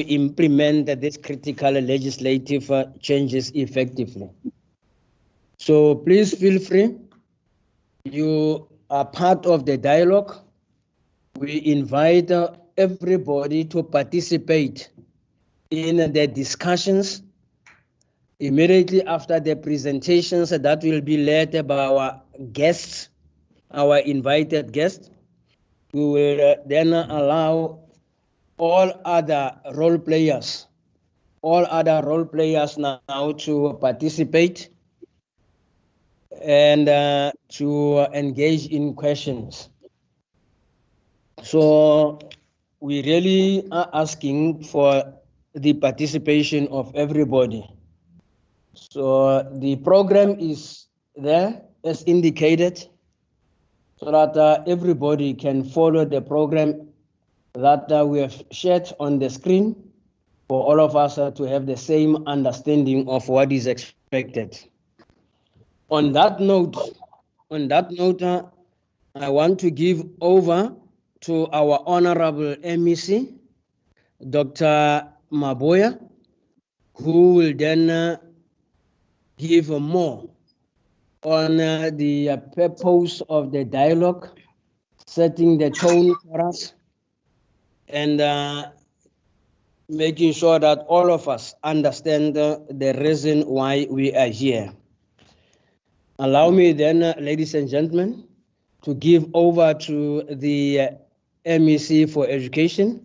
implement these critical legislative changes effectively. So please feel free. You are part of the dialogue. We invite everybody to participate in the discussions immediately after the presentations that will be led by our guests, our invited guests. We will then allow all other role players now to participate and to engage in questions. So we really are asking for the participation of everybody. So the program is there as indicated, so that everybody can follow the program that we have shared on the screen, for all of us to have the same understanding of what is expected. On that note, I want to give over to our Honorable MEC, Dr. Maboya, who will then give more on the purpose of the dialogue, setting the tone for us, and making sure that all of us understand the reason why we are here. Allow me then, ladies and gentlemen, to give over to the MEC for Education.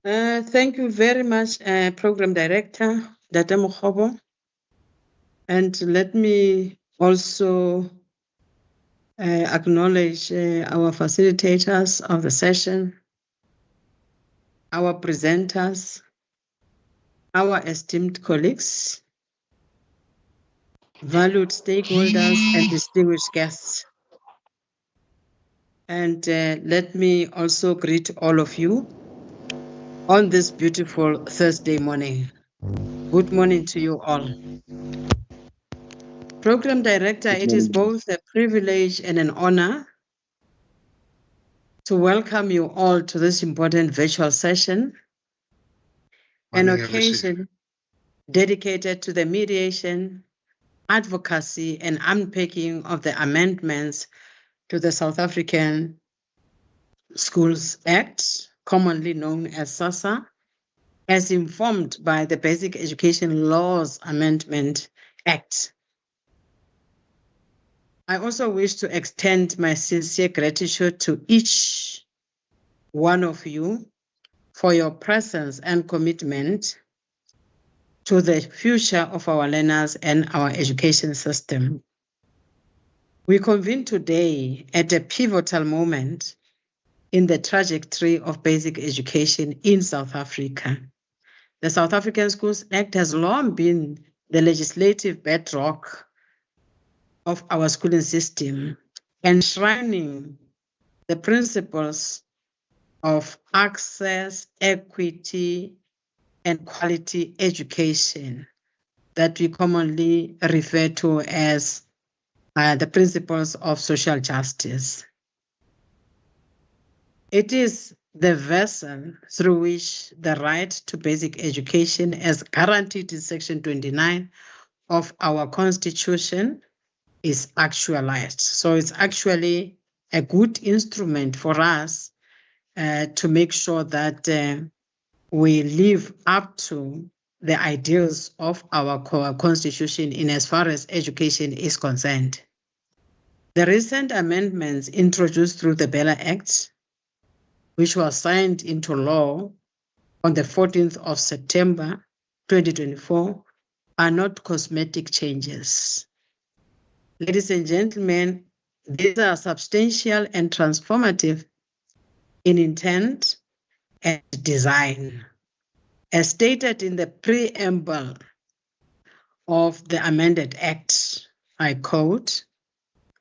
Thank you very much, Program Director, Data Mokhobo. And let me also acknowledge our facilitators of the session, our presenters, our esteemed colleagues, valued stakeholders, and distinguished guests. And let me also greet all of you on this beautiful Thursday morning. Good morning to you all. Program Director, it is both a privilege and an honor to welcome you all to this important virtual session, an occasion dedicated to the mediation, advocacy, and unpacking of the amendments to the South African Schools Act, commonly known as SASA, as informed by the Basic Education Laws Amendment Act. I also wish to extend my sincere gratitude to each one of you for your presence and commitment to the future of our learners and our education system. We convene today at a pivotal moment in the trajectory of basic education in South Africa. The South African Schools Act has long been the legislative bedrock of our schooling system, enshrining the principles of access, equity, and quality education that we commonly refer to as the principles of social justice. It is the vessel through which the right to basic education, as guaranteed in Section 29 of our Constitution, is actualized. So it's actually a good instrument for us to make sure that we live up to the ideals of our Constitution in as far as education is concerned. The recent amendments introduced through the BELA Act, which was signed into law on the 14th of September 2024, are not cosmetic changes. Ladies and gentlemen, these are substantial and transformative in intent and design. As stated in the preamble of the amended Act, I quote,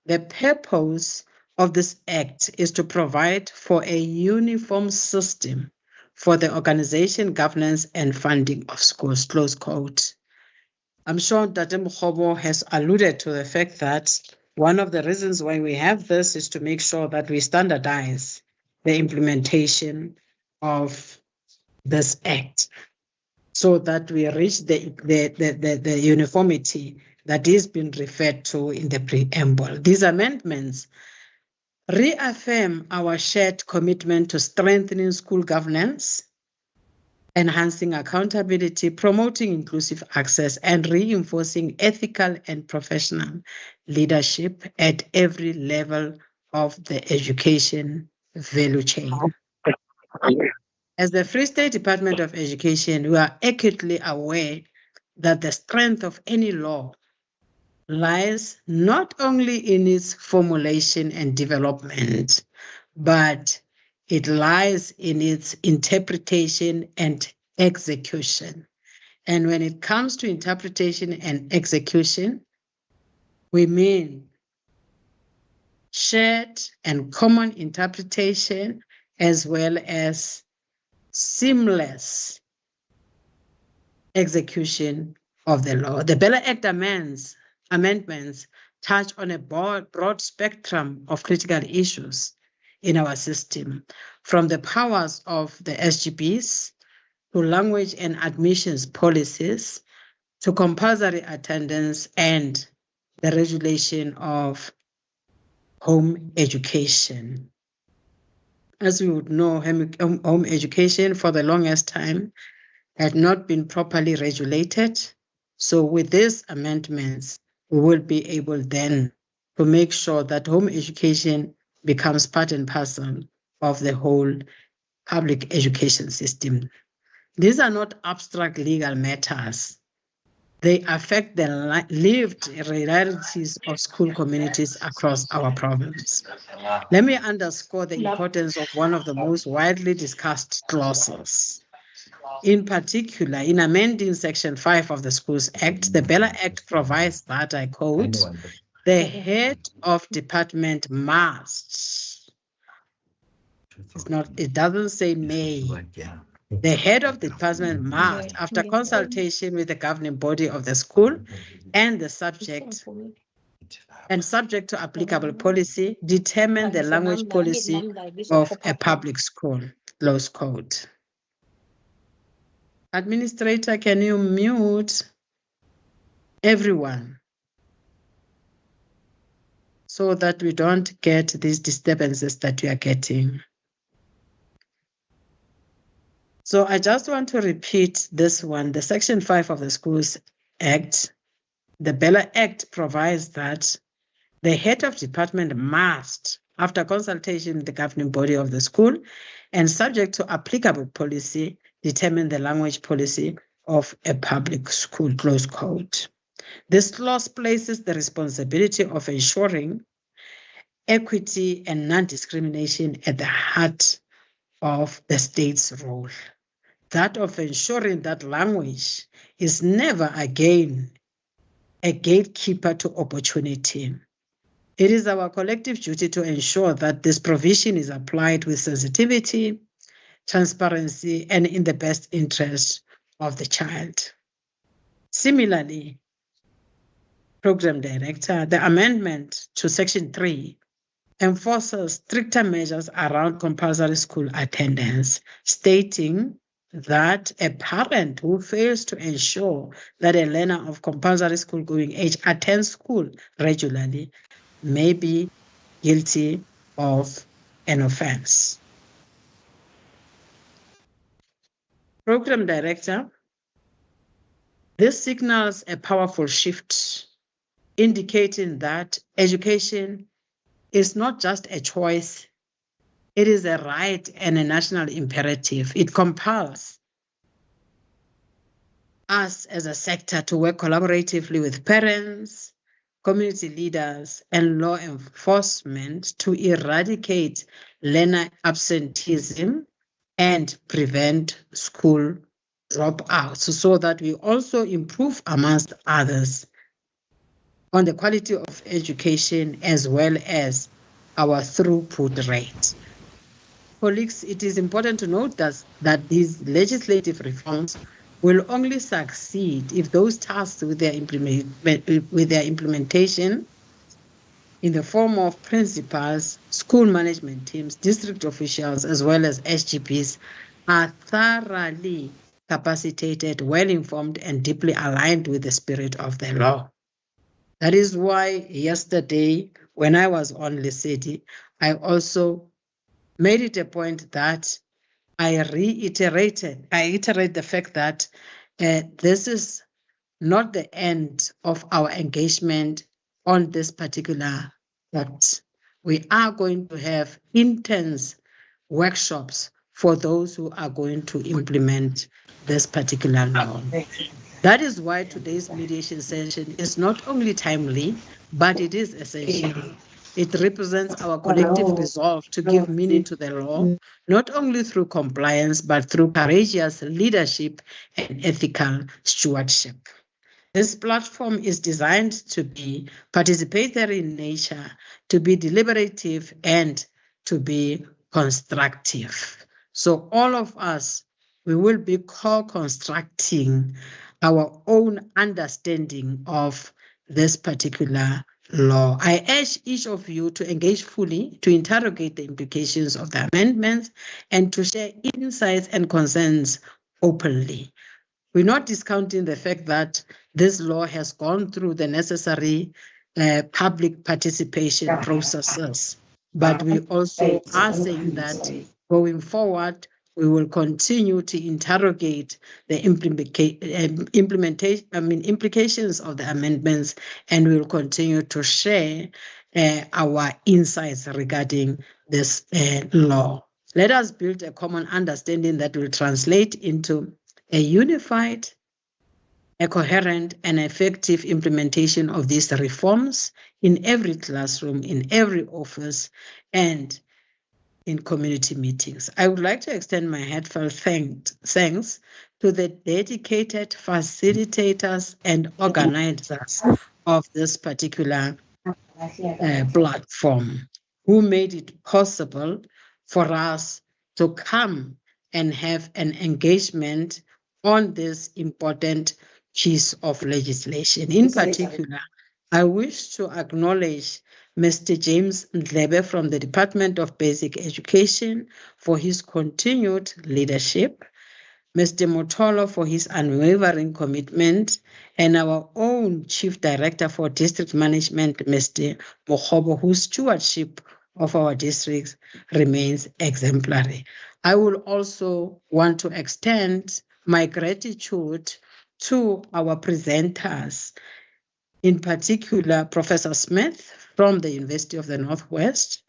"The purpose of this Act is to provide for a uniform system for the organization, governance, and funding of schools, close quote. I'm sure Dr. Mukhobo has alluded to the fact that one of the reasons why we have this is to make sure that we standardize the implementation of this act so that we reach the uniformity that is being referred to in the preamble. These amendments reaffirm our shared commitment to strengthening school governance, enhancing accountability, promoting inclusive access, and reinforcing ethical and professional leadership at every level of the education value chain. As the Free State Department of Education, we are acutely aware that the strength of any law lies not only in its formulation and development, but it lies in its interpretation and execution. And when it comes to interpretation and execution, we mean shared and common interpretation as well as seamless execution of the law. The BELA Act amendments touch on a broad spectrum of critical issues in our system, from the powers of the SGBs to language and admissions policies to compulsory attendance and the regulation of home education. As we would know, home education for the longest time had not been properly regulated. So with these amendments, we will be able then to make sure that home education becomes part and parcel of the whole public education system. These are not abstract legal matters. They affect the lived realities of school communities across our province. Let me underscore the importance of one of the most widely discussed clauses. In particular, in amending Section 5 of the Schools Act, the BELA Act provides that, I quote, the head of department must, it doesn't say may, the head of the department must, after consultation with the governing body of the school and the subject to applicable policy, determine the language policy of a public school, close quote. Administrator, can you mute everyone so that we don't get these disturbances that we are getting? So I just want to repeat this one. The Section 5 of the Schools Act, the BELA Act provides that the head of department must, after consultation with the governing body of the school and subject to applicable policy, determine the language policy of a public school, close quote. This clause places the responsibility of ensuring equity and non-discrimination at the heart of the state's role. That of ensuring that language is never again a gatekeeper to opportunity. It is our collective duty to ensure that this provision is applied with sensitivity, transparency, and in the best interest of the child. Similarly, Program Director, the amendment to Section 3 enforces stricter measures around compulsory school attendance, stating that a parent who fails to ensure that a learner of compulsory school-going age attends school regularly may be guilty of an offense. Program Director, this signals a powerful shift, indicating that education is not just a choice, it is a right and a national imperative. It compels us as a sector to work collaboratively with parents, community leaders, and law enforcement to eradicate learner absenteeism and prevent school dropouts, so that we also improve, amongst others, on the quality of education as well as our throughput rate. Colleagues, it is important to note that these legislative reforms will only succeed if those tasked with their implementation in the form of principals, school management teams, district officials, as well as SGPs are thoroughly capacitated, well-informed, and deeply aligned with the spirit of the law. That is why yesterday, when I was on Lesedi, I also made it a point that I reiterate the fact that this is not the end of our engagement on this particular act. We are going to have intense workshops for those who are going to implement this particular law. That is why today's mediation session is not only timely, but it is essential. It represents our collective resolve to give meaning to the law, not only through compliance, but through courageous leadership and ethical stewardship. This platform is designed to be participatory in nature, to be deliberative, and to be constructive. So all of us, we will be co-constructing our own understanding of this particular law. I urge each of you to engage fully, to interrogate the implications of the amendments, and to share insights and concerns openly. We're not discounting the fact that this law has gone through the necessary public participation processes, but we also are saying that going forward, we will continue to interrogate the implications of the amendments, and we will continue to share our insights regarding this law. Let us build a common understanding that will translate into a unified, a coherent, and effective implementation of these reforms in every classroom, in every office, and in community meetings. I would like to extend my heartfelt thanks to the dedicated facilitators and organizers of this particular platform who made it possible for us to come and have an engagement on this important piece of legislation. In particular, I wish to acknowledge Mr. James Ndlebe from the Department of Basic Education for his continued leadership, Mr. Motolo for his unwavering commitment, and our own Chief Director for District Management, Mr. Mohobo, whose stewardship of our districts remains exemplary. I will also want to extend my gratitude to our presenters, in particular, Professor Smith from the University of the Northwest,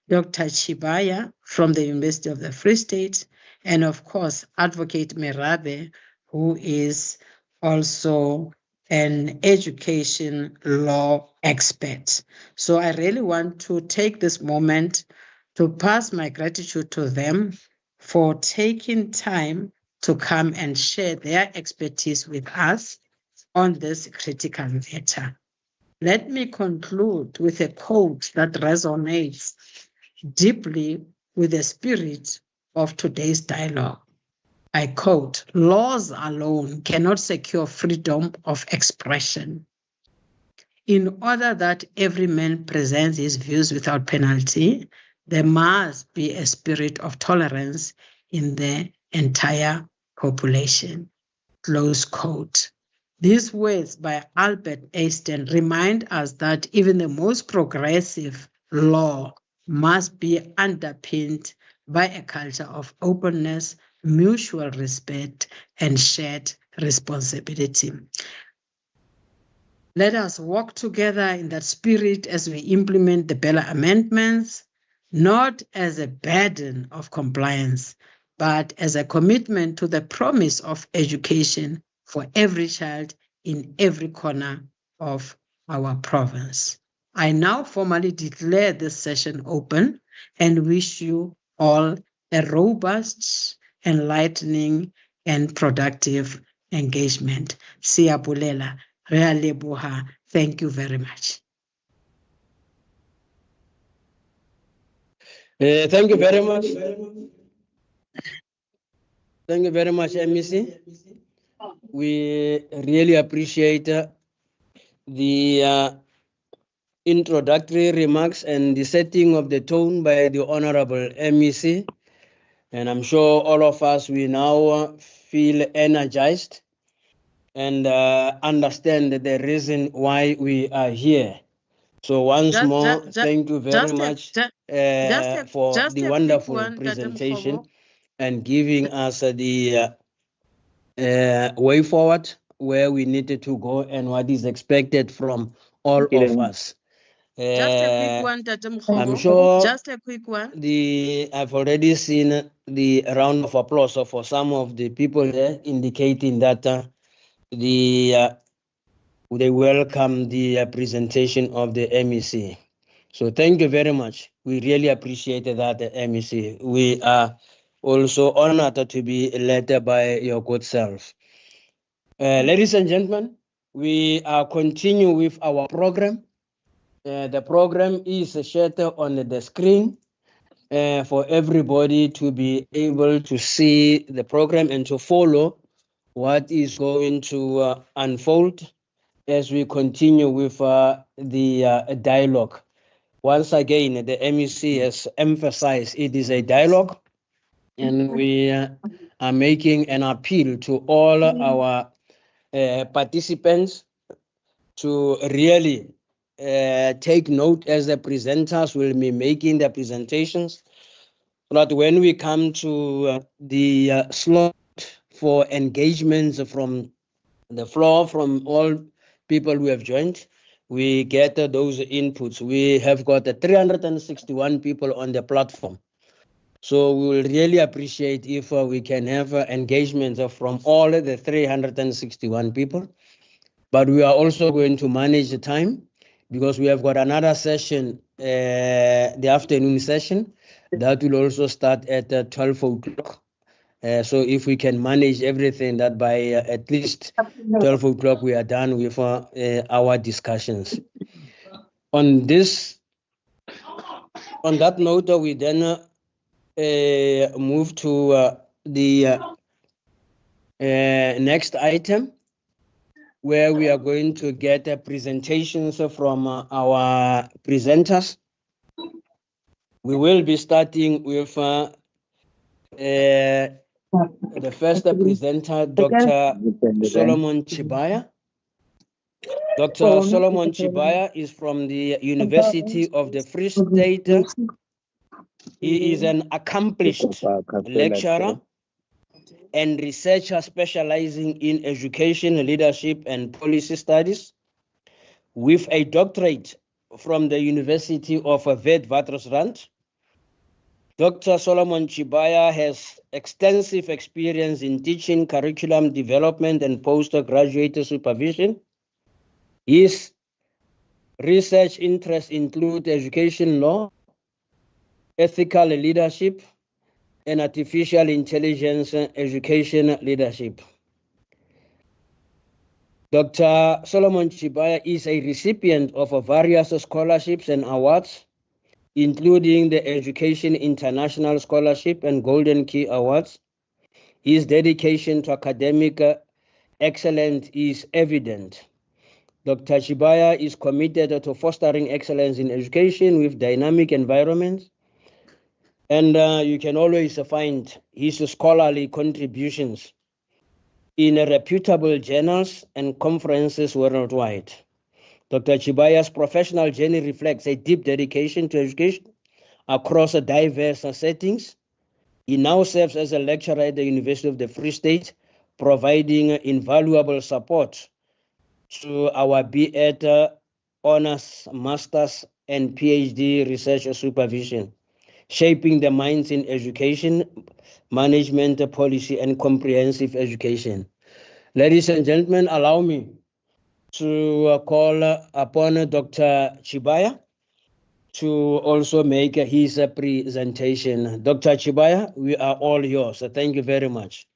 Dr. Chibaya from the University of the Free State, and of course, Advocate Merabe, who is also an education law expert. So I really want to take this moment to pass my gratitude to them for taking time to come and share their expertise with us on this critical matter. Let me conclude with a quote that resonates deeply with the spirit of today's dialogue. I quote, "Laws alone cannot secure freedom of expression. In order that every man presents his views without penalty, there must be a spirit of tolerance in the entire population." Close quote. These words by Albert Einstein remind us that even the most progressive law must be underpinned by a culture of openness, mutual respect, and shared responsibility. Let us work together in that spirit as we implement the BELA amendments, not as a burden of compliance, but as a commitment to the promise of education for every child in every corner of our province. I now formally declare this session open and wish you all a robust, enlightening, and productive engagement. Siyabulela, re a leboha. Thank you very much. Thank you very much. Thank you very much, MEC. We really appreciate the introductory remarks and the setting of the tone by the Honorable MEC. And I'm sure all of us, we now feel energized and understand the reason why we are here. So once more, thank you very much for the wonderful presentation and giving us the way forward where we needed to go and what is expected from all of us. Just a quick one, I'm sure just a quick one. I've already seen the round of applause for some of the people there indicating that they welcome the presentation of the MEC. So thank you very much. We really appreciate that, MEC. We are also honored to be led by your good self. Ladies and gentlemen, we are continuing with our program. The program is shared on the screen for everybody to be able to see the program and to follow what is going to unfold as we continue with the dialogue. Once again, the MEC has emphasized it is a dialogue, and we are making an appeal to all our participants to really take note as the presenters will be making the presentations, so that when we come to the slot for engagements from the floor, from all people who have joined, we get those inputs. We have got 361 people on the platform. So we will really appreciate if we can have engagements from all the 361 people. But we are also going to manage the time because we have got another session, the afternoon session, that will also start at 12 o'clock. So if we can manage everything, that by at least 12 o'clock we are done with our discussions. On that note, we then move to the next item, where we are going to get presentations from our presenters. We will be starting with the first presenter, Dr. Solomon Chibaya. Dr. Solomon Chibaya is from the University of the Free State. He is an accomplished lecturer and researcher specializing in education, leadership, and policy studies, with a doctorate from the University of Witwatersrand. Dr. Solomon Chibaya has extensive experience in teaching, curriculum development, and postgraduate supervision. His research interests include education law, ethical leadership, and artificial intelligence education leadership. Dr. Solomon Chibaya is a recipient of various scholarships and awards, including the Education International Scholarship and Golden Key Awards. His dedication to academic excellence is evident. Dr. Chibaya is committed to fostering excellence in education with dynamic environments, and you can always find his scholarly contributions in reputable journals and conferences worldwide. Dr. Chibaya's professional journey reflects a deep dedication to education across diverse settings. He now serves as a lecturer at the University of the Free State, providing invaluable support to our B.Ed, honors, masters, and PhD research supervision, shaping the minds in education, management, policy, and comprehensive education. Ladies and gentlemen, allow me to call upon Dr. Chibaya to also make his presentation. Dr. Chibaya, we are all yours. Thank you very much.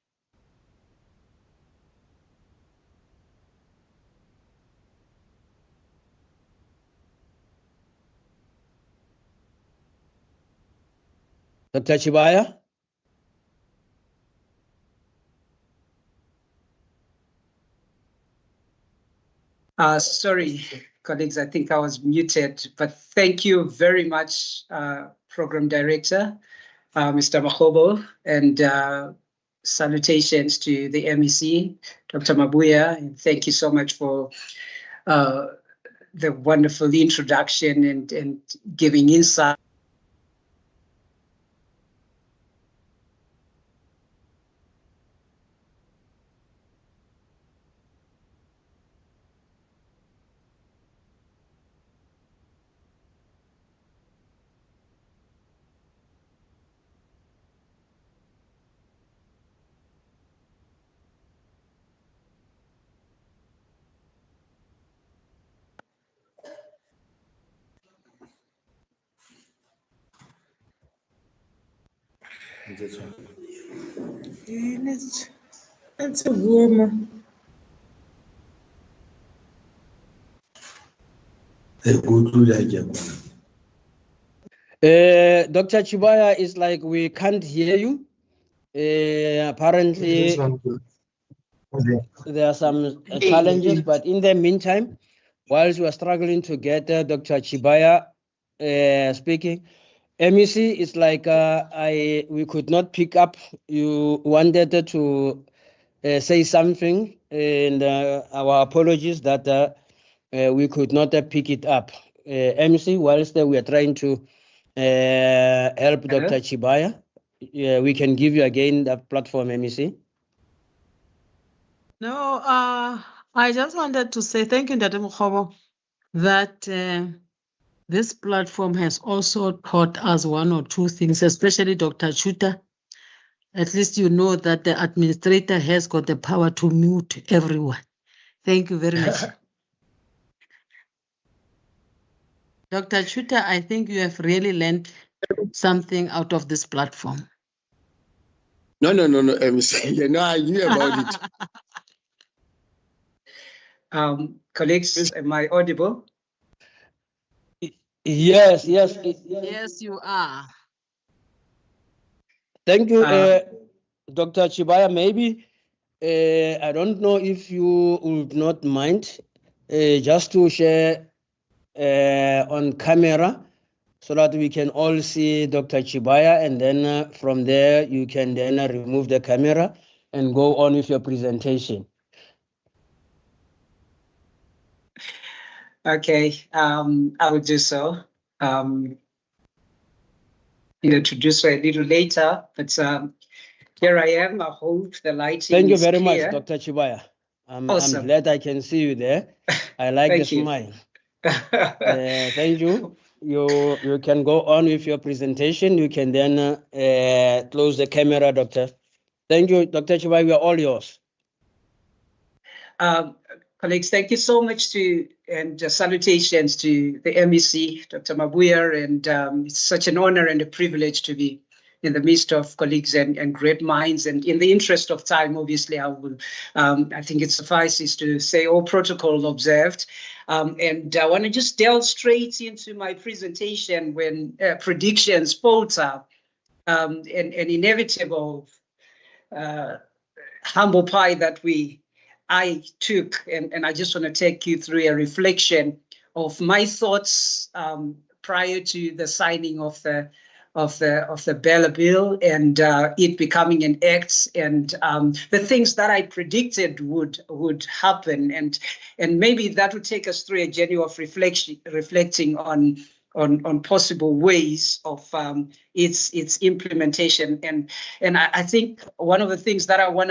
Dr. Chibaya? Sorry, colleagues, I think I was muted, but thank you very much, Program Director, Mr. Mahobo, and salutations to the MEC, Dr. Mabuya, and thank you so much for the wonderful introduction and giving insight. That's a woman. Dr. Chibaya, is like we can't hear you. Apparently, there are some challenges, but in the meantime, whilst we are struggling to get Dr. Chibaya speaking, MEC is like we could not pick up. You wanted to say something, and our apologies that we could not pick it up. MEC, whilst we are trying to help Dr. Chibaya, we can give you again the platform, MEC. No, I just wanted to say thank you, Dr. Mukhobo, that this platform has also taught us one or two things, especially Dr. Chuta. At least you know that the administrator has got the power to mute everyone. Thank you very much. Dr. Chuta, I think you have really learned something out of this platform. No, MC. You know, I knew about it. Colleagues, am I audible? Yes. Yes, you are. Thank you, Dr. Chibaya. Maybe, I don't know if you would not mind just to share on camera so that we can all see Dr. Chibaya, and then from there you can then remove the camera and go on with your presentation. Okay, I will do so. To do so a little later, but here I am. I hope the lighting Thank you is very clear. much, Dr. Chibaya. I'm Awesome. glad I can see you there. I like the smile. Thank you. You can go on with your presentation. You can then close the camera, Doctor. Thank you, Dr. Chibaya. We are all yours. Colleagues, thank you so much and salutations to the MEC, Dr. Mabuya, and it's such an honor and a privilege to be in the midst of colleagues and great minds. And in the interest of time, obviously, I think it suffices to say all protocol observed. And I want to just delve straight into my presentation when predictions falter and inevitable humble pie that I took, and I just want to take you through a reflection of my thoughts prior to the signing of the BELA bill and it becoming an act, and the things that I predicted would happen, and maybe that would take us through a journey of reflecting on possible ways of its implementation, and I think one of the things that I want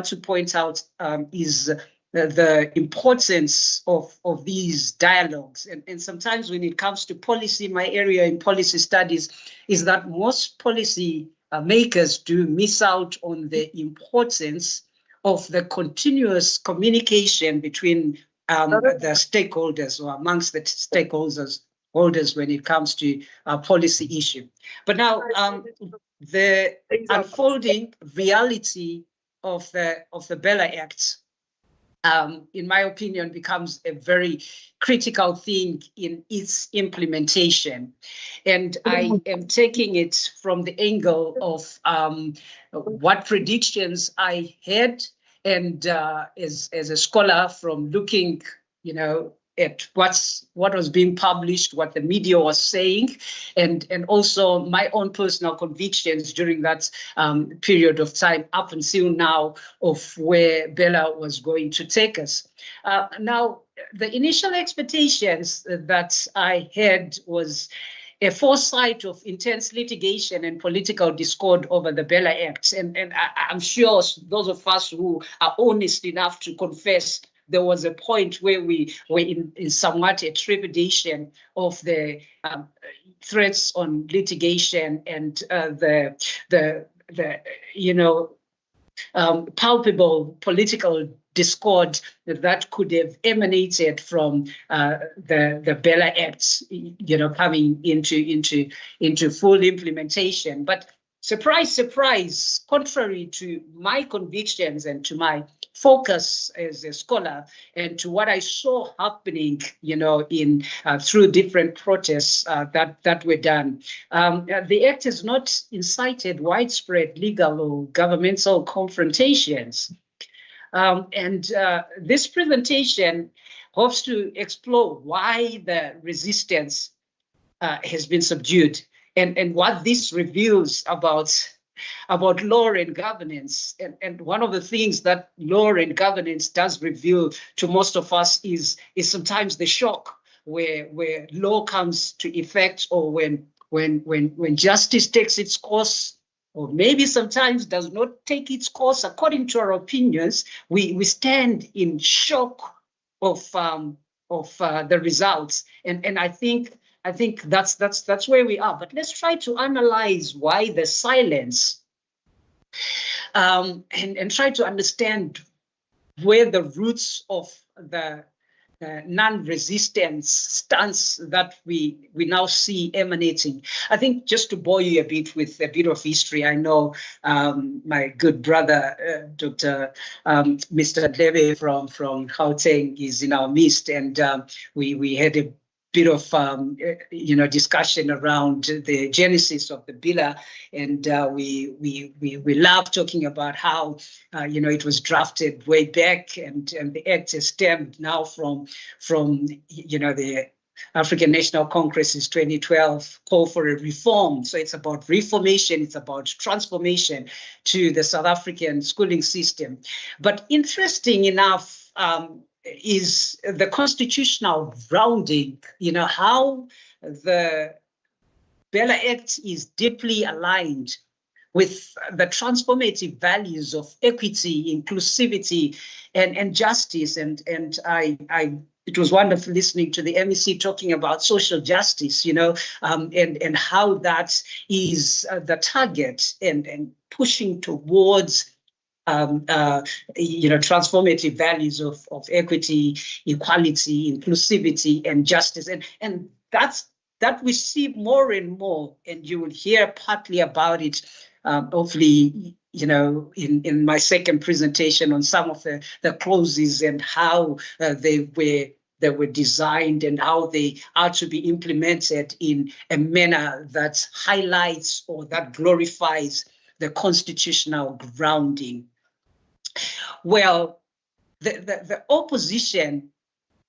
to point out is the importance of these dialogues, and sometimes when it comes to policy, my area in policy studies is that most policy makers do miss out on the importance of the continuous communication between the stakeholders or amongst the stakeholders when it comes to policy issue. But now the unfolding reality of the BELA Act in my opinion, becomes a very critical thing in its implementation. And I am taking it from the angle of what predictions I had, and as a scholar, from looking, at what was being published, what the media was saying, and also my own personal convictions during that period of time up until now, of where BELA was going to take us. Now, the initial expectations that I had was a foresight of intense litigation and political discord over the BELA Act. And I'm sure those of us who are honest enough to confess, there was a point where we were in somewhat a trepidation of the threats on litigation and the palpable political discord that could have emanated from the BELA Act, coming into full implementation. But surprise, surprise, contrary to my convictions and to my focus as a scholar and to what I saw happening, in through different protests that were done, the Act has not incited widespread legal or governmental confrontations. This presentation hopes to explore why the resistance has been subdued, and what this reveals about law and governance. And one of the things that law and governance does reveal to most of us is sometimes the shock where law comes to effect, or when justice takes its course, or maybe sometimes does not take its course according to our opinions. We stand in shock of the results, and I think that's where we are. But let's try to analyze why the silence, and try to understand where the roots of the non-resistance stance that we now see emanating. I think, just to bore you a bit with a bit of history, I know my good brother, Dr. Mr. Dlebe from Gauteng is in our midst, and we had a bit of discussion around the genesis of the BELA, and we love talking about how it was drafted way back, and the Act has stemmed now from the African National Congress's 2012 call for a reform. So it's about reformation, it's about transformation to the South African schooling system. But interesting enough, is the constitutional grounding, how the BELA Act is deeply aligned with the transformative values of equity, inclusivity, and justice. And it was wonderful listening to the MEC talking about social justice, and how that is the target, and pushing towards transformative values of equity, equality, inclusivity, and justice, and that we see more and more, and you will hear partly about it, hopefully, in my second presentation on some of the clauses and how they were designed and how they are to be implemented in a manner that highlights or that glorifies the constitutional grounding. Well, the opposition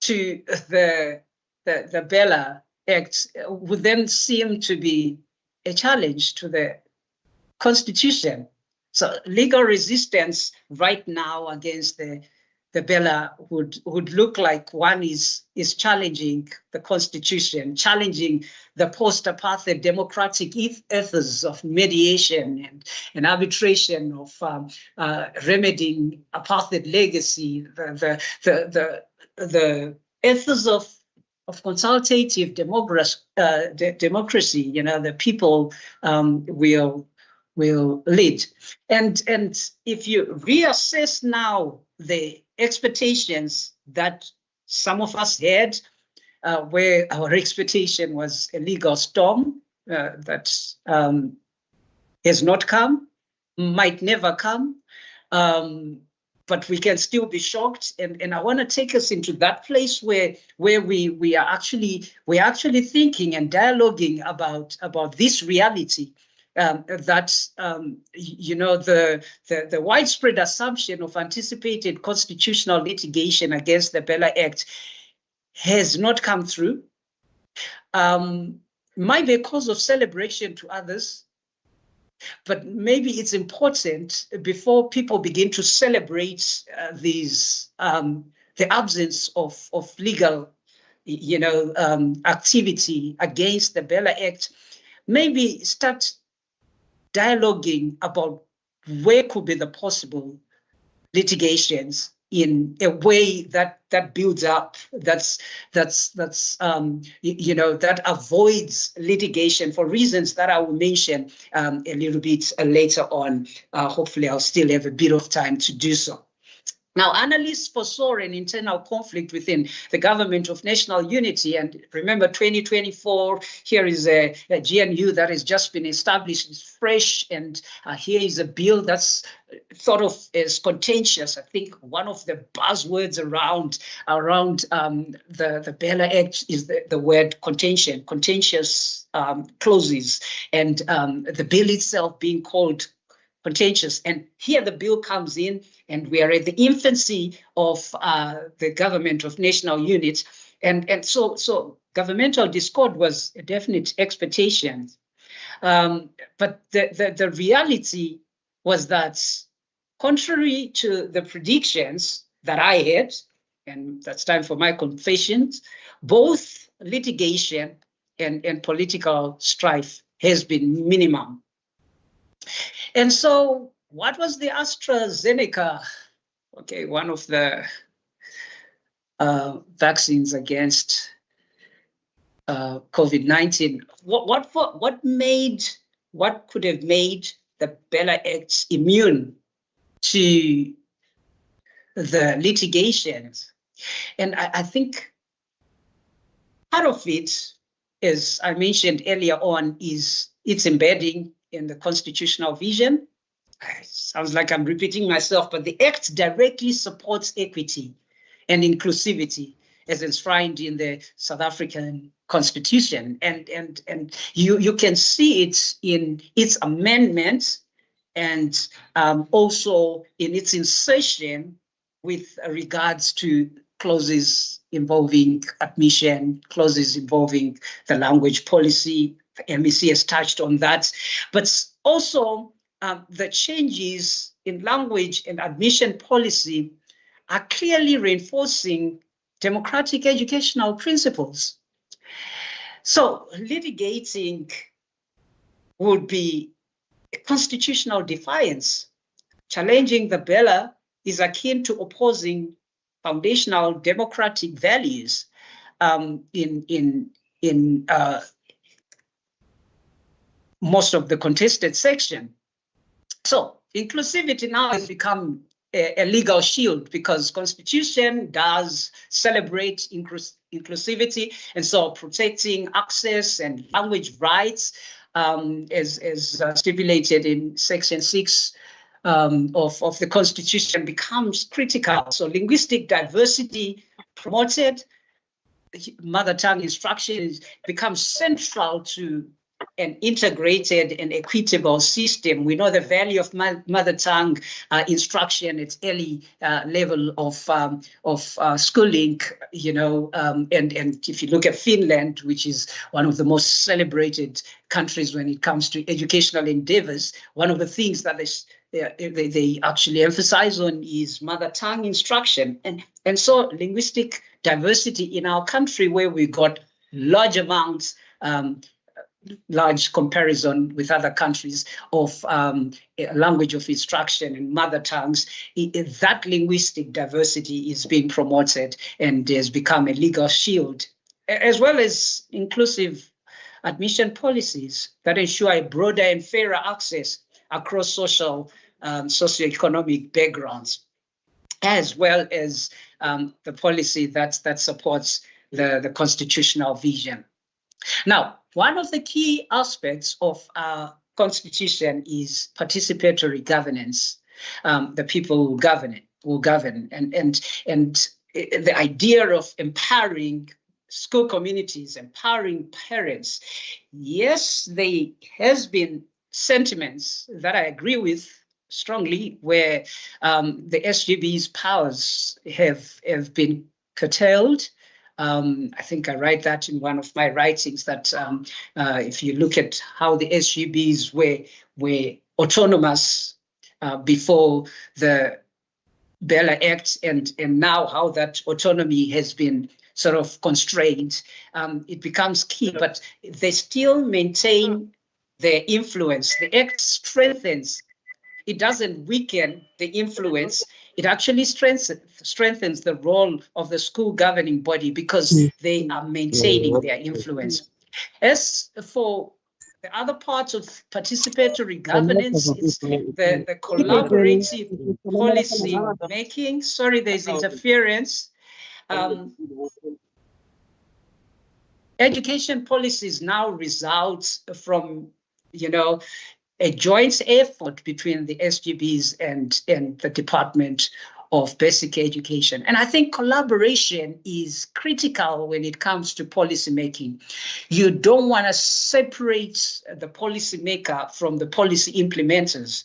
to the BELA Act would then seem to be a challenge to the Constitution. So legal resistance right now against the BELA would look like one is challenging the Constitution, challenging the post-apartheid democratic ethos of mediation and arbitration, of remedying apartheid legacy, the ethos of consultative democracy. The people will lead, and if you reassess now the expectations that some of us had, where our expectation was a legal storm that has not come, might never come, but we can still be shocked. And I want to take us into that place where we are actually thinking and dialoguing about this reality. That the widespread assumption of anticipated constitutional litigation against the BELA Act has not come through. Might be a cause of celebration to others, but maybe it's important before people begin to celebrate the absence of legal, activity against the BELA Act. Maybe start dialoguing about where could be the possible litigations in a way that builds up, that avoids litigation for reasons that I will mention a little bit later on. Hopefully, I'll still have a bit of time to do so. Now, analysts foresaw an internal conflict within the Government of National Unity. And remember, 2024, here is a GNU that has just been established, it's fresh. And here is a bill that's thought of as contentious. I think one of the buzzwords around the BELA Act is the word contentious clauses, and the bill itself being called contentious. And here the bill comes in, and we are at the infancy of the Government of National Unity. And so governmental discord was a definite expectation. But the reality was that, contrary to the predictions that I had, and that's time for my confessions, both litigation and political strife has been minimum. And so what was the AstraZeneca, one of the vaccines against COVID-19, what could have made the BELA Act immune to the litigations? And I think part of it, as I mentioned earlier on, is its embedding in the constitutional vision. It sounds like I'm repeating myself, but the Act directly supports equity and inclusivity as enshrined in the South African Constitution. And you can see it in its amendments and also in its insertion with regards to clauses involving admission, clauses involving the language policy. The MEC has touched on that, but also the changes in language and admission policy are clearly reinforcing democratic educational principles. So litigating would be a constitutional defiance. Challenging the BELA is akin to opposing foundational democratic values in most of the contested section. So inclusivity now has become a legal shield because Constitution does celebrate inclusivity, and so protecting access and language rights as stipulated in Section 6 of the Constitution becomes critical. So linguistic diversity promoted, mother tongue instruction becomes central to an integrated and equitable system. We know the value of mother tongue instruction at early level of schooling, and if you look at Finland, which is one of the most celebrated countries when it comes to educational endeavors, one of the things that they actually emphasize on is mother tongue instruction. And so linguistic diversity in our country, where we got large amounts, large comparison with other countries of language of instruction and mother tongues, that linguistic diversity is being promoted and has become a legal shield, as well as inclusive admission policies that ensure a broader and fairer access across socioeconomic backgrounds, as well as the policy that supports the constitutional vision. Now, one of the key aspects of our Constitution is participatory governance, the people who govern it. will govern. And the idea of empowering school communities, empowering parents, yes, there has been sentiments that I agree with strongly, where the SGB's powers have been curtailed. I think I write that in one of my writings, that if you look at how the SGBs were autonomous before the BELA Act, and now how that autonomy has been sort of constrained, it becomes key, but they still maintain their influence. The Act strengthens, it doesn't weaken the influence, it actually strengthens the role of the school governing body, because they are maintaining their influence. As for the other part of participatory governance, it's the collaborative policy making. Sorry, there's interference. Education policies now result from, a joint effort between the SGBs and the Department of Basic Education. And I think collaboration is critical when it comes to policy making. You don't want to separate the policy maker from the policy implementers.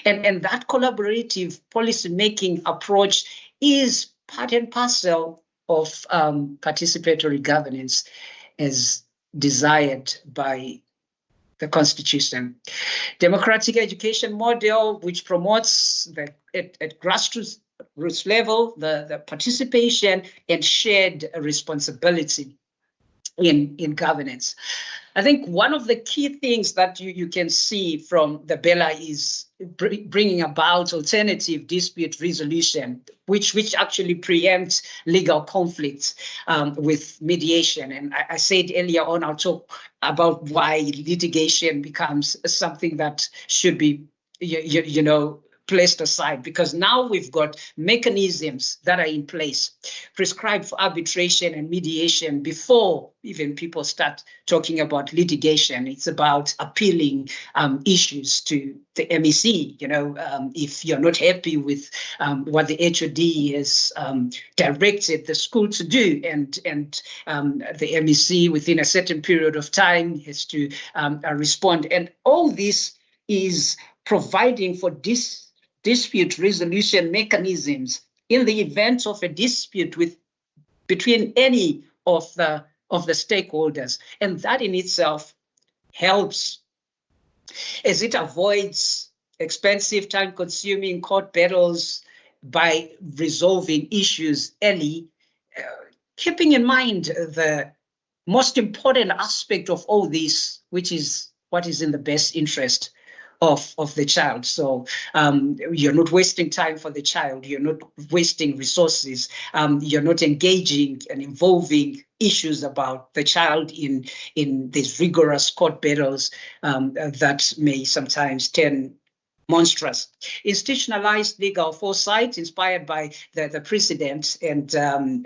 And that collaborative policy making approach is part and parcel of participatory governance as desired by the Constitution. Democratic education model, which promotes at grassroots level the participation and shared responsibility in governance. I think one of the key things that you can see from the BELA is bringing about alternative dispute resolution, which actually preempts legal conflicts with mediation. And I said earlier on, I'll talk about why litigation becomes something that should be, placed aside, because now we've got mechanisms that are in place prescribed for arbitration and mediation before even people start talking about litigation. It's about appealing issues to the MEC. If you're not happy with what the HOD has directed the school to do, and the MEC within a certain period of time has to respond. And all this is providing for dispute resolution mechanisms in the event of a dispute between any of the stakeholders. And that in itself helps, as it avoids expensive, time-consuming court battles by resolving issues early, keeping in mind the most important aspect of all this, which is what is in the best interest of the child. So you're not wasting time for the child, you're not wasting resources, you're not engaging and involving issues about the child in these rigorous court battles that may sometimes turn monstrous. Institutionalized legal foresight inspired by the precedent and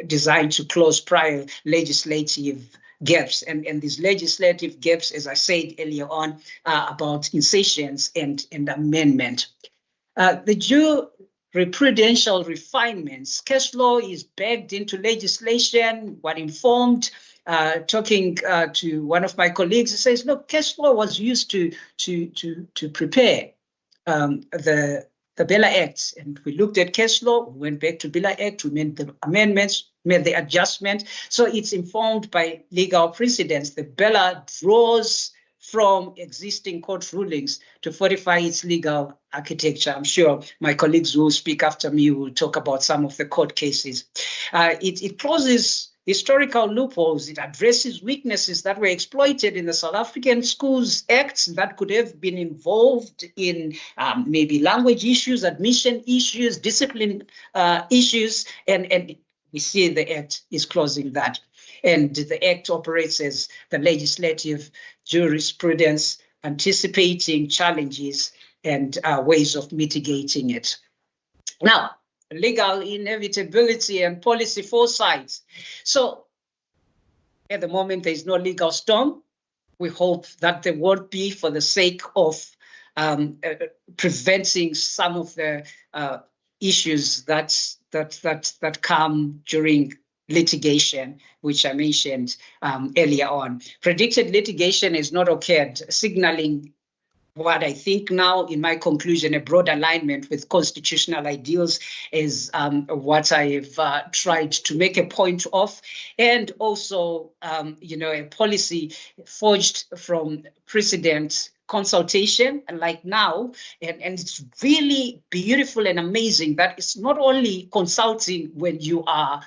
designed to close prior legislative gaps. And these legislative gaps, as I said earlier on, are about insertions and amendment. The jurisprudential refinements, case law is bagged into legislation. What informed, talking to one of my colleagues, he says, look, case law was used to prepare the BELA Act, and we looked at case law, we went back to BELA Act, we made the amendments, made the adjustment. So it's informed by legal precedents. The BELA draws from existing court rulings to fortify its legal architecture. I'm sure my colleagues who will speak after me will talk about some of the court cases. It closes historical loopholes. It addresses weaknesses that were exploited in the South African Schools Act that could have been involved in maybe language issues, admission issues, discipline issues, and we see the Act is closing that. And the Act operates as the legislative jurisprudence, anticipating challenges and ways of mitigating it. Now, legal inevitability and policy foresight. So at the moment, there is no legal storm. We hope that there won't be, for the sake of preventing some of the issues that come during litigation, which I mentioned earlier on. Predicted litigation has not occurred, signaling what I think now, in my conclusion, a broad alignment with constitutional ideals is what I've tried to make a point of, and also, a policy forged from precedent consultation like now, and it's really beautiful and amazing that it's not only consulting when you are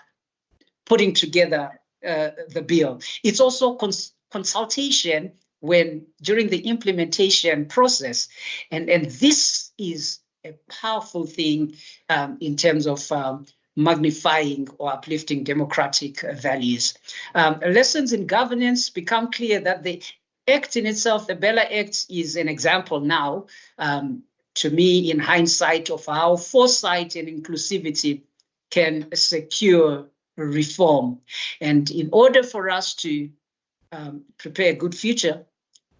putting together the bill, it's also consultation when during the implementation process, and this is a powerful thing in terms of magnifying or uplifting democratic values. Lessons in governance become clear that the Act in itself, the BELA Act, is an example now, to me, in hindsight, of how foresight and inclusivity can secure reform. And in order for us to prepare a good future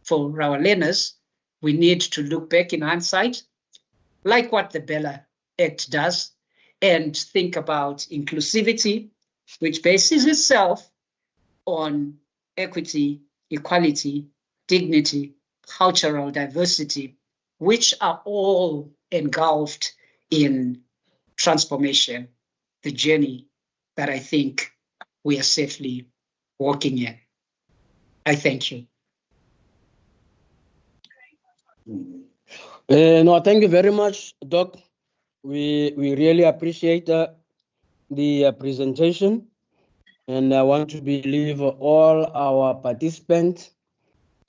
for our learners, we need to look back in hindsight, like what the BELA Act does, and think about inclusivity, which bases itself on equity, equality, dignity, cultural diversity, which are all engulfed in transformation, the journey that I think we are safely walking in. I thank you. No, thank you very much, Doc. We really appreciate the presentation, and I want to believe all our participants,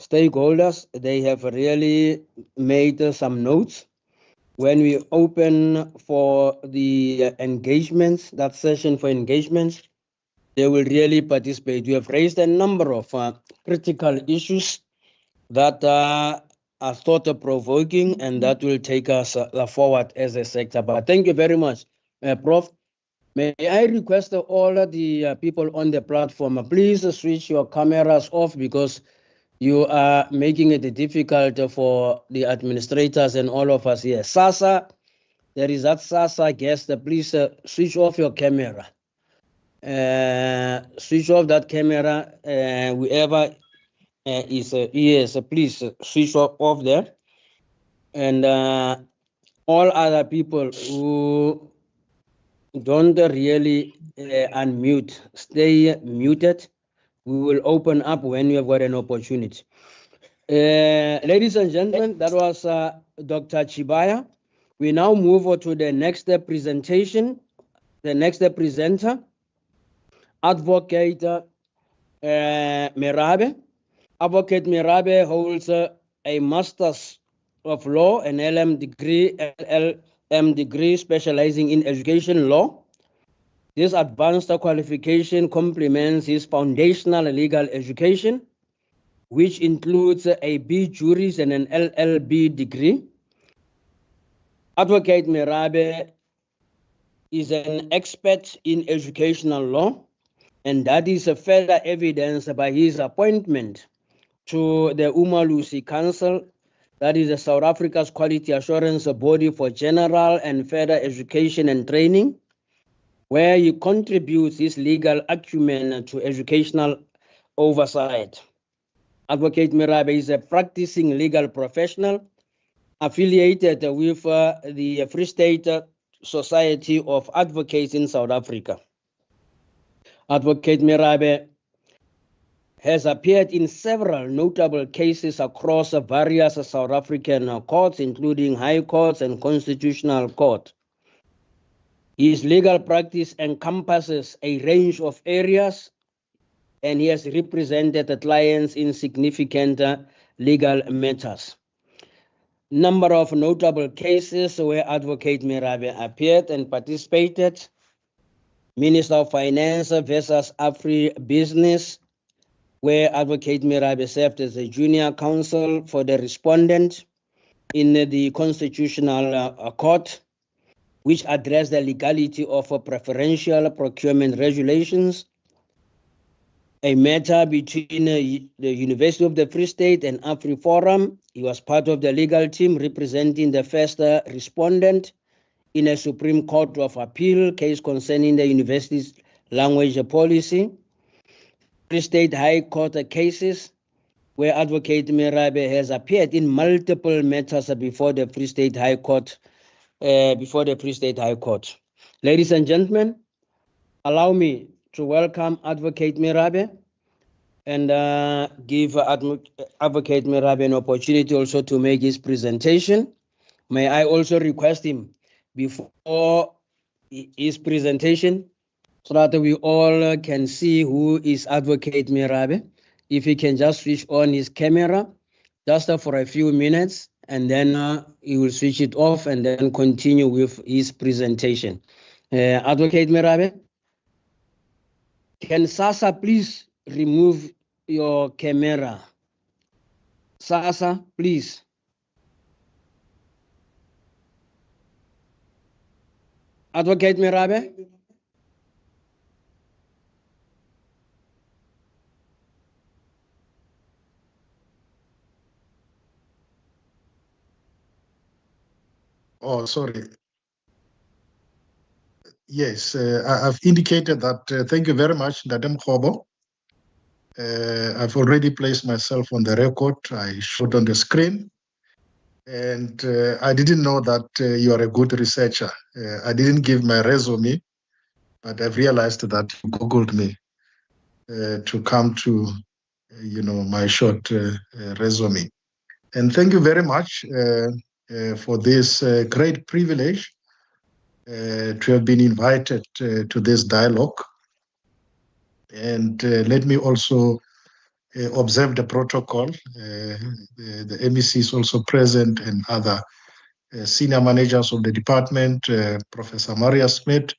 stakeholders, they have really made some notes. When we open for the engagements, that session for engagements, they will really participate. You have raised a number of critical issues that are thought-provoking, and that will take us forward as a sector. But thank you very much, Prof. May I request all of the people on the platform, please switch your cameras off, because you are making it difficult for the administrators and all of us here. Sasa, there is that Sasa guest. Please switch off your camera. Switch off that camera. Whoever is yes, please switch off there. And all other people who don't really unmute, stay muted. We will open up when you have got an opportunity. Ladies and gentlemen, that was Dr. Chibaya. We now move on to the next presentation. The next presenter, Advocate Merabe. Advocate Merabe holds a Master's of Law and LLM degree specializing in education law. This advanced qualification complements his foundational legal education, which includes a B Juris and an LLB degree. Advocate Merabe is an expert in educational law, and that is further evidenced by his appointment to the Umalusi Council, that is South Africa's quality assurance body for general and further education and training, where he contributes his legal acumen to educational oversight. Advocate Merabe is a practicing legal professional affiliated with the Free State Society of Advocates in South Africa. Advocate Merabe has appeared in several notable cases across various South African courts, including high courts and constitutional court. His legal practice encompasses a range of areas, and he has represented clients in significant legal matters. Number of notable cases where Advocate Merabe appeared and participated: Minister of Finance versus Afri-Business, where Advocate Merabe served as a junior counsel for the respondent in the Constitutional Court, which addressed the legality of preferential procurement regulations. A matter between the University of the Free State and AfriForum. He was part of the legal team representing the first respondent in a Supreme Court of Appeal case concerning the university's language policy, Free State High Court cases where Advocate Merabe has appeared in multiple matters before the Free State High Court. Ladies and gentlemen, allow me to welcome Advocate Merabe and give Advocate Merabe an opportunity also to make his presentation. May I also request him before his presentation so that we all can see who is Advocate Merabe. If he can just switch on his camera just for a few minutes, and then he will switch it off and then continue with his presentation. Advocate Merabe, can Sasa please remove your camera? Sasa, please. Advocate Merabe? Oh, sorry. Yes, I've indicated that. Thank you very much, Dadem Khobo. I've already placed myself on the record. I showed on the screen. And I didn't know that you are a good researcher. I didn't give my resume, but I've realized that you Googled me to come to, my short resume. And thank you very much for this great privilege to have been invited to this dialogue. And let me also observe the protocol. The MEC is also present and other senior managers of the department, Professor Maria Smith.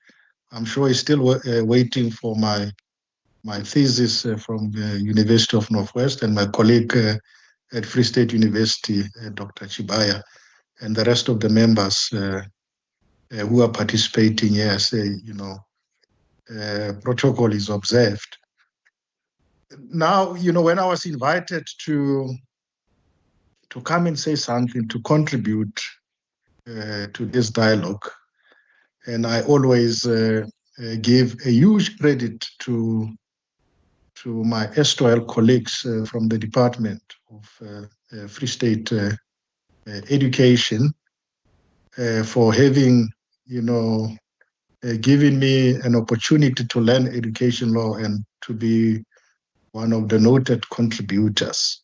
I'm sure he's still waiting for my thesis from the University of Northwest, and my colleague at Free State University, Dr. Chibaya, and the rest of the members who are participating here. Protocol is observed. Now, when I was invited to come and say something, to contribute to this dialogue, and I always give a huge credit to my erstwhile colleagues from the Department of Free State Education for having, given me an opportunity to learn education law and to be one of the noted contributors.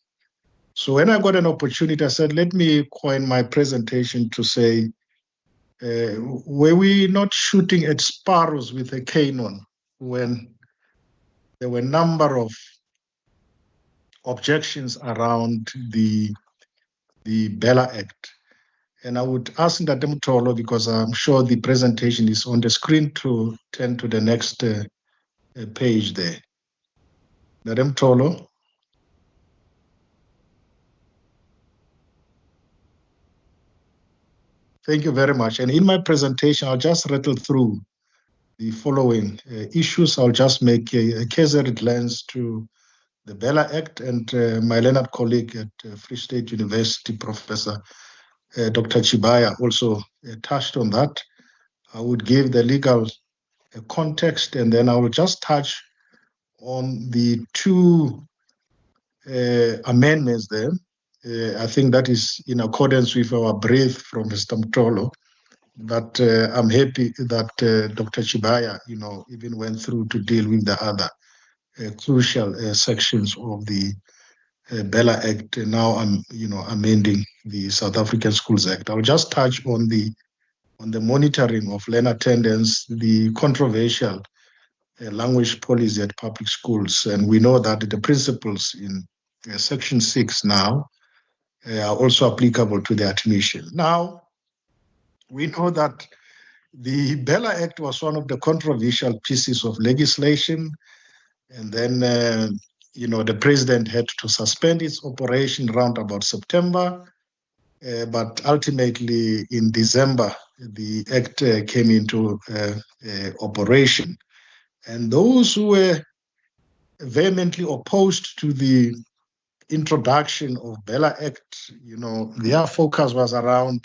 So when I got an opportunity, I said, let me coin my presentation to say, were we not shooting at sparrows with a cannon when there were a number of objections around the BELA Act? And I would ask Ndadem Tolo, because I'm sure the presentation is on the screen, to turn to the next page there. Ndadem Tolo. Thank you very much. And in my presentation, I'll just rattle through the following issues. I'll just make a cursory glance to the BELA Act, and my learned colleague at Free State University, Professor Dr. Chibaya, also touched on that. I would give the legal context, and then I will just touch on the two amendments there. I think that is in accordance with our brief from Mr. Mtolo. But I'm happy that Dr. Chibaya, even went through to deal with the other crucial sections of the BELA Act. Now I'm, amending the South African Schools Act. I'll just touch on the monitoring of learner attendance, the controversial language policy at public schools, and we know that the principles in Section 6 now are also applicable to the admission. Now, we know that the BELA Act was one of the controversial pieces of legislation, and then, the president had to suspend its operation around about September, but ultimately in December, the Act came into operation. And those who were vehemently opposed to the introduction of BELA Act, their focus was around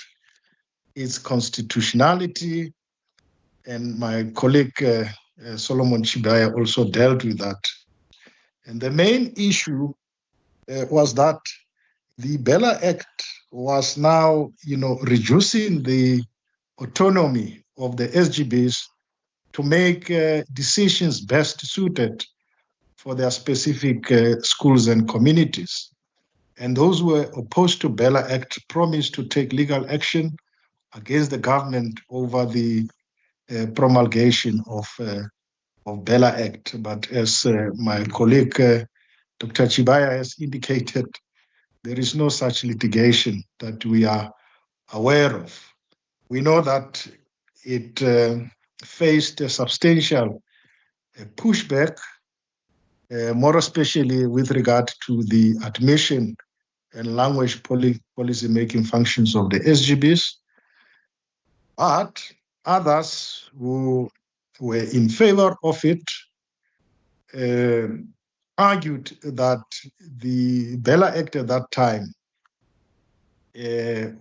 its constitutionality, and my colleague Solomon Chibaya also dealt with that. And the main issue was that the BELA Act was now, reducing the autonomy of the SGBs to make decisions best suited for their specific schools and communities. And those who were opposed to BELA Act promised to take legal action against the government over the promulgation of BELA Act. But as my colleague Dr. Chibaya has indicated, there is no such litigation that we are aware of. We know that it faced a substantial pushback, more especially with regard to the admission and language policy-making functions of the SGBs. But others who were in favor of it argued that the BELA Act at that time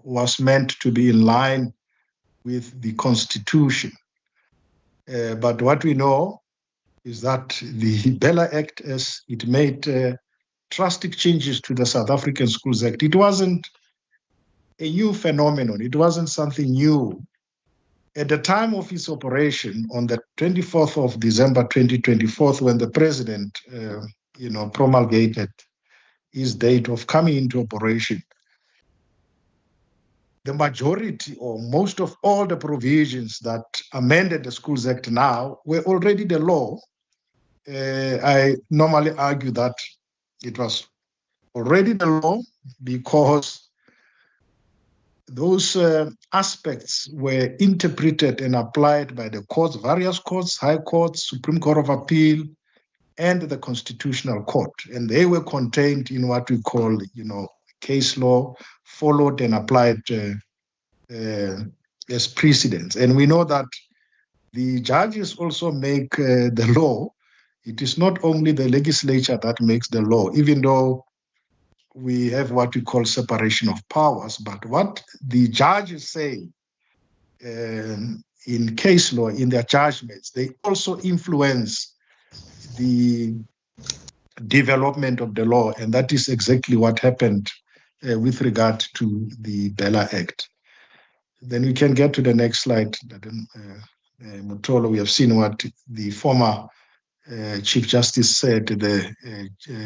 was meant to be in line with the Constitution. But what we know is that the BELA Act, as it made drastic changes to the South African Schools Act, it wasn't a new phenomenon. It wasn't something new. At the time of its operation, on the 24th of December 2024, when the president, promulgated his date of coming into operation, the majority or most of all the provisions that amended the Schools Act now were already the law. I normally argue that it was already the law because those aspects were interpreted and applied by the courts, various courts, High Courts, Supreme Court of Appeal, and the Constitutional Court. And they were contained in what we call, case law, followed and applied as precedents. And we know that the judges also make the law. It is not only the legislature that makes the law, even though we have what we call separation of powers, but what the judges say in case law, in their judgments, they also influence the development of the law, and that is exactly what happened with regard to the BELA Act. Then we can get to the next slide. Motolo, we have seen what the former Chief Justice said, the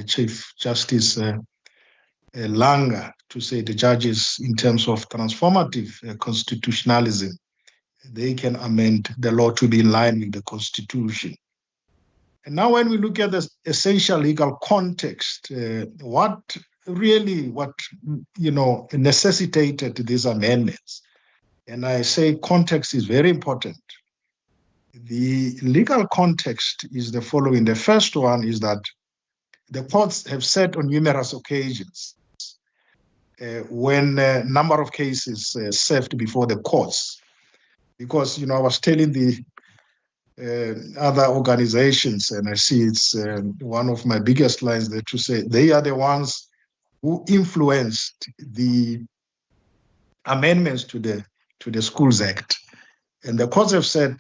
Chief Justice Langa, to say the judges in terms of transformative constitutionalism, they can amend the law to be in line with the Constitution. And now when we look at the essential legal context, what necessitated these amendments? And I say context is very important. The legal context is the following. The first one is that the courts have said on numerous occasions when a number of cases served before the courts, because, I was telling the other organizations, and I see it's one of my biggest lines there, to say they are the ones who influenced the amendments to the Schools Act. And the courts have said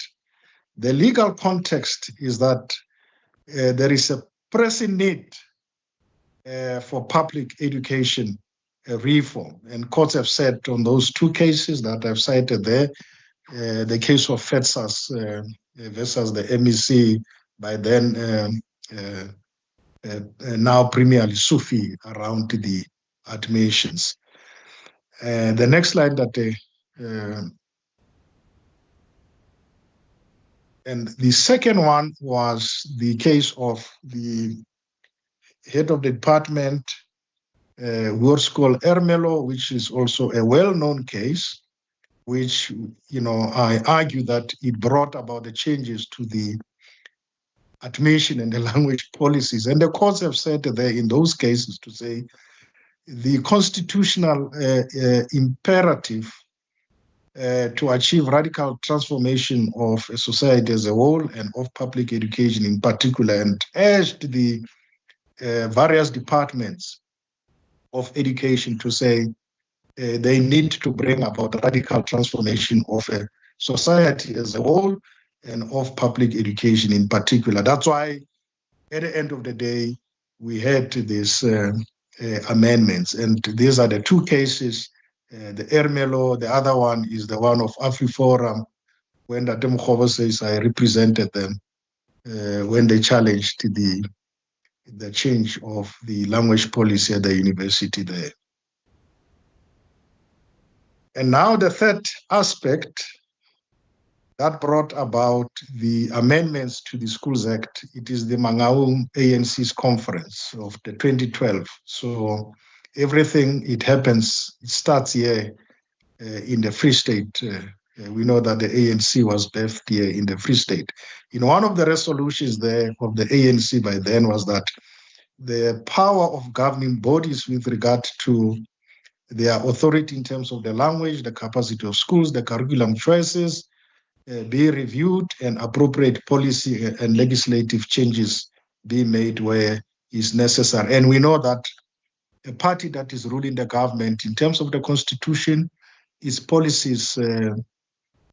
the legal context is that there is a pressing need for public education reform. And courts have said on those two cases that I've cited there, the case of FEDSAS versus the MEC, by then now primarily Sufi, around the admissions. The next slide that and the second one was the case of the head of the department, Worschool Ermelo, which is also a well-known case, which, I argue that it brought about the changes to the admission and the language policies. And the courts have said there in those cases to say the constitutional imperative to achieve radical transformation of a society as a whole and of public education in particular, and urged the various departments of education to say they need to bring about radical transformation of a society as a whole and of public education in particular. That's why at the end of the day, we had these amendments. And these are the two cases, the Ermelo, the other one is the one of AfriForum, when the Mokgobo says I represented them when they challenged the change of the language policy at the university there. And now the third aspect that brought about the amendments to the Schools Act, it is the Mangaung ANC's conference of the 2012. So everything, it starts here in the Free State. We know that the ANC was birthed here in the Free State. In one of the resolutions there of the ANC by then was that the power of governing bodies with regard to their authority in terms of the language, the capacity of schools, the curriculum choices, be reviewed and appropriate policy and legislative changes be made where is necessary. And we know that a party that is ruling the government in terms of the constitution, its policies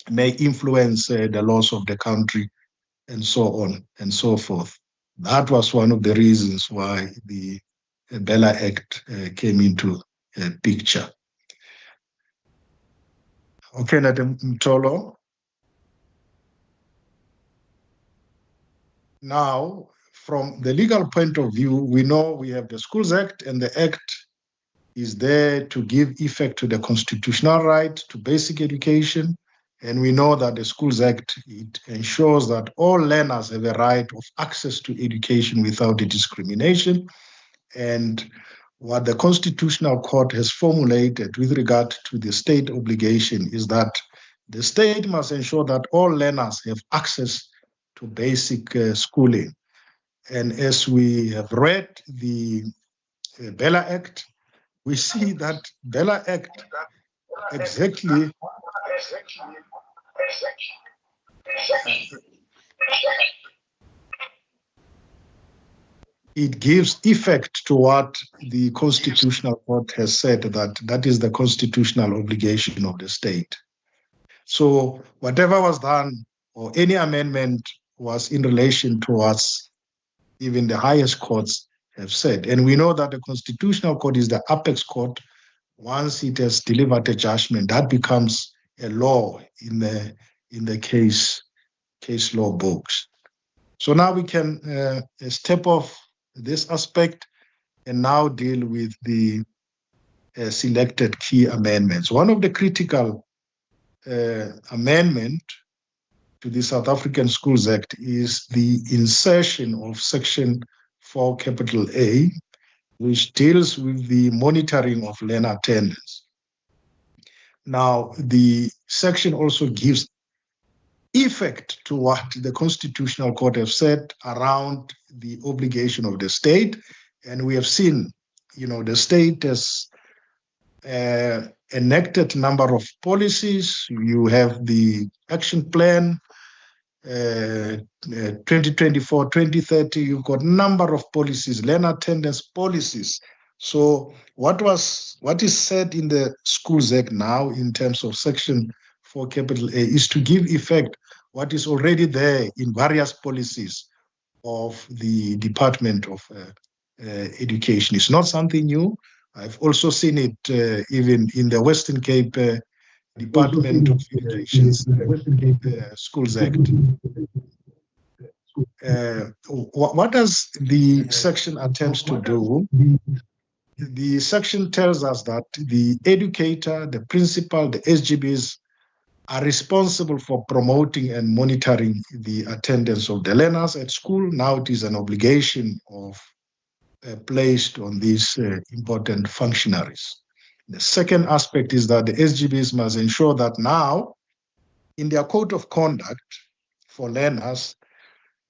may influence the laws of the country and so on and so forth. That was one of the reasons why the BELA Act came into the picture. Okay, Madam Mtolo. Now, from the legal point of view, we know we have the Schools Act, and the Act is there to give effect to the constitutional right to basic education. And we know that the Schools Act, it ensures that all learners have a right of access to education without discrimination. And what the Constitutional Court has formulated with regard to the state obligation is that the state must ensure that all learners have access to basic schooling. And as we have read the BELA Act, we see that BELA Act exactly it gives effect to what the Constitutional Court has said, that is the constitutional obligation of the state. So whatever was done or any amendment was in relation to what even the highest courts have said. And we know that the Constitutional Court is the apex court. Once it has delivered a judgment, that becomes a law in the case law books. So now we can step off this aspect and now deal with the selected key amendments. One of the critical amendment to the South African Schools Act is the insertion of Section 4A, which deals with the monitoring of learner attendance. Now, the section also gives effect to what the Constitutional Court have said around the obligation of the state. And we have seen, the state has enacted a number of policies. You have the action plan, 2024-2030, you've got a number of policies, learner attendance policies. So what is said in the Schools Act now in terms of Section 4A is to give effect what is already there in various policies of the Department of Education. It's not something new. I've also seen it even in the Western Cape Department of Education's Schools Act. What does the section attempts to do? The section tells us that the educator, the principal, the SGBs are responsible for promoting and monitoring the attendance of the learners at school. Now it is an obligation placed on these important functionaries. The second aspect is that the SGBs must ensure that now, in their code of conduct for learners,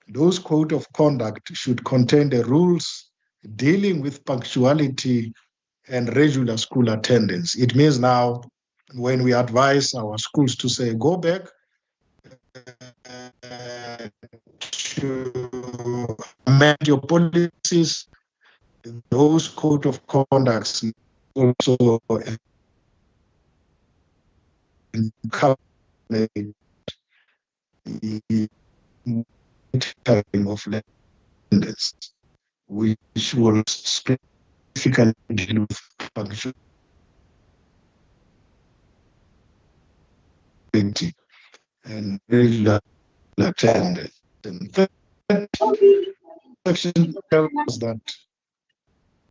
those code of conduct should contain the rules dealing with punctuality and regular school attendance. It means now, when we advise our schools to say, go back to amend your policies, those code of conducts also calculate the monitoring of lenders, which will specifically deal with punctuality and regular attendance. And third section tells us that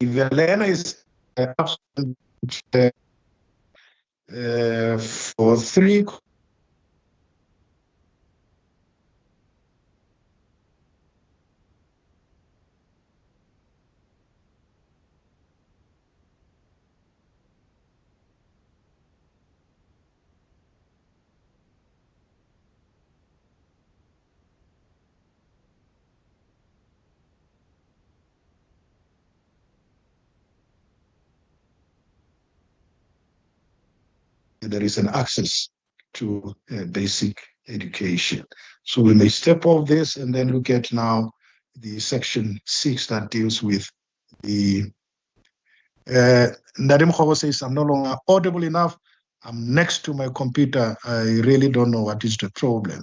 if a learner is absent for 3 there is an access to basic education. So we may step off this and then look at now the section 6 that deals with the Nadim Khobo says, I'm no longer audible enough. I'm next to my computer. I really don't know what is the problem.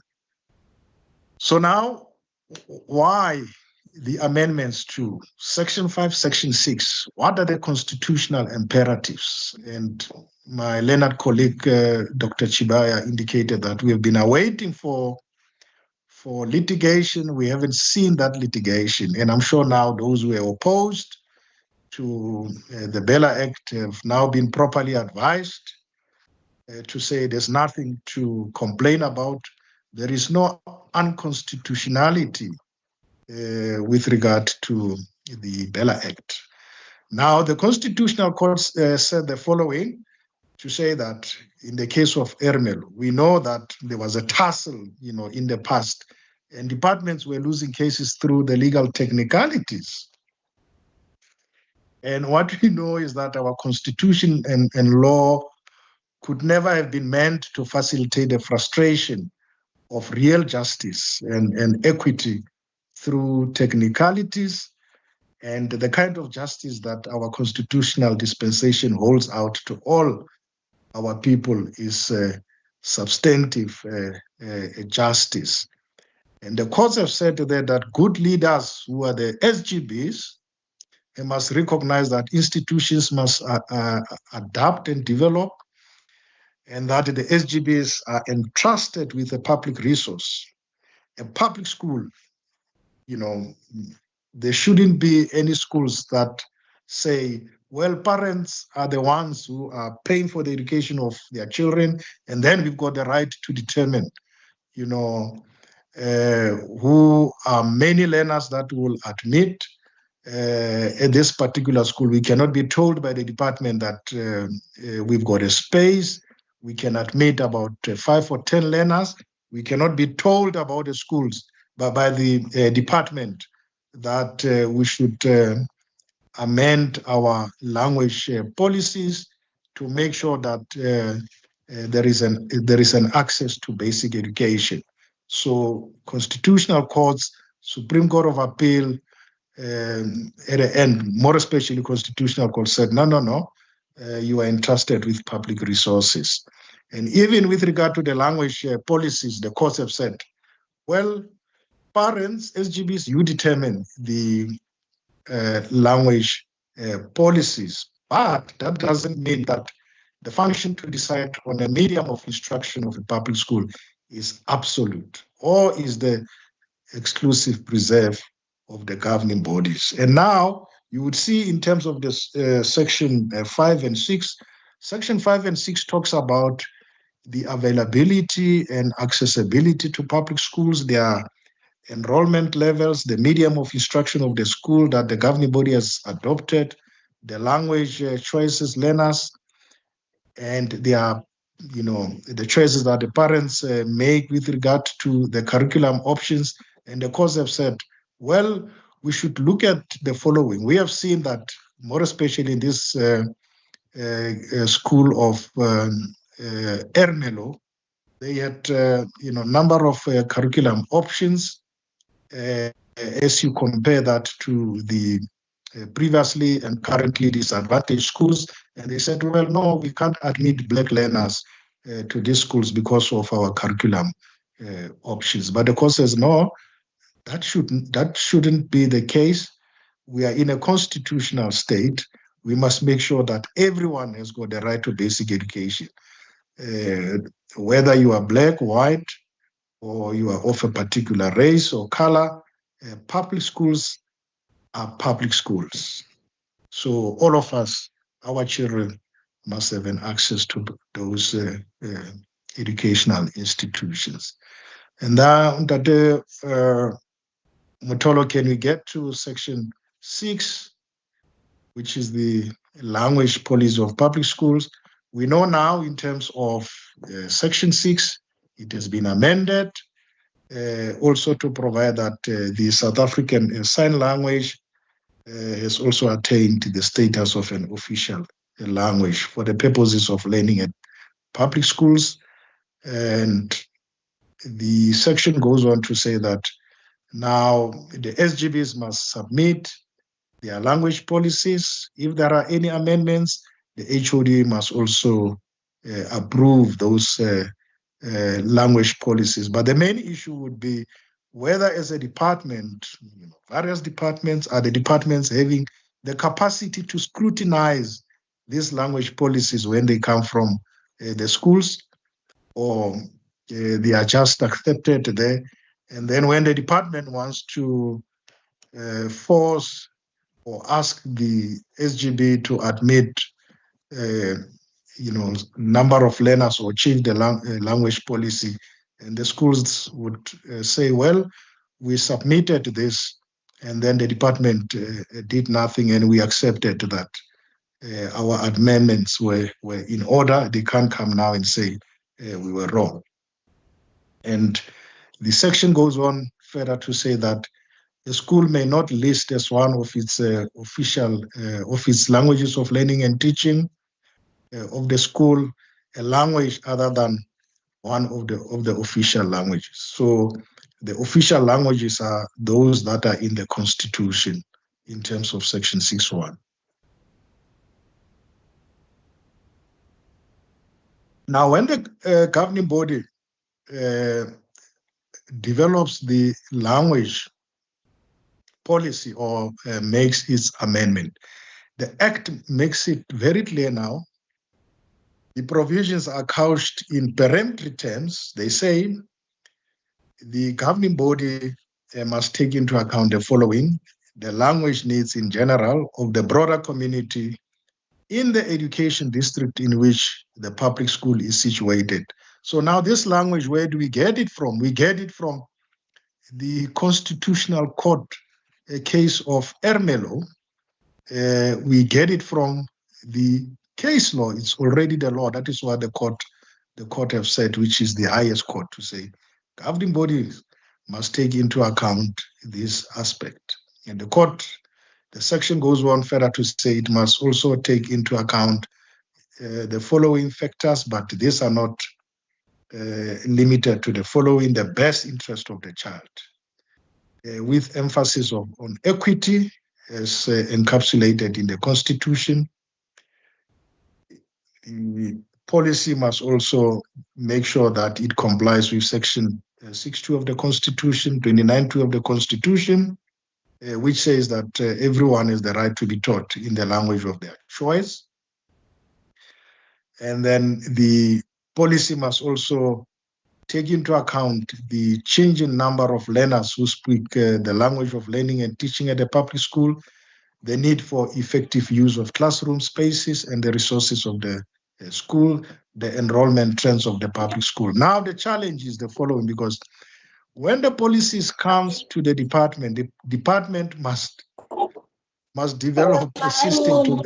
So now, why the amendments to Section 5, Section 6? What are the constitutional imperatives? And my learned colleague, Dr. Chibaya, indicated that we have been awaiting for litigation. We haven't seen that litigation. And I'm sure now those who are opposed to the BELA Act have now been properly advised to say there's nothing to complain about. There is no unconstitutionality with regard to the BELA Act. Now, the Constitutional Court said the following, to say that in the case of Ermelo, we know that there was a tussle, in the past, and departments were losing cases through the legal technicalities. And what we know is that our constitution and law could never have been meant to facilitate the frustration of real justice and equity through technicalities, and the kind of justice that our constitutional dispensation holds out to all our people is substantive justice. And the courts have said there that good leaders who are the SGBs, they must recognize that institutions must adapt and develop, and that the SGBs are entrusted with a public resource. A public school, there shouldn't be any schools that say, well, parents are the ones who are paying for the education of their children, and then we've got the right to determine, who are many learners that will admit at this particular school. We cannot be told by the department that we've got a space. We can admit about 5 or 10 learners. We cannot be told about the schools by the department that we should amend our language policies to make sure that there is an access to basic education. So constitutional courts, Supreme Court of Appeal, at the end, more especially constitutional court, said, no, you are entrusted with public resources. And even with regard to the language policies, the courts have said, well, parents, SGBs, you determine the language policies, but that doesn't mean that the function to decide on a medium of instruction of a public school is absolute or is the exclusive preserve of the governing bodies. And now you would see in terms of this section 5 and 6, section 5 and 6 talks about the availability and accessibility to public schools, their enrollment levels, the medium of instruction of the school that the governing body has adopted, the language choices learners, and their, the choices that the parents make with regard to the curriculum options. And the courts have said, well, we should look at the following. We have seen that, more especially in this school of Ermelo, they had number of curriculum options as you compare that to the previously and currently disadvantaged schools. And they said, well, no, we can't admit Black learners to these schools because of our curriculum options. But the court says, no, that shouldn't be the case. We are in a constitutional state. We must make sure that everyone has got the right to basic education. Whether you are black, white, or you are of a particular race or color, public schools are public schools. So all of us, our children, must have an access to those educational institutions. And now that Motolo, can we get to section 6, which is the language policy of public schools? We know now in terms of section 6, it has been amended also to provide that the South African Sign Language has also attained the status of an official language for the purposes of learning at public schools. And the section goes on to say that now the SGBs must submit their language policies. If there are any amendments, the HOD must also approve those language policies. But the main issue would be whether as a department, various departments, are the departments having the capacity to scrutinize these language policies when they come from the schools, or they are just accepted there. And then when the department wants to force or ask the SGB to admit number of learners or change the language policy, and the schools would say, well, we submitted this, and then the department did nothing, and we accepted that our amendments were in order. They can't come now and say we were wrong. And the section goes on further to say that the school may not list as one of its official of its languages of learning and teaching of the school a language other than one of the official languages. So the official languages are those that are in the Constitution in terms of section 6.1. Now, when the governing body develops the language policy or makes its amendment, the Act makes it very clear now. The provisions are couched in peremptory terms. They say the governing body must take into account the following: the language needs in general of the broader community in the education district in which the public school is situated. So now this language, where do we get it from? We get it from the Constitutional Court case of Ermelo. We get it from the case law. It's already the law. That is what the court have said, which is the highest court, to say governing bodies must take into account this aspect. And the section goes on further to say it must also take into account the following factors, but these are not limited to the following: the best interest of the child, with emphasis on equity as encapsulated in the Constitution. The policy must also make sure that it complies with section 6.2 of the Constitution, 29.2 of the Constitution, which says that everyone has the right to be taught in the language of their choice. And then the policy must also take into account the changing number of learners who speak the language of learning and teaching at the public school, the need for effective use of classroom spaces and the resources of the school, the enrollment trends of the public school. Now the challenge is the following, because when the policies comes to the department must develop a system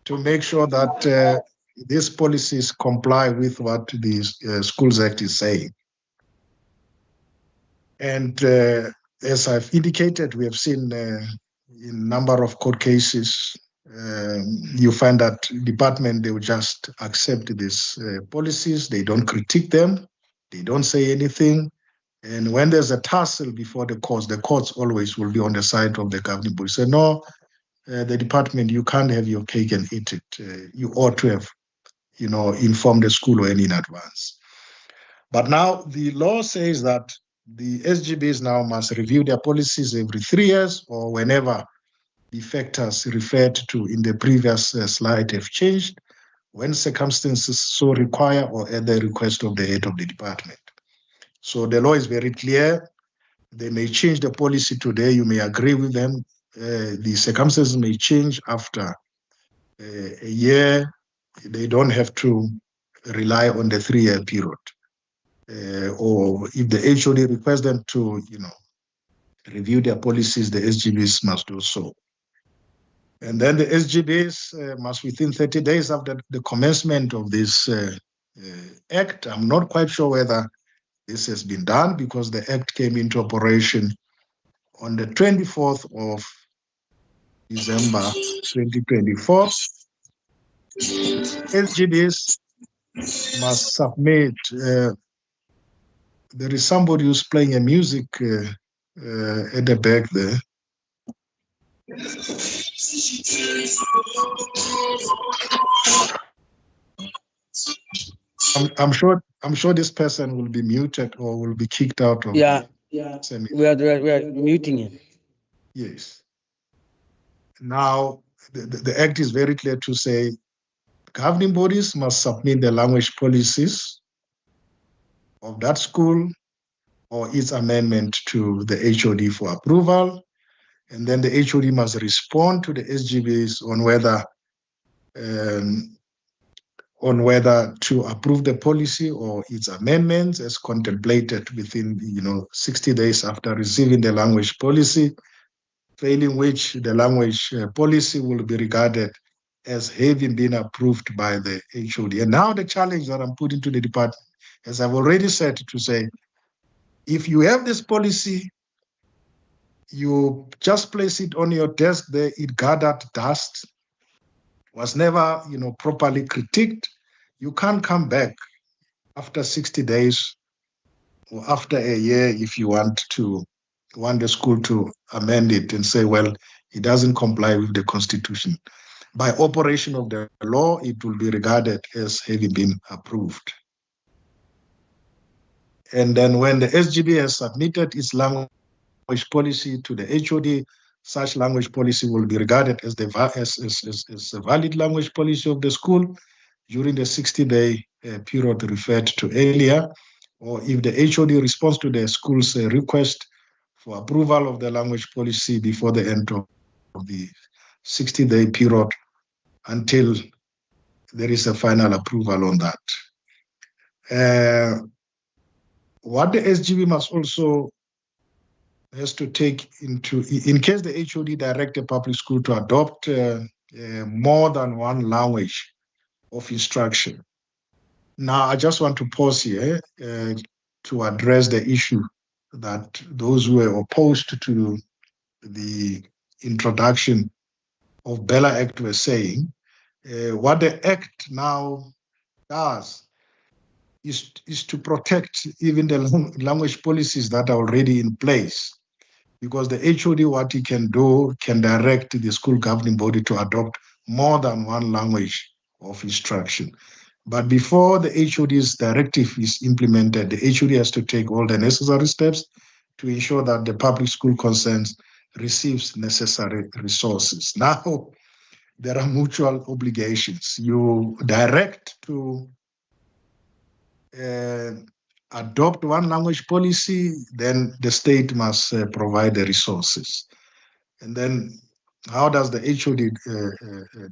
to make sure that these policies comply with what the Schools Act is saying. And as I've indicated, we have seen in a number of court cases, you find that department, they will just accept these policies. They don't critique them. They don't say anything. And when there's a tussle before the courts always will be on the side of the governing body. Say, no, the department, you can't have your cake and eat it. You ought to have inform the school or any in advance. But now the law says that the SGBs now must review their policies every 3 years or whenever the factors referred to in the previous slide have changed, when circumstances so require or at the request of the head of the department. So the law is very clear. They may change the policy today. You may agree with them. The circumstances may change after a year. They don't have to rely on the 3-year period. Or if the HOD requests them to, review their policies, the SGBs must do so. And then the SGBs must, within 30 days after the commencement of this act, I'm not quite sure whether this has been done because the act came into operation on the 24th of December 2024. SGBs must submit. There is somebody who's playing a music at the back there. I'm sure this person will be muted or will be kicked out of. Yeah. We are muting him. Yes. Now the act is very clear to say governing bodies must submit the language policies of that school or its amendment to the HOD for approval. And then the HOD must respond to the SGBs on whether to approve the policy or its amendments as contemplated within 60 days after receiving the language policy, failing which the language policy will be regarded as having been approved by the HOD. And now the challenge that I'm putting to the department, as I've already said, to say, if you have this policy, you just place it on your desk there, it gathered dust, was never, properly critiqued. You can't come back after 60 days or after a year if you want the school to amend it and say, well, it doesn't comply with the Constitution. By operation of the law, it will be regarded as having been approved. And then when the SGB has submitted its language policy to the HOD, such language policy will be regarded as a valid language policy of the school during the 60-day period referred to earlier, or if the HOD responds to the school's request for approval of the language policy before the end of the 60-day period until there is a final approval on that. What the SGB must also has to take into, in case the HOD direct a public school to adopt more than one language of instruction. Now, I just want to pause here to address the issue that those who were opposed to the introduction of BELA Act were saying. What the Act now does is to protect even the language policies that are already in place. Because the HOD, what he can do, can direct the school governing body to adopt more than one language of instruction. But before the HOD's directive is implemented, the HOD has to take all the necessary steps to ensure that the public school concerns receives necessary resources. Now, there are mutual obligations. You direct to adopt one language policy, then the state must provide the resources. And then how does the HOD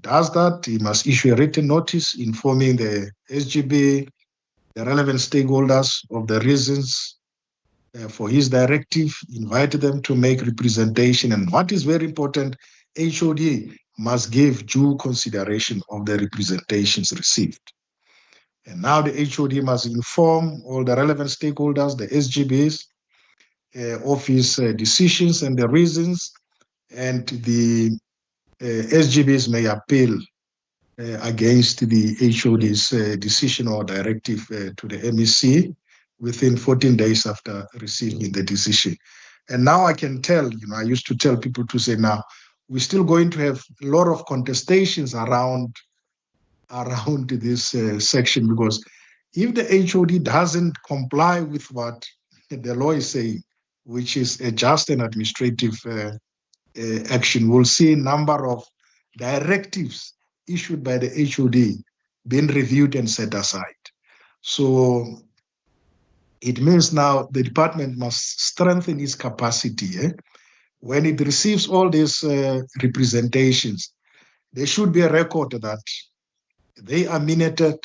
does that? He must issue a written notice informing the SGB, the relevant stakeholders of the reasons for his directive, invite them to make representation. And what is very important, HOD must give due consideration of the representations received. And now the HOD must inform all the relevant stakeholders, the SGBs, of his decisions and the reasons, and the SGBs may appeal against the HOD's decision or directive to the MEC within 14 days after receiving the decision. And now I can tell, I used to tell people to say, now, we're still going to have a lot of contestations around around this section, because if the HOD doesn't comply with what the law is saying, which is a just and administrative action, we'll see a number of directives issued by the HOD being reviewed and set aside. So it means now the department must strengthen its capacity. When it receives all these representations, there should be a record that they are minuted,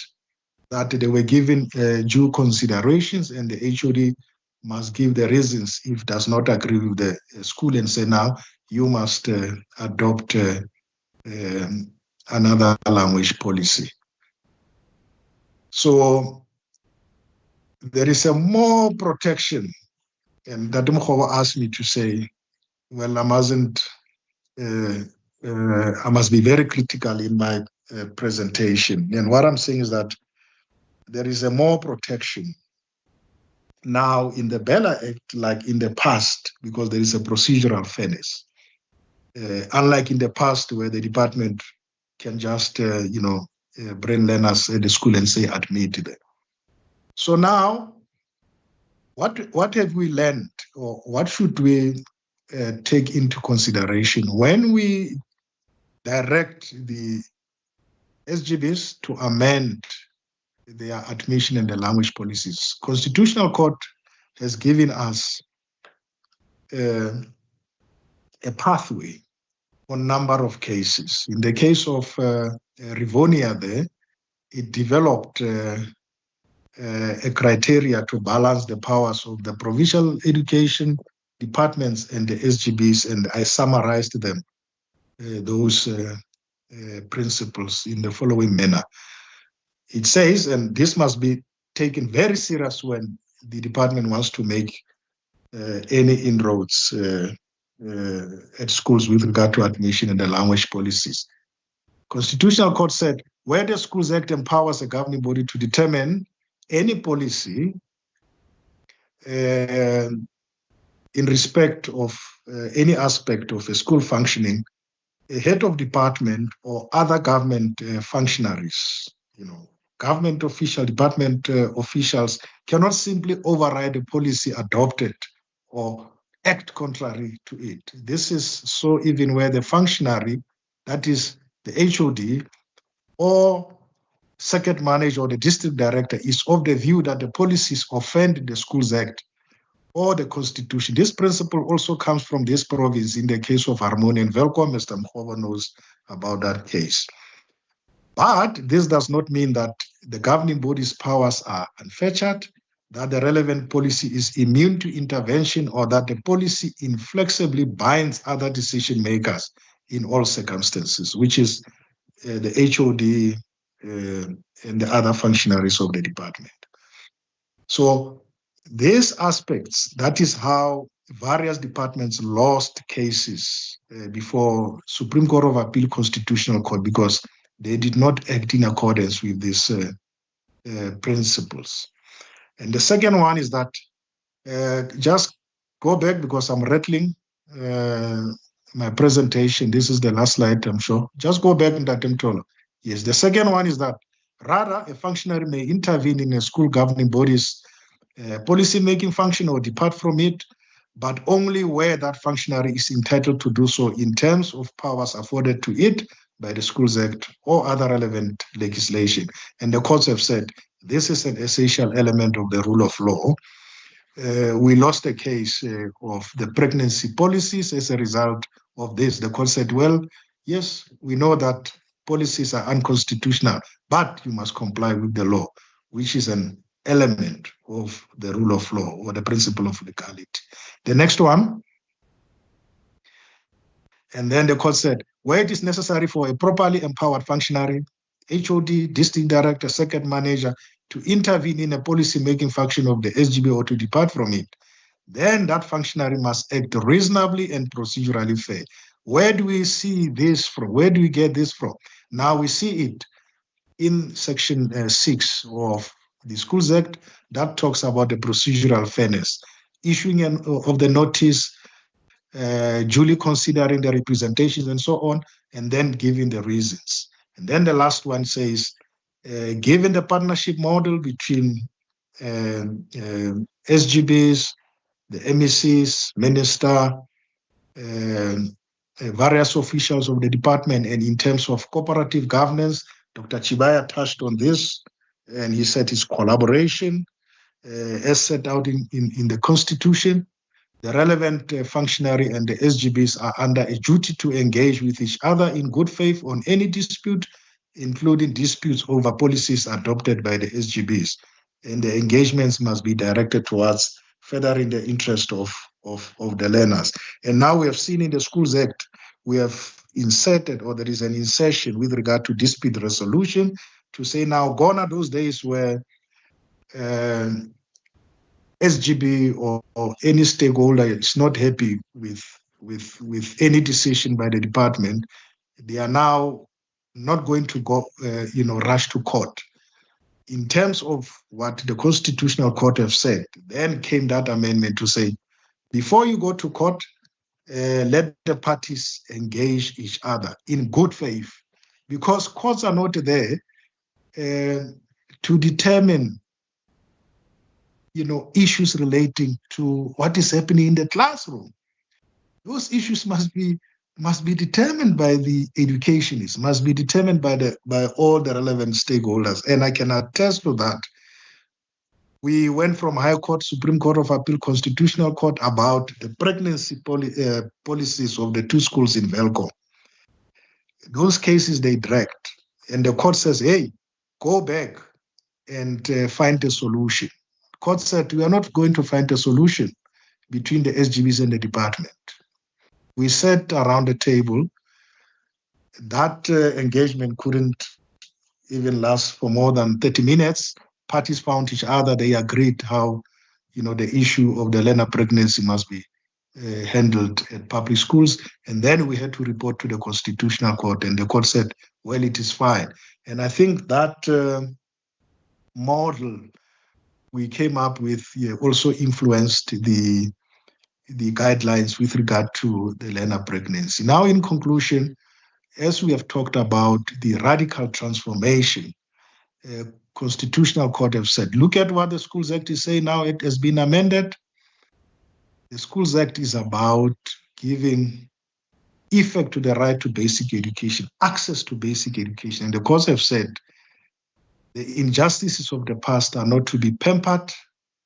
that they were given due considerations, and the HOD must give the reasons if does not agree with the school and say, now you must adopt another language policy. So there is a more protection, and Dr. Mokhoba asked me to say, well, I must be very critical in my presentation. And what I'm saying is that there is a more protection now in the BELA Act, like in the past, because there is a procedural fairness. Unlike in the past, where the department can just, bring learners at the school and say, admit them. So now, what have we learned, or what should we take into consideration when we direct the SGBs to amend their admission and the language policies? Constitutional Court has given us a pathway on a number of cases. In the case of Rivonia there, it developed a criteria to balance the powers of the provincial education departments and the SGBs, and I summarized them, those principles in the following manner. It says, and this must be taken very serious when the department wants to make any inroads at schools with regard to admission and the language policies. Constitutional Court said, where the Schools Act empowers a governing body to determine any policy in respect of any aspect of a school functioning, a head of department or other government functionaries, government official, department officials cannot simply override a policy adopted or act contrary to it. This is so even where the functionary, that is the HOD or circuit manager or the district director, is of the view that the policies offend the Schools Act or the Constitution. This principle also comes from this province in the case of Harmony and Velcom. Mr. Mokhoba knows about that case. But this does not mean that the governing body's powers are unfettered, that the relevant policy is immune to intervention, or that the policy inflexibly binds other decision makers in all circumstances, which is the HOD and the other functionaries of the department. So these aspects, that is how various departments lost cases before Supreme Court of Appeal, Constitutional Court, because they did not act in accordance with these principles. And the second one is that, just go back because I'm rattling my presentation. This is the last slide, I'm sure. Just go back in that control. Yes, the second one is that rather a functionary may intervene in a school governing body's policy-making function or depart from it, but only where that functionary is entitled to do so in terms of powers afforded to it by the Schools Act or other relevant legislation. And the courts have said this is an essential element of the rule of law. We lost a case of the pregnancy policies as a result of this. The court said, well, yes, we know that policies are unconstitutional, but you must comply with the law, which is an element of the rule of law or the principle of legality. The next one, and then the court said, where it is necessary for a properly empowered functionary, HOD, district director, circuit manager, to intervene in a policy-making function of the SGB or to depart from it, then that functionary must act reasonably and procedurally fair. Where do we see this from? Where do we get this from? Now we see it in Section 6 of the Schools Act that talks about the procedural fairness, issuing of the notice, duly considering the representations and so on, and then giving the reasons. And then the last one says, given the partnership model between SGBs, the MECs, minister, various officials of the department, and in terms of cooperative governance, Dr. Chibaya touched on this, and he said it's collaboration, as set out in the Constitution. The relevant functionary and the SGBs are under a duty to engage with each other in good faith on any dispute, including disputes over policies adopted by the SGBs. And the engagements must be directed towards furthering the interest of the learners. And now we have seen in the Schools Act, we have inserted, or there is an insertion with regard to dispute resolution to say now gone are those days where SGB or any stakeholder is not happy with any decision by the department. They are now not going to go, rush to court. In terms of what the Constitutional Court have said, then came that amendment to say, before you go to court, let the parties engage each other in good faith, because courts are not there to determine issues relating to what is happening in the classroom. Those issues must be determined by the educationists, must be determined by all the relevant stakeholders. And I can attest to that. We went from High Court, Supreme Court of Appeal, Constitutional Court about the pregnancy policies of the two schools in Velco. Those cases they dragged, and the court says, hey, go back and find a solution. Court said, we are not going to find a solution between the SGBs and the department. We sat around the table. That engagement couldn't even last for more than 30 minutes. Parties found each other. They agreed how, the issue of the learner pregnancy must be handled at public schools. And then we had to report to the Constitutional Court, and the court said, well, it is fine. And I think that model we came up with also influenced the guidelines with regard to the learner pregnancy. Now, in conclusion, as we have talked about the radical transformation, Constitutional Court have said, look at what the Schools Act is saying now. It has been amended. The Schools Act is about giving effect to the right to basic education, access to basic education. And the courts have said the injustices of the past are not to be pampered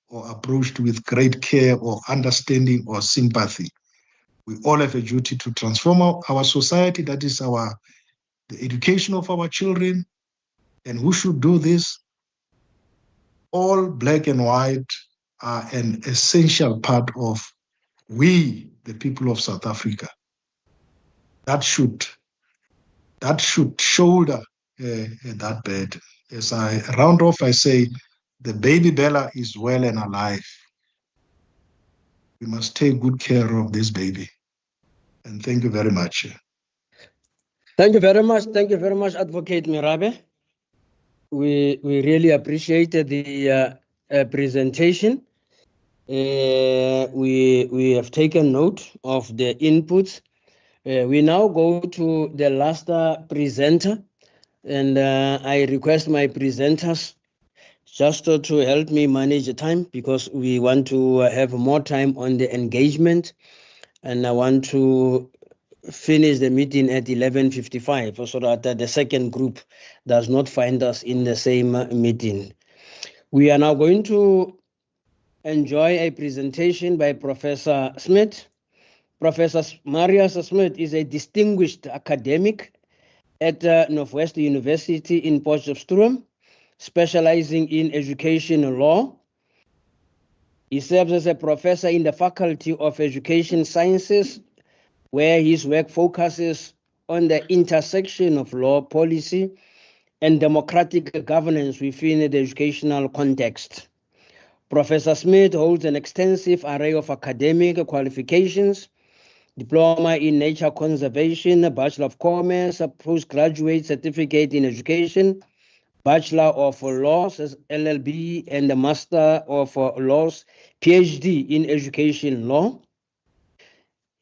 or approached with great care or understanding or sympathy. We all have a duty to transform our society. That is the education of our children. And who should do this? All black and white are an essential part of we, the people of South Africa. That should shoulder that burden. As I round off, I say, the baby BELA is well and alive. We must take good care of this baby. And thank you very much. Thank you very much. Thank you very much, Advocate Mirabe. We really appreciated the presentation. We have taken note of the inputs. We now go to the last presenter, and I request my presenters just to help me manage the time, because we want to have more time on the engagement, and I want to finish the meeting at 11:55 so that the second group does not find us in the same meeting. We are now going to enjoy a presentation by Professor Smith. Professor Marius Smith is a distinguished academic at Northwest University in Potchefstroom, specializing in education law. He serves as a professor in the Faculty of Education Sciences, where his work focuses on the intersection of law, policy, and democratic governance within the educational context. Professor Smith holds an extensive array of academic qualifications: Diploma in Nature Conservation, Bachelor of Commerce, Postgraduate Certificate in Education, Bachelor of Laws, LLB, and the Master of Laws, PhD in Education Law.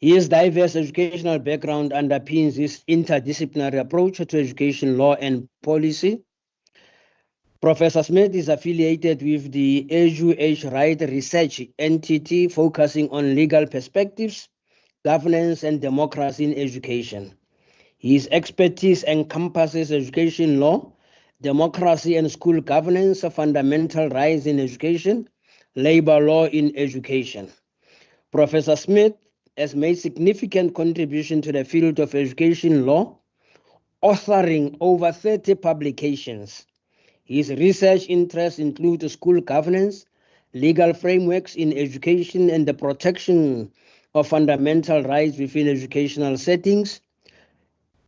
His diverse educational background underpins his interdisciplinary approach to education law and policy. Professor Smith is affiliated with the Edu Right Research entity focusing on legal perspectives, governance, and democracy in education. His expertise encompasses education law, democracy and school governance, fundamental rights in education, labor law in education. Professor Smith has made significant contribution to the field of education law, authoring over 30 publications. His research interests include school governance, legal frameworks in education, and the protection of fundamental rights within educational settings.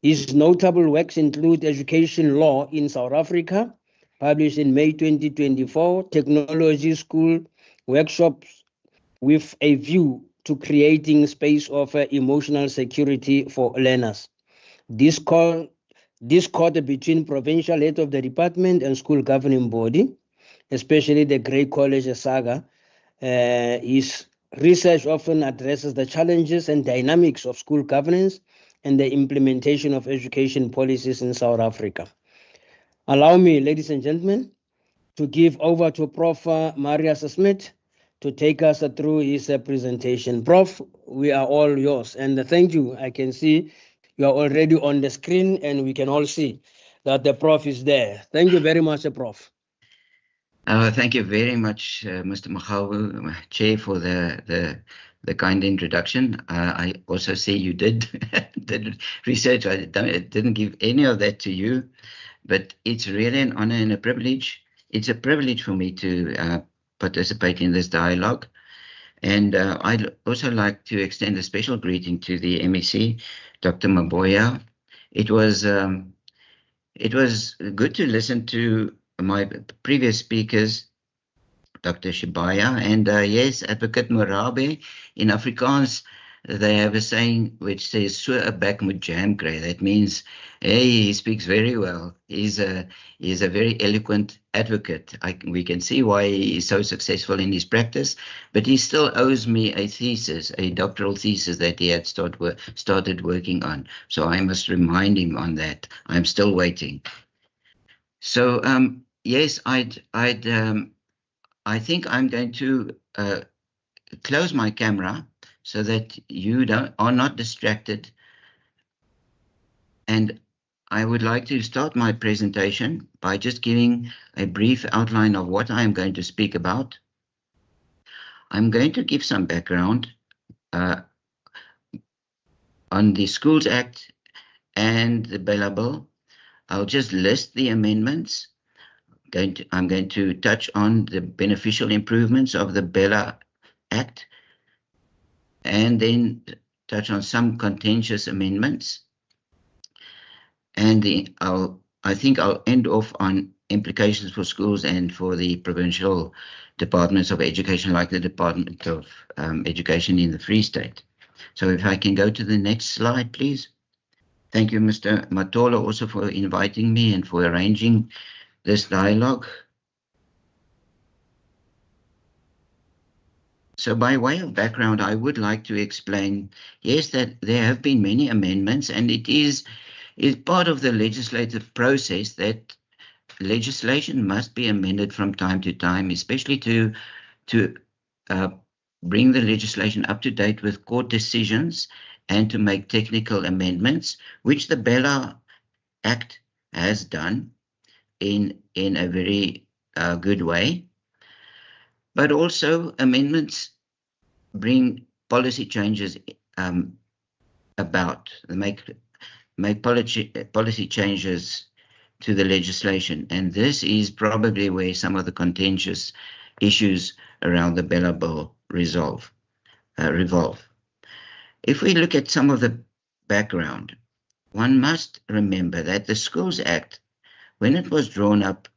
His notable works include Education Law in South Africa, published in May 2024, Technology School Workshops with a View to Creating Space of Emotional Security for Learners. Discord between provincial head of the department and school governing body, especially the Grey College saga. His research often addresses the challenges and dynamics of school governance and the implementation of education policies in South Africa. Allow me, ladies and gentlemen, to give over to Prof. Marius Smith to take us through his presentation. Prof, we are all yours, and thank you. I can see you are already on the screen, and we can all see that the Prof is there. Thank you very much, Prof. Thank you very much, Mr. Makhawu, Chair, for the kind introduction. I also see you did research. I didn't give any of that to you, but it's really an honor and a privilege. It's a privilege for me to participate in this dialogue. And I'd also like to extend a special greeting to the MEC, Dr. Maboya. It was good to listen to my previous speakers, Dr. Shibaya, and yes, Advocate Morabe. In Afrikaans, they have a saying which says, "So 'n bek moet jam kry." That means, hey, he speaks very well. He's a very eloquent advocate. We can see why he is so successful in his practice, but he still owes me a thesis, a doctoral thesis that he had started working on. So I must remind him on that. I'm still waiting. So yes, I think I'm going to close my camera so that you are not distracted. And I would like to start my presentation by just giving a brief outline of what I'm going to speak about. I'm going to give some background on the Schools Act and the BELA bill. I'll just list the amendments. I'm going to touch on the beneficial improvements of the BELA Act, and then touch on some contentious amendments. And I think I'll end off on implications for schools and for the provincial departments of education, like the Department of Education in the Free State. So if I can go to the next slide, please. Thank you, Mr. Matola, also for inviting me and for arranging this dialogue. So by way of background, I would like to explain, yes, that there have been many amendments, and it is part of the legislative process that legislation must be amended from time to time, especially to bring the legislation up to date with court decisions and to make technical amendments, which the BELA Act has done in a very good way. But also amendments bring policy changes about, make policy changes to the legislation. And this is probably where some of the contentious issues around the BELA bill revolve. If we look at some of the background, one must remember that the Schools Act, when it was drawn up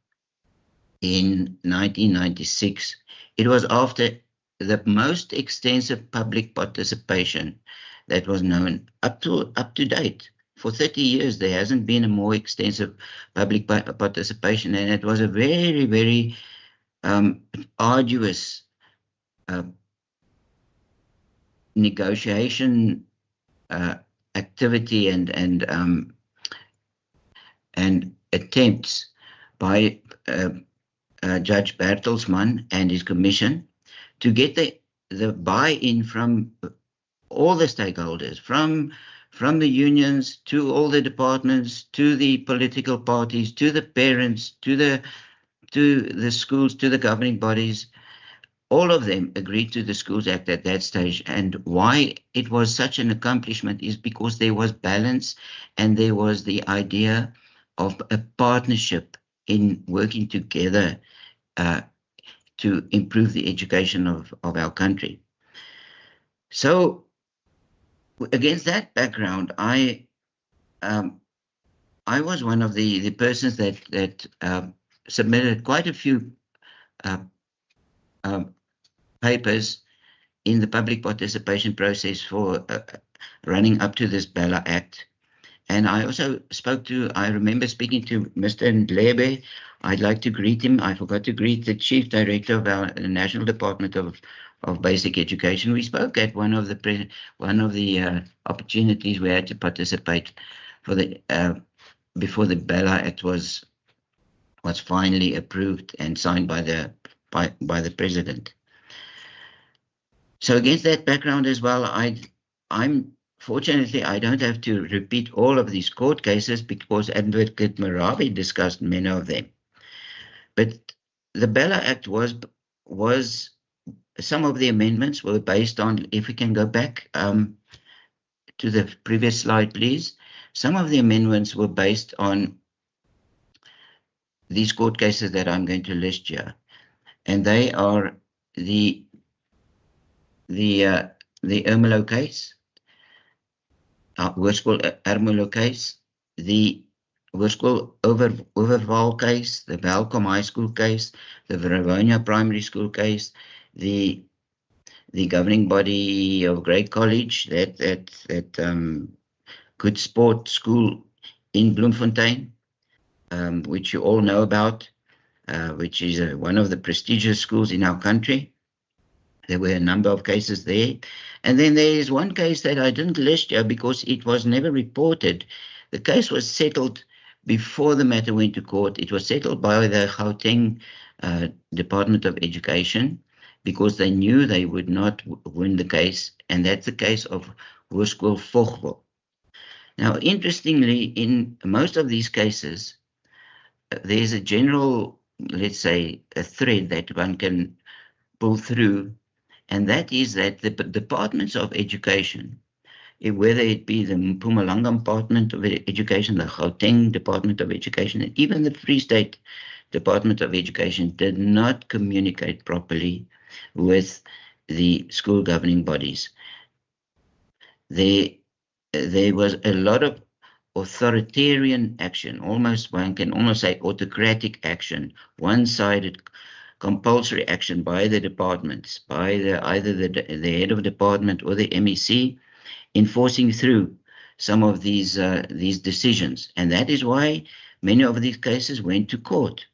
in 1996, it was after the most extensive public participation that was known up to date. For 30 years, there hasn't been a more extensive public participation, and it was a very, very arduous negotiation activity and attempts by Judge Bertelsmann and his commission to get the buy-in from all the stakeholders, from the unions to all the departments, to the political parties, to the parents, to the schools, to the governing bodies. All of them agreed to the Schools Act at that stage. And why it was such an accomplishment is because there was balance and there was the idea of a partnership in working together to improve the education of our country. So against that background, I was one of the persons that submitted quite a few papers in the public participation process for running up to this BELA Act. And I also I remember speaking to Mr. Ndlebe. I'd like to greet him. I forgot to greet the Chief Director of our National Department of Basic Education. We spoke at one of the opportunities we had to participate for before the BELA Act was finally approved and signed by the President. So against that background as well, fortunately, I don't have to repeat all of these court cases because Advocate Marabi discussed many of them. But the BELA Act was some of the amendments were based on, if we can go back to the previous slide, please. Some of the amendments were based on these court cases that I'm going to list here. And they are the Ermelo case, Hoërskool Ermelo case, the Hoërskool Overval case, the Welkom High School case, the Verwonia Primary School case, the governing body of Grey College, that Good Sport School in Bloemfontein, which you all know about, which is one of the prestigious schools in our country. There were a number of cases there. And then there is one case that I didn't list here because it was never reported. The case was settled before the matter went to court. It was settled by the Gauteng Department of Education because they knew they would not win the case. And that's the case of Hoërskool Vogel. Now, interestingly, in most of these cases, there's a general, let's say, a thread that one can pull through. And that is that the departments of education, whether it be the Mpumalanga Department of Education, the Gauteng Department of Education, and even the Free State Department of Education, did not communicate properly with the school governing bodies. There was a lot of authoritarian action, one can almost say autocratic action, one-sided compulsory action by the departments, by either the head of department or the MEC, enforcing through some of these decisions. And that is why many of these cases went to court.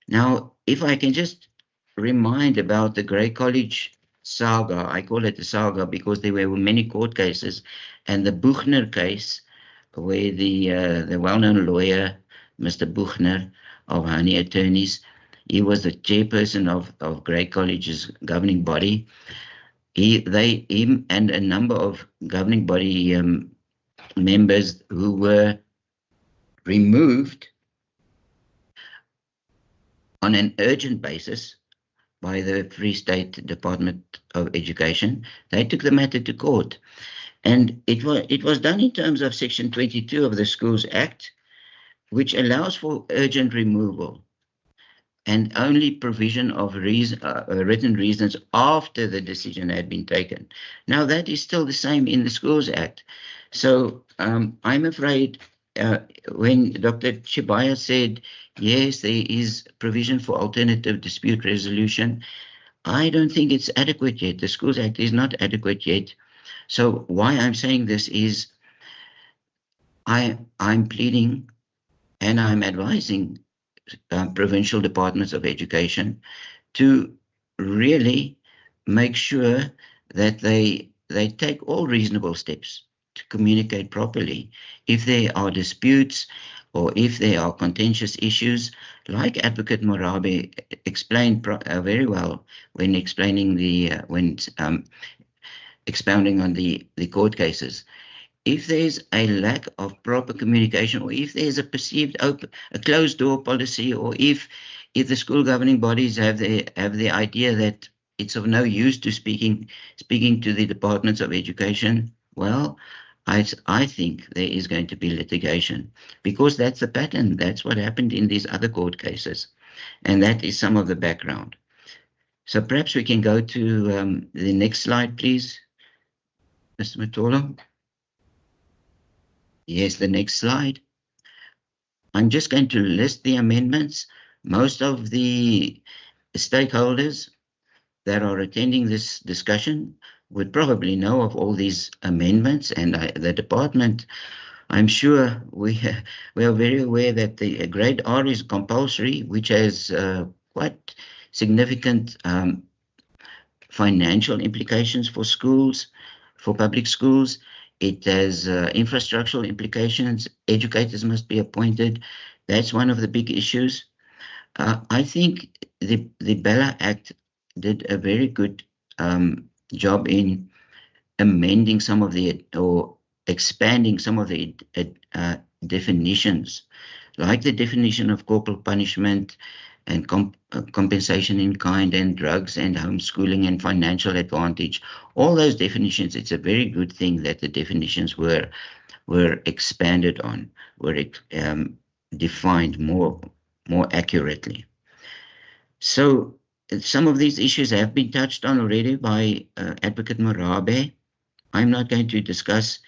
Now, if I can just remind about the Grey College saga, I call it the saga because there were many court cases, and the Buchner case, where the well-known lawyer, Mr. Buchner of Honey Attorneys, he was the chairperson of Grey College's governing body. Him and a number of governing body members who were removed on an urgent basis by the Free State Department of Education. They took the matter to court. And it was done in terms of Section 22 of the Schools Act, which allows for urgent removal and only provision of written reasons after the decision had been taken. Now, that is still the same in the Schools Act. So I'm afraid when Dr. Chibaya said, yes, there is provision for alternative dispute resolution, I don't think it's adequate yet. The Schools Act is not adequate yet. So why I'm saying this is I'm pleading and I'm advising provincial departments of education to really make sure that they they take all reasonable steps to communicate properly. If there are disputes or if there are contentious issues, like Advocate Morabe explained very well when explaining expounding on the court cases. If there's a lack of proper communication, or if there's a perceived a closed door policy, or if the school governing bodies have the idea that it's of no use to speaking to the departments of education, well, I think there is going to be litigation, because that's the pattern. That's what happened in these other court cases, and that is some of the background. So perhaps we can go to the next slide, please, Mr. Matola. Yes, the next slide. I'm just going to list the amendments. Most of the stakeholders that are attending this discussion would probably know of all these amendments, and the department, I'm sure we are very aware that the grade R is compulsory, which has quite significant financial implications for schools, for public schools. It has infrastructural implications. Educators must be appointed. That's one of the big issues. I think the BELA Act did a very good job in amending some of or expanding some of the definitions, like the definition of corporal punishment and compensation in kind, and drugs and homeschooling and financial advantage. All those definitions, it's a very good thing that the definitions were expanded on, were defined more accurately. So some of these issues have been touched on already by Advocate Morabe. I'm not going to discuss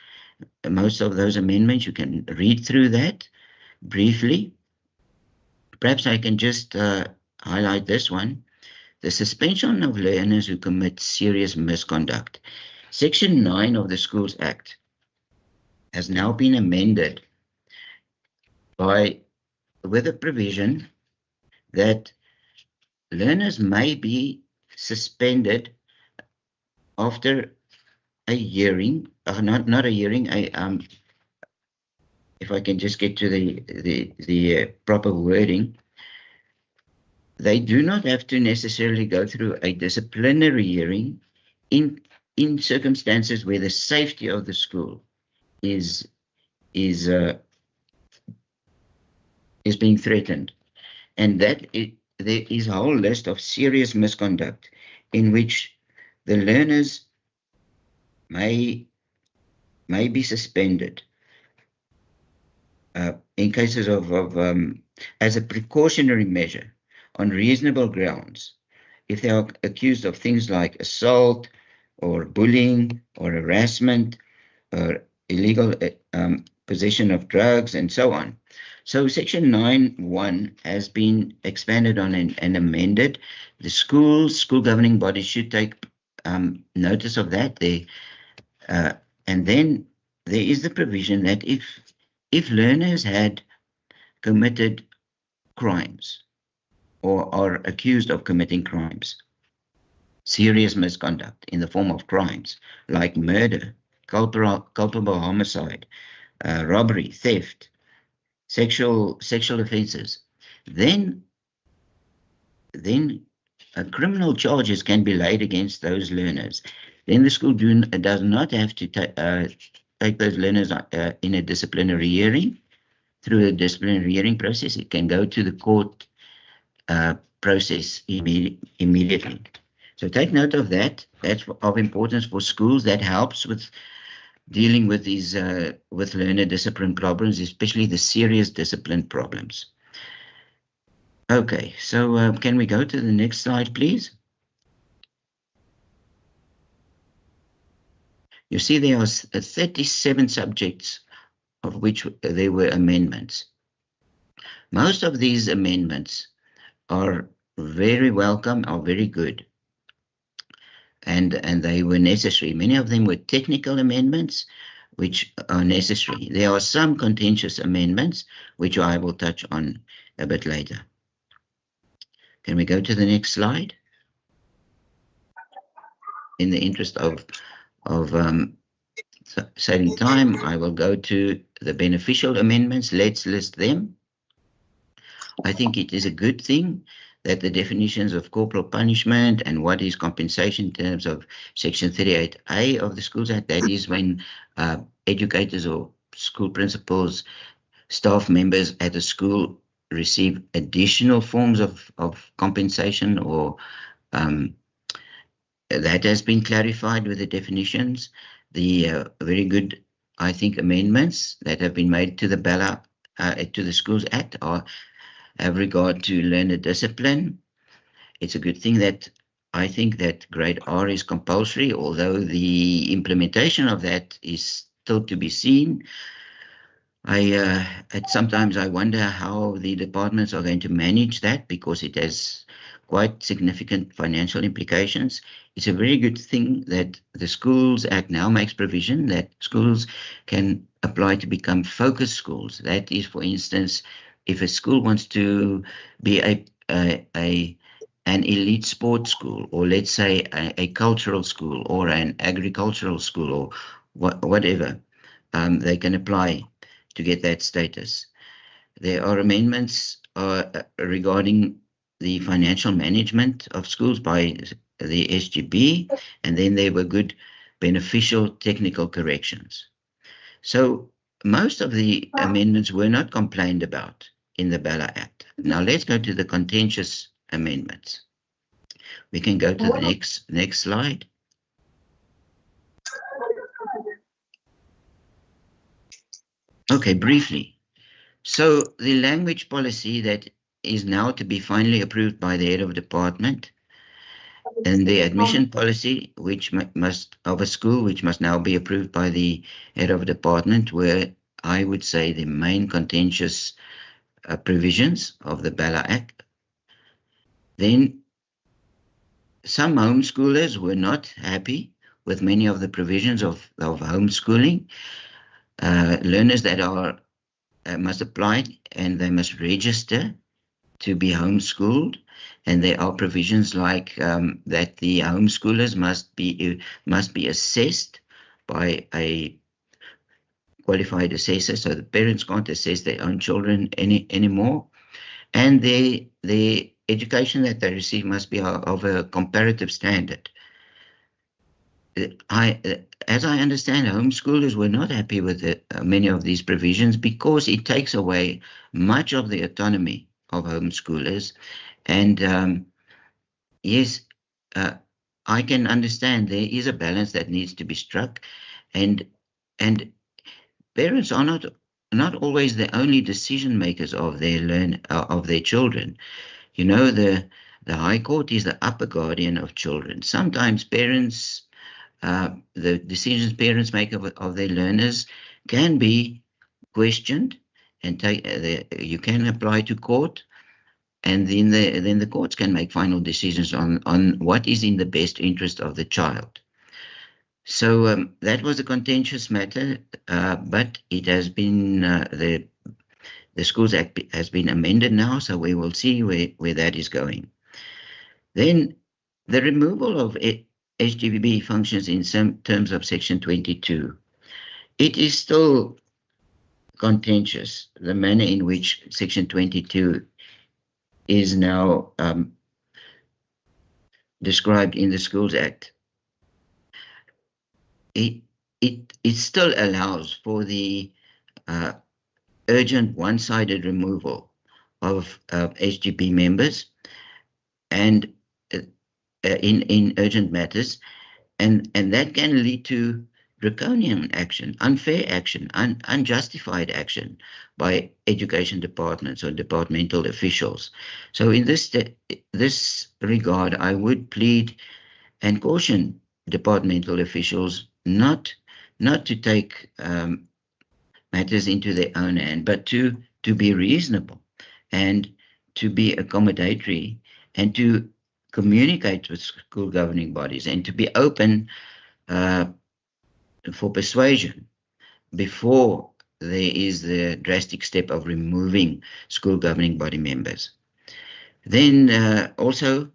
most of those amendments. You can read through that briefly. Perhaps I can just highlight this one. The suspension of learners who commit serious misconduct. Section 9 of the Schools Act has now been amended with a provision that learners may be suspended after a hearing, not a hearing, if I can just get to the proper wording. They do not have to necessarily go through a disciplinary hearing in circumstances where the safety of the school is being threatened, and that there is a whole list of serious misconduct in which the learners may be suspended in cases of as a precautionary measure on reasonable grounds, if they are accused of things like assault or bullying or harassment or illegal possession of drugs and so on. So Section 9.1 has been expanded on and amended. The school governing bodies should take notice of that. And then there is the provision that if learners had committed crimes or are accused of committing crimes, serious misconduct in the form of crimes like murder, culpable homicide, robbery, theft, sexual offences, then criminal charges can be laid against those learners. Then the school does not have to take those learners in a disciplinary hearing. Through a disciplinary hearing process, it can go to the court process immediately. So take note of that. That's of importance for schools. That helps with dealing with these with learner discipline problems, especially the serious discipline problems. Okay, so can we go to the next slide, please? You see there are 37 subjects of which there were amendments. Most of these amendments are very welcome, are very good, and they were necessary. Many of them were technical amendments, which are necessary. There are some contentious amendments, which I will touch on a bit later. Can we go to the next slide? In the interest of saving time, I will go to the beneficial amendments. Let's list them. I think it is a good thing that the definitions of corporal punishment and what is compensation in terms of Section 38A of the Schools Act, that is when educators or school principals, staff members at a school receive additional forms of compensation, or that has been clarified with the definitions. The very good, I think, amendments that have been made to the BELA, to the Schools Act, have regard to learner discipline. It's a good thing that I think that grade R is compulsory, although the implementation of that is still to be seen. Sometimes I wonder how the departments are going to manage that, because it has quite significant financial implications. It's a very good thing that the Schools Act now makes provision that schools can apply to become focus schools. That is, for instance, if a school wants to be an elite sports school, or let's say a cultural school or an agricultural school, or whatever, they can apply to get that status. There are amendments regarding the financial management of schools by the SGB, and then there were good beneficial technical corrections. So most of the amendments were not complained about in the BELA Act. Now let's go to the contentious amendments. We can go to the next slide. Okay, briefly. So the language policy that is now to be finally approved by the head of department, and the admission policy, which of a school, which must now be approved by the head of department, were, I would say, the main contentious provisions of the BELA Act. Then some homeschoolers were not happy with many of the provisions of homeschooling. Learners that are must apply and they must register to be homeschooled, and there are provisions like that the homeschoolers must be assessed by a qualified assessor, so the parents can't assess their own children anymore, and the education that they receive must be of a comparative standard. As I understand, homeschoolers were not happy with many of these provisions because it takes away much of the autonomy of homeschoolers. And yes, I can understand there is a balance that needs to be struck, and parents are not always the only decision makers of their children. You know, the High Court is the upper guardian of children. Sometimes parents, the decisions parents make of their learners can be questioned, and you can apply to court, and then the courts can make final decisions on what is in the best interest of the child. So that was a contentious matter, but it has been the Schools Act has been amended now, so we will see where that is going. Then the removal of HGB functions in some terms of Section 22. It is still contentious, the manner in which Section 22 is now described in the Schools Act. It still allows for the urgent one-sided removal of HGB members, and in urgent matters, and that can lead to draconian action, unfair action, unjustified action by education departments or departmental officials. So in this regard, I would plead and caution departmental officials not to take matters into their own hand, but to be reasonable and to be accommodatory and to communicate with school governing bodies and to be open for persuasion before there is the drastic step of removing school governing body members. Then also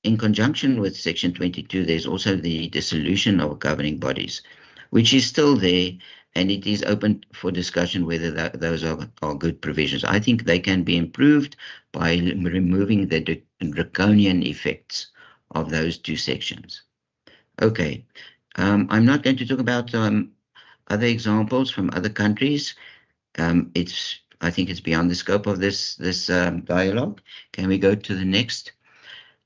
in conjunction with Section 22, there's also the dissolution of governing bodies, which is still there, and it is open for discussion whether those are good provisions. I think they can be improved by removing the draconian effects of those two sections. Okay, I'm not going to talk about other examples from other countries. I think it's beyond the scope of this dialogue. Can we go to the next?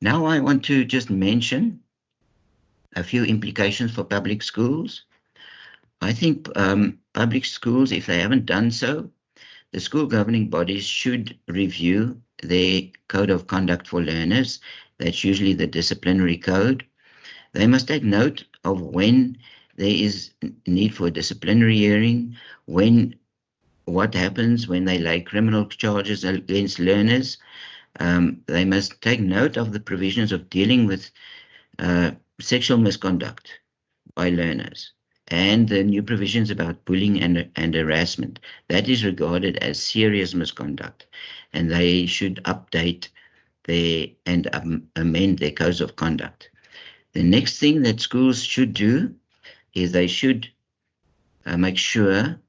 Now I want to just mention a few implications for public schools. I think public schools, if they haven't done so, the school governing bodies should review their code of conduct for learners. That's usually the disciplinary code. They must take note of when there is need for a disciplinary hearing, what happens when they lay criminal charges against learners. They must take note of the provisions of dealing with sexual misconduct by learners and the new provisions about bullying and harassment. That is regarded as serious misconduct, and they should update and amend their codes of conduct. The next thing that schools should do is they should make sure,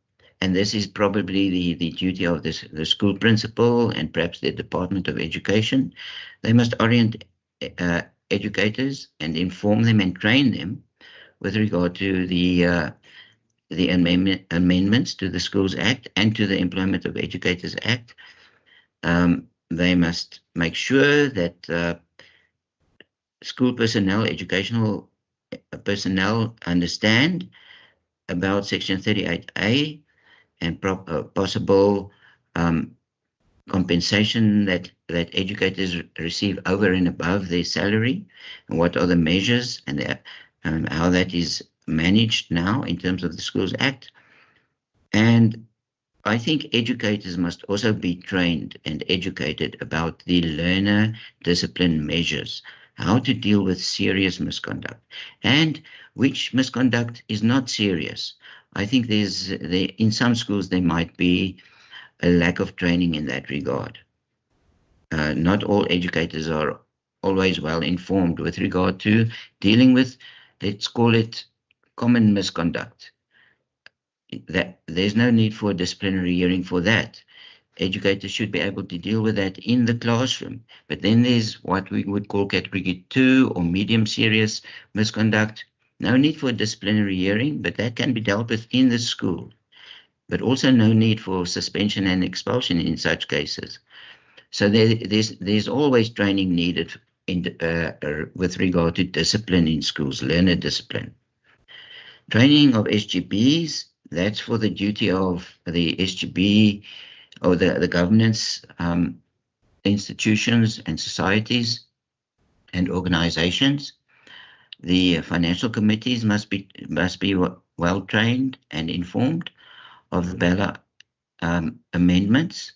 and this is probably the duty of the school principal and perhaps the Department of Education, they must orient educators and inform them and train them with regard to the amendments to the Schools Act and to the Employment of Educators Act. They must make sure that school personnel, educational personnel understand about Section 38A and possible compensation that educators receive over and above their salary, and what are the measures and how that is managed now in terms of the Schools Act. And I think educators must also be trained and educated about the learner discipline measures, how to deal with serious misconduct, and which misconduct is not serious. I think in some schools there might be a lack of training in that regard. Not all educators are always well informed with regard to dealing with, let's call it, common misconduct. That there's no need for a disciplinary hearing for that. Educators should be able to deal with that in the classroom. But then there's what we would call category 2 or medium serious misconduct. No need for a disciplinary hearing, but that can be dealt with in the school. But also no need for suspension and expulsion in such cases. So there's always training needed with regard to discipline in schools, learner discipline. Training of SGBs, that's for the duty of the SGB or the governance institutions and societies and organizations. The financial committees must be well trained and informed of the BELA amendments.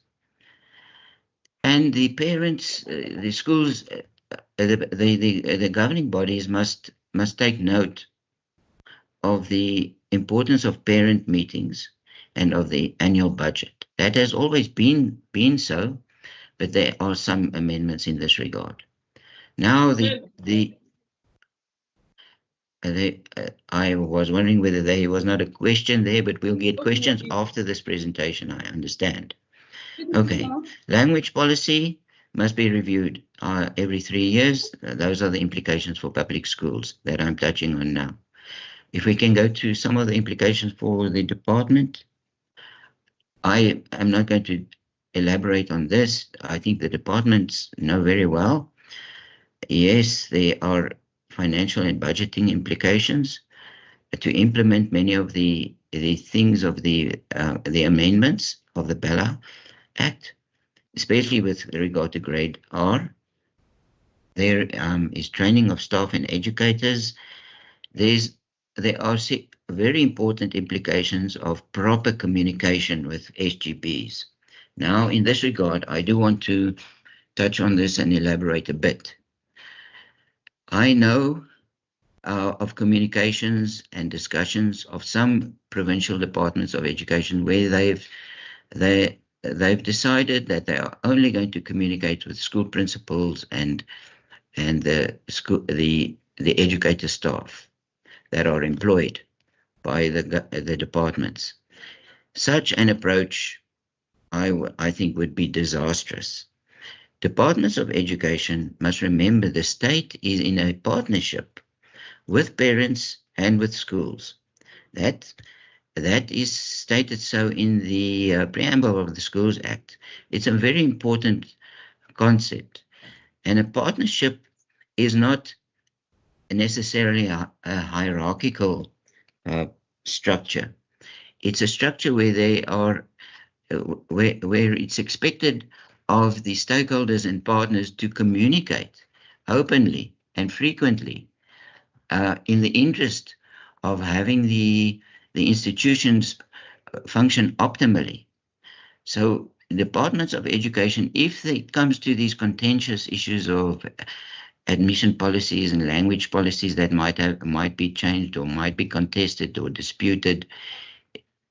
And the parents, the schools, the governing bodies must take note of the importance of parent meetings and of the annual budget. That has always been so, but there are some amendments in this regard. Now, I was wondering whether there was not a question there, but we'll get questions after this presentation, I understand. Okay, language policy must be reviewed every 3 years. Those are the implications for public schools that I'm touching on now. If we can go to some of the implications for the department, I am not going to elaborate on this. I think the departments know very well. Yes, there are financial and budgeting implications to implement many of the things of the amendments of the BELA Act, especially with regard to grade R. There is training of staff and educators. There are very important implications of proper communication with SGBs. Now, in this regard, I do want to touch on this and elaborate a bit. I know of communications and discussions of some provincial departments of education where they've decided that they are only going to communicate with school principals and and the educator staff that are employed by the departments. Such an approach, I think, would be disastrous. Departments of education must remember the state is in a partnership with parents and with schools. That is stated so in the preamble of the Schools Act. It's a very important concept. And a partnership is not necessarily a hierarchical structure. It's a structure where they are, where it's expected of the stakeholders and partners to communicate openly and frequently in the interest of having the institutions function optimally. So departments of education, if it comes to these contentious issues of admission policies and language policies that might be changed or might be contested or disputed,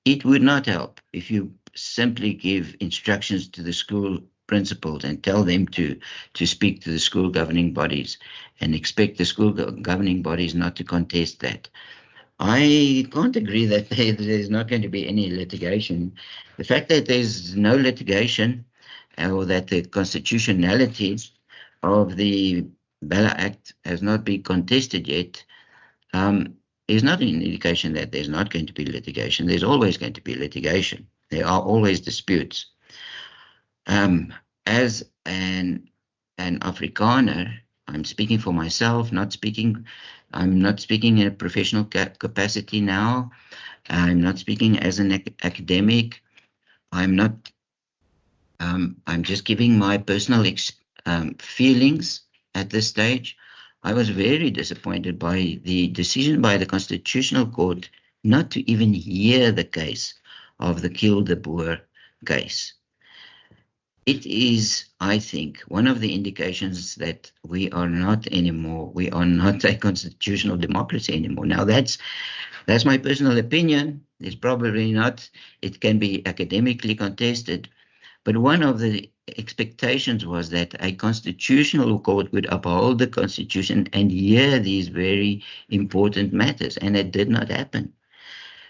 it would not help if you simply give instructions to the school principals and tell them to speak to the school governing bodies and expect the school governing bodies not to contest that. I can't agree that there's not going to be any litigation. The fact that there's no litigation or that the constitutionality of the BELA Act has not been contested yet is not an indication that there's not going to be litigation. There's always going to be litigation. There are always disputes. As an Afrikaner, I'm speaking for myself, I'm not speaking in a professional capacity now. I'm not speaking as an academic. I'm just giving my personal feelings at this stage. I was very disappointed by the decision by the Constitutional Court not to even hear the case of the Kill the Boer case. It is, I think, one of the indications that we are not a constitutional democracy anymore. Now, that's my personal opinion. It's probably not, it can be academically contested, but one of the expectations was that a constitutional court would uphold the constitution and hear these very important matters, and it did not happen.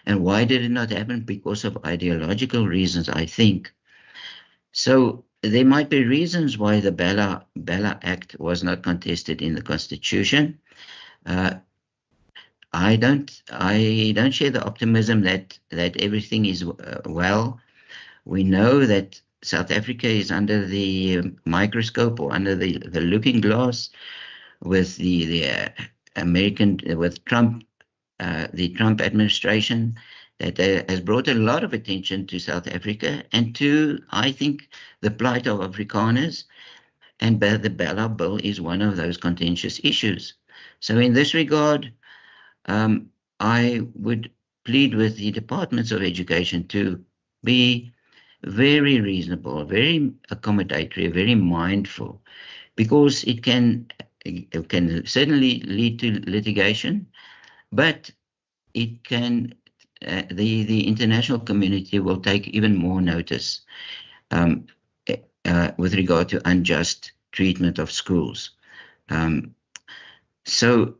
And why did it not happen? Because of ideological reasons, I think. So there might be reasons why the BELA Act was not contested in the Constitution. I don't share the optimism that everything is well. We know that South Africa is under the microscope or under the looking glass with the Trump, the Trump administration, that has brought a lot of attention to South Africa and to, I think, the plight of Afrikaners. And the BELA bill is one of those contentious issues. So in this regard, I would plead with the departments of education to be very reasonable, very accommodatory, very mindful, because it can certainly lead to litigation, but it can the international community will take even more notice with regard to unjust treatment of schools. So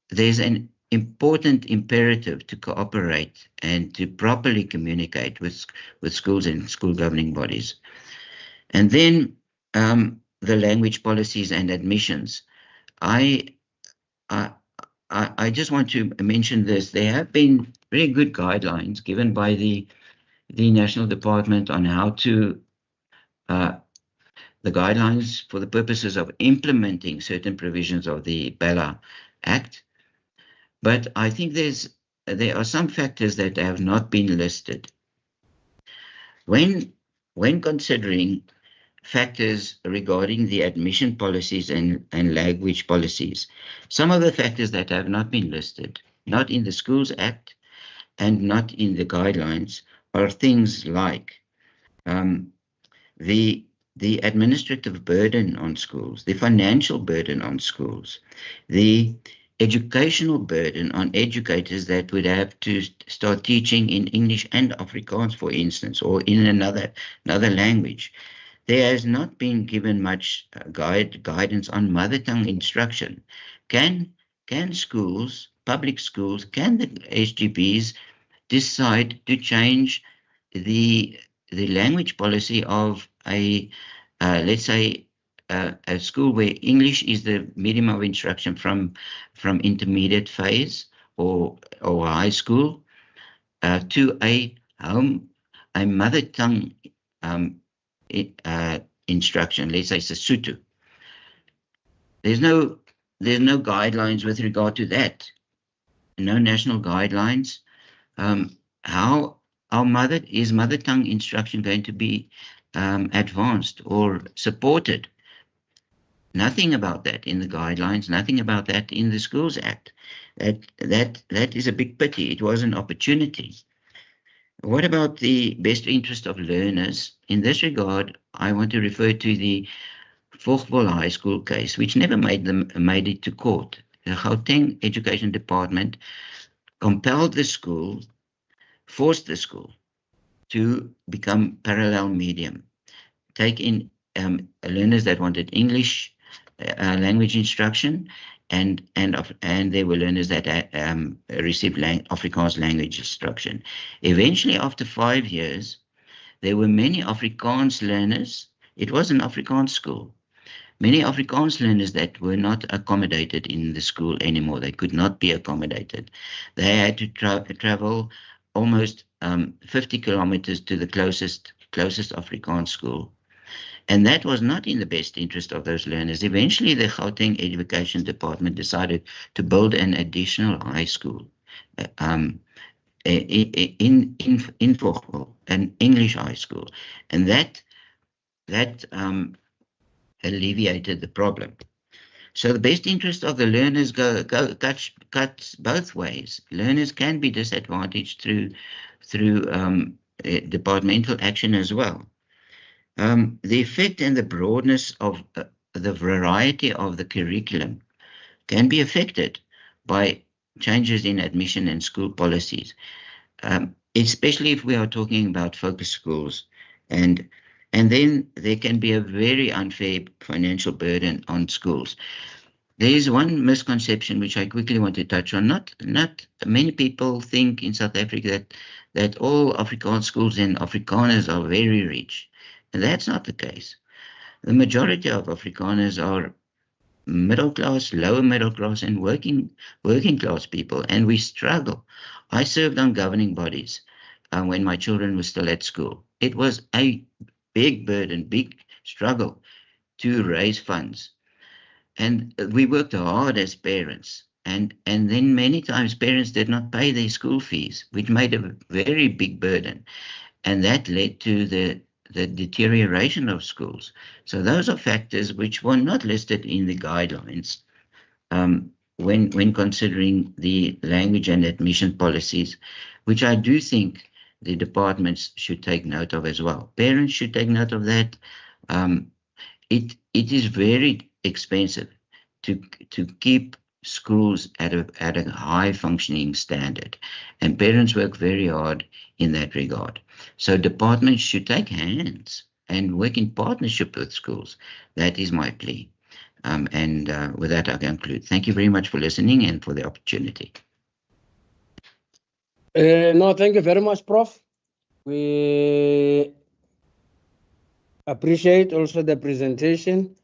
there's an important imperative to cooperate and to properly communicate with schools and school governing bodies. And then the language policies and admissions. I just want to mention this. There have been very good guidelines given by the National Department on how to the guidelines for the purposes of implementing certain provisions of the BELA Act. But I think there are some factors that have not been listed. When considering factors regarding the admission policies and language policies, some of the factors that have not been listed, not in the Schools Act and not in the guidelines, are things like the administrative burden on schools, the financial burden on schools, the educational burden on educators that would have to start teaching in English and Afrikaans, for instance, or in another language. there has not been given much guidance on mother tongue instruction. Can schools, public schools, can the SGBs decide to change the language policy of a let's say a school where English is the medium of instruction from intermediate phase or high school to a mother tongue instruction, let's say Sesotho. There's no guidelines with regard to that. No national guidelines. How is mother tongue instruction going to be advanced or supported? Nothing about that in the guidelines. Nothing about that in the Schools Act. That is a big pity. It was an opportunity. What about the best interest of learners? In this regard, I want to refer to the Vogtwell High School case, which never made it to court. The Gauteng Education Department compelled the school, forced the school to become parallel medium, take in learners that wanted English language instruction, and there were learners that received Afrikaans language instruction. Eventually, after 5 years, there were many Afrikaans learners. It was an Afrikaans school. Many Afrikaans learners that were not accommodated in the school anymore. They could not be accommodated. They had to travel almost 50 kilometers to the closest Afrikaans school. And that was not in the best interest of those learners. Eventually, the Gauteng Education Department decided to build an additional high school in Vogtwell, an English high school. And that alleviated the problem. So the best interest of the learners cuts both ways. Learners can be disadvantaged through departmental action as well. The effect and the broadness of the variety of the curriculum can be affected by changes in admission and school policies, especially if we are talking about focus schools. And then there can be a very unfair financial burden on schools. There is one misconception which I quickly want to touch on. Not many people think in South Africa that all Afrikaans schools and Afrikaners are very rich. And that's not the case. The majority of Afrikaners are middle class, lower middle class, and working class people, and we struggle. I served on governing bodies when my children were still at school. It was a big burden, big struggle to raise funds. And we worked hard as parents. And then many times parents did not pay their school fees, which made a very big burden. And that led to the deterioration of schools. So those are factors which were not listed in the guidelines when considering the language and admission policies, which I do think the departments should take note of as well. Parents should take note of that. It is very expensive to keep schools at a high functioning standard, and parents work very hard in that regard. So departments should take hands and work in partnership with schools. That is my plea. And with that, I conclude. Thank you very much for listening and for the opportunity. No, thank you very much, Prof. We appreciate also the presentation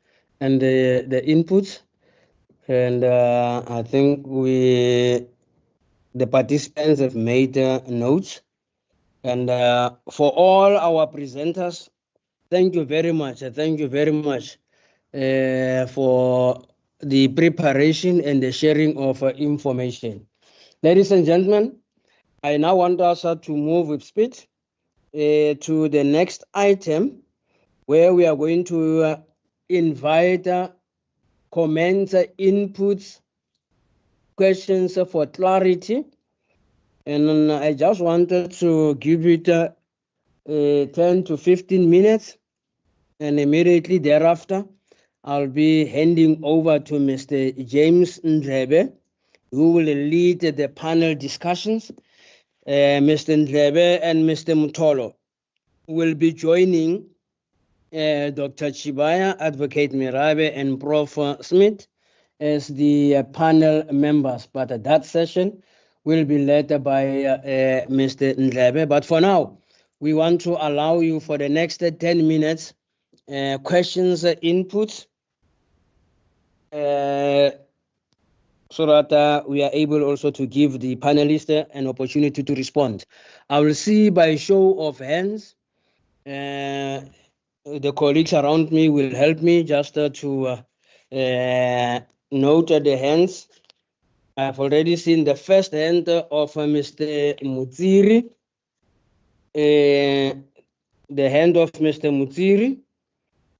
and the inputs. And I think the participants have made notes. And for all our presenters, thank you very much. Thank you very much for the preparation and the sharing of information. Ladies and gentlemen, I now want us to move with speed to the next item, where we are going to invite comments, inputs, questions for clarity. And I just wanted to give it 10 to 15 minutes. And immediately thereafter, I'll be handing over to Mr. James Ndlebe, who will lead the panel discussions. Mr. Ndlebe and Mr. Mutolo will be joining Dr. Chibaya, Advocate Mirabe, and Prof. Smith as the panel members. But that session will be led by Mr. Ndlebe. But for now, we want to allow you for the next 10 minutes questions, inputs, so that we are able also to give the panelists an opportunity to respond. I will see by show of hands. The colleagues around me will help me just to note the hands. I've already seen the first hand of Mr. Mutsiri. The hand of Mr. Mutsiri.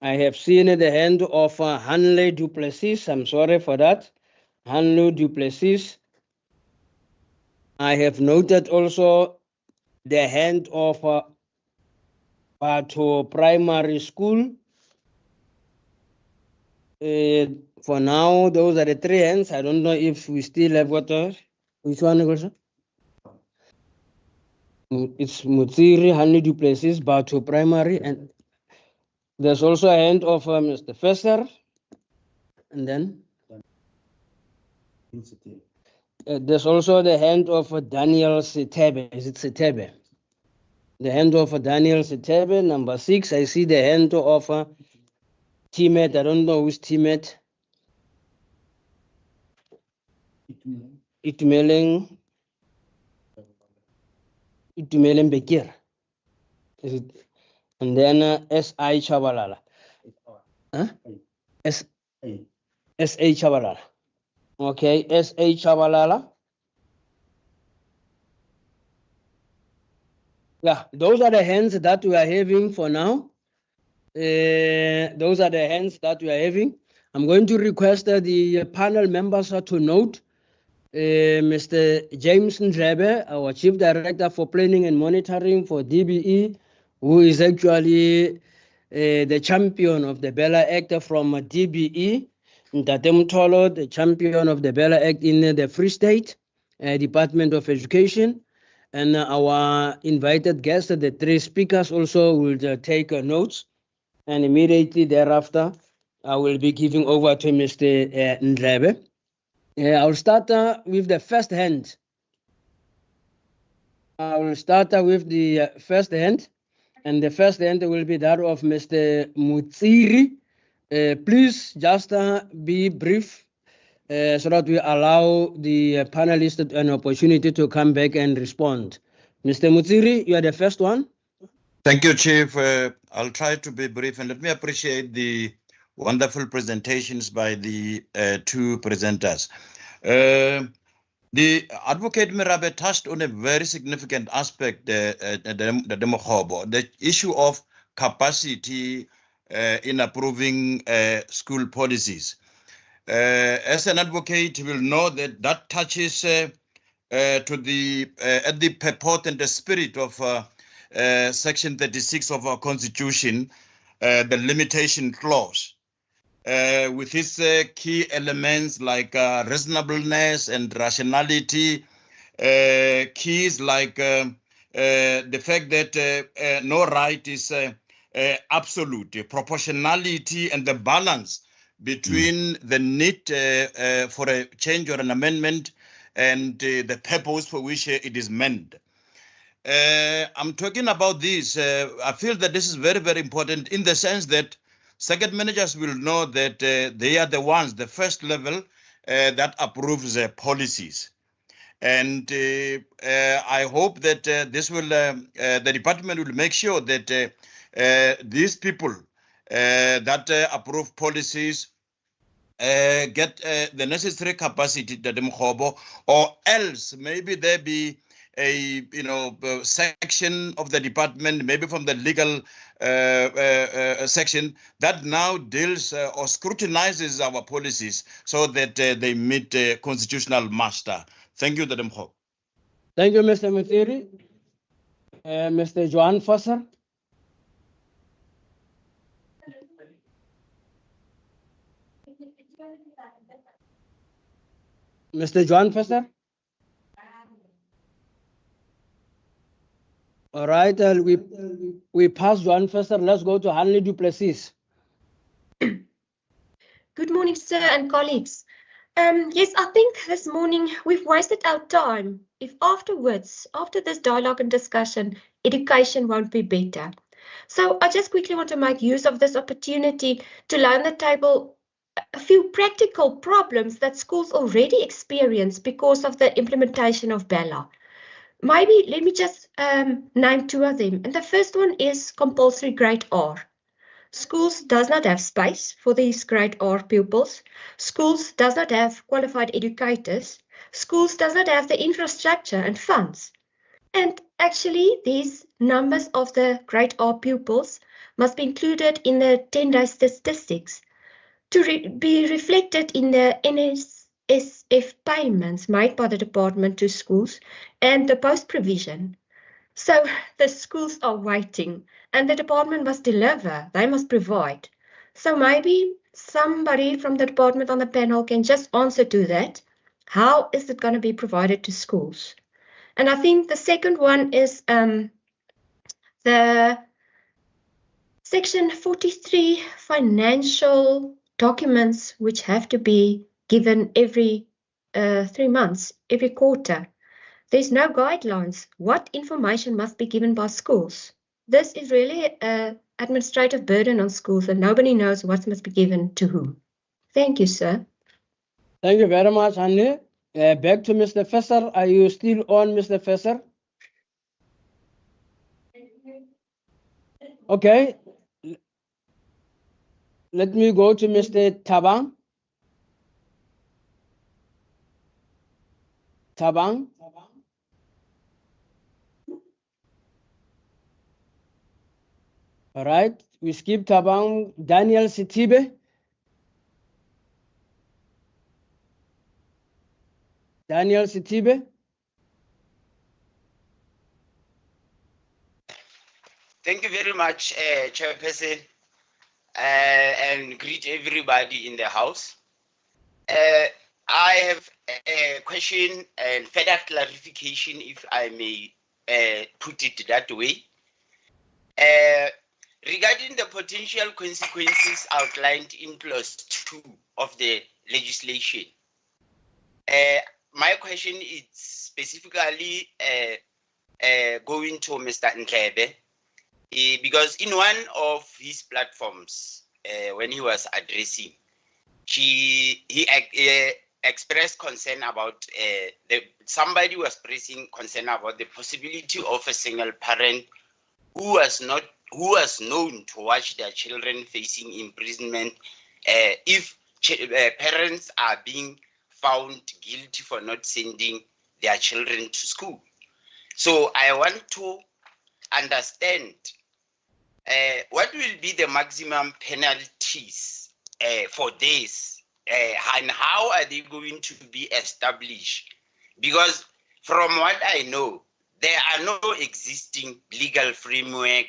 I have seen the hand of Hanley Duplessis. I'm sorry for that. Hanley Duplessis. I have noted also the hand of Pato Primary School. For now, those are the three hands. I don't know if we still have what. Which one also? It's Mutsiri, Hanley Duplessis, Pato Primary, and there's also a hand of Mr. Fesser. And then there's also the hand of Daniel Sitebe. Is it Sitebe? The hand of Daniel Sitebe, number 6. I see the hand of teammate. I don't know who's teammate. Itumeleng Bekir. Is it? And then S.I. Chabalala. Huh? S.A. Chabalala. Okay, S.A. Chabalala. Yeah, those are the hands that we are having for now. Those are the hands that we are having. I'm going to request the panel members to note Mr. James Ndlebe, our Chief Director for Planning and Monitoring for DBE, who is actually the champion of the BELA Act from DBE. Ntate Mtholo, the champion of the BELA Act in the Free State Department of Education. And our invited guests, the three speakers, also will take notes. And immediately thereafter, I will be giving over to Mr. Ndlebe. I'll start with the first hand. I will start with the first hand. And the first hand will be that of Mr. Mutsiri. Please just be brief so that we allow the panelists an opportunity to come back and respond. Mr. Mutsiri, you are the first one. Thank you, Chief. I'll try to be brief, and let me appreciate the wonderful presentations by the two presenters. The Advocate Mirabe touched on a very significant aspect, the issue of capacity in approving school policies. As an advocate, you will know that that touches to the at the purport and the spirit of Section 36 of our Constitution, the limitation clause. With its key elements like reasonableness and rationality, keys like the fact that no right is absolute, proportionality and the balance between the need for a change or an amendment and the purpose for which it is meant. I'm talking about this. I feel that this is very, very important in the sense that circuit managers will know that they are the ones, the first level that approves policies. And I hope that this will, the department will make sure that these people that approve policies get the necessary capacity that or else maybe there be a section of the department, maybe from the legal section, that now deals or scrutinizes our policies so that they meet constitutional muster. Thank you, Dademho. Thank you, Mr. Mutsiri. Mr. Joan Fosser. Mr. Joan Fosser. All right, we passed one first. Let's go to Hanley Duplessis. Good morning, sir and colleagues. Yes, I think this morning we've wasted our time if afterwards, after this dialogue and discussion, education won't be better. So I just quickly want to make use of this opportunity to lay on the table a few practical problems that schools already experience because of the implementation of BELA. Maybe let me just name two of them. And the first one is compulsory grade R. Schools does not have space for these grade R pupils. Schools does not have qualified educators. Schools does not have the infrastructure and funds. And actually, these numbers of the grade R pupils must be included in the 10-day statistics to be reflected in the NSSF payments made by the department to schools and the post-provision. So the schools are waiting and the department must deliver, they must provide. So maybe somebody from the department on the panel can just answer to that. How is it going to be provided to schools? And I think the second one is the Section 43 financial documents which have to be given every 3 months, every quarter. There's no guidelines. What information must be given by schools? This is really an administrative burden on schools and nobody knows what must be given to whom. Thank you, sir. Thank you very much, Hanley. Back to Mr. Fesser. Are you still on, Mr. Fesser? Okay. Let me go to Mr. Tabang. Tabang. All right, we skip Tabang. Daniel Sitibe. Daniel Sitibe. Thank you very much, Chairperson, and greet everybody in the house. I have a question and further clarification, if I may put it that way. Regarding the potential consequences outlined in clause 2 of the legislation, my question is specifically going to Mr. Ntlebe, because in one of his platforms, when he was addressing, he expressed concern about somebody was expressing concern about the possibility of a single parent who was known to watch their children facing imprisonment if parents are being found guilty for not sending their children to school. So I want to understand what will be the maximum penalties for this, and how are they going to be established? Because from what I know, there are no existing legal framework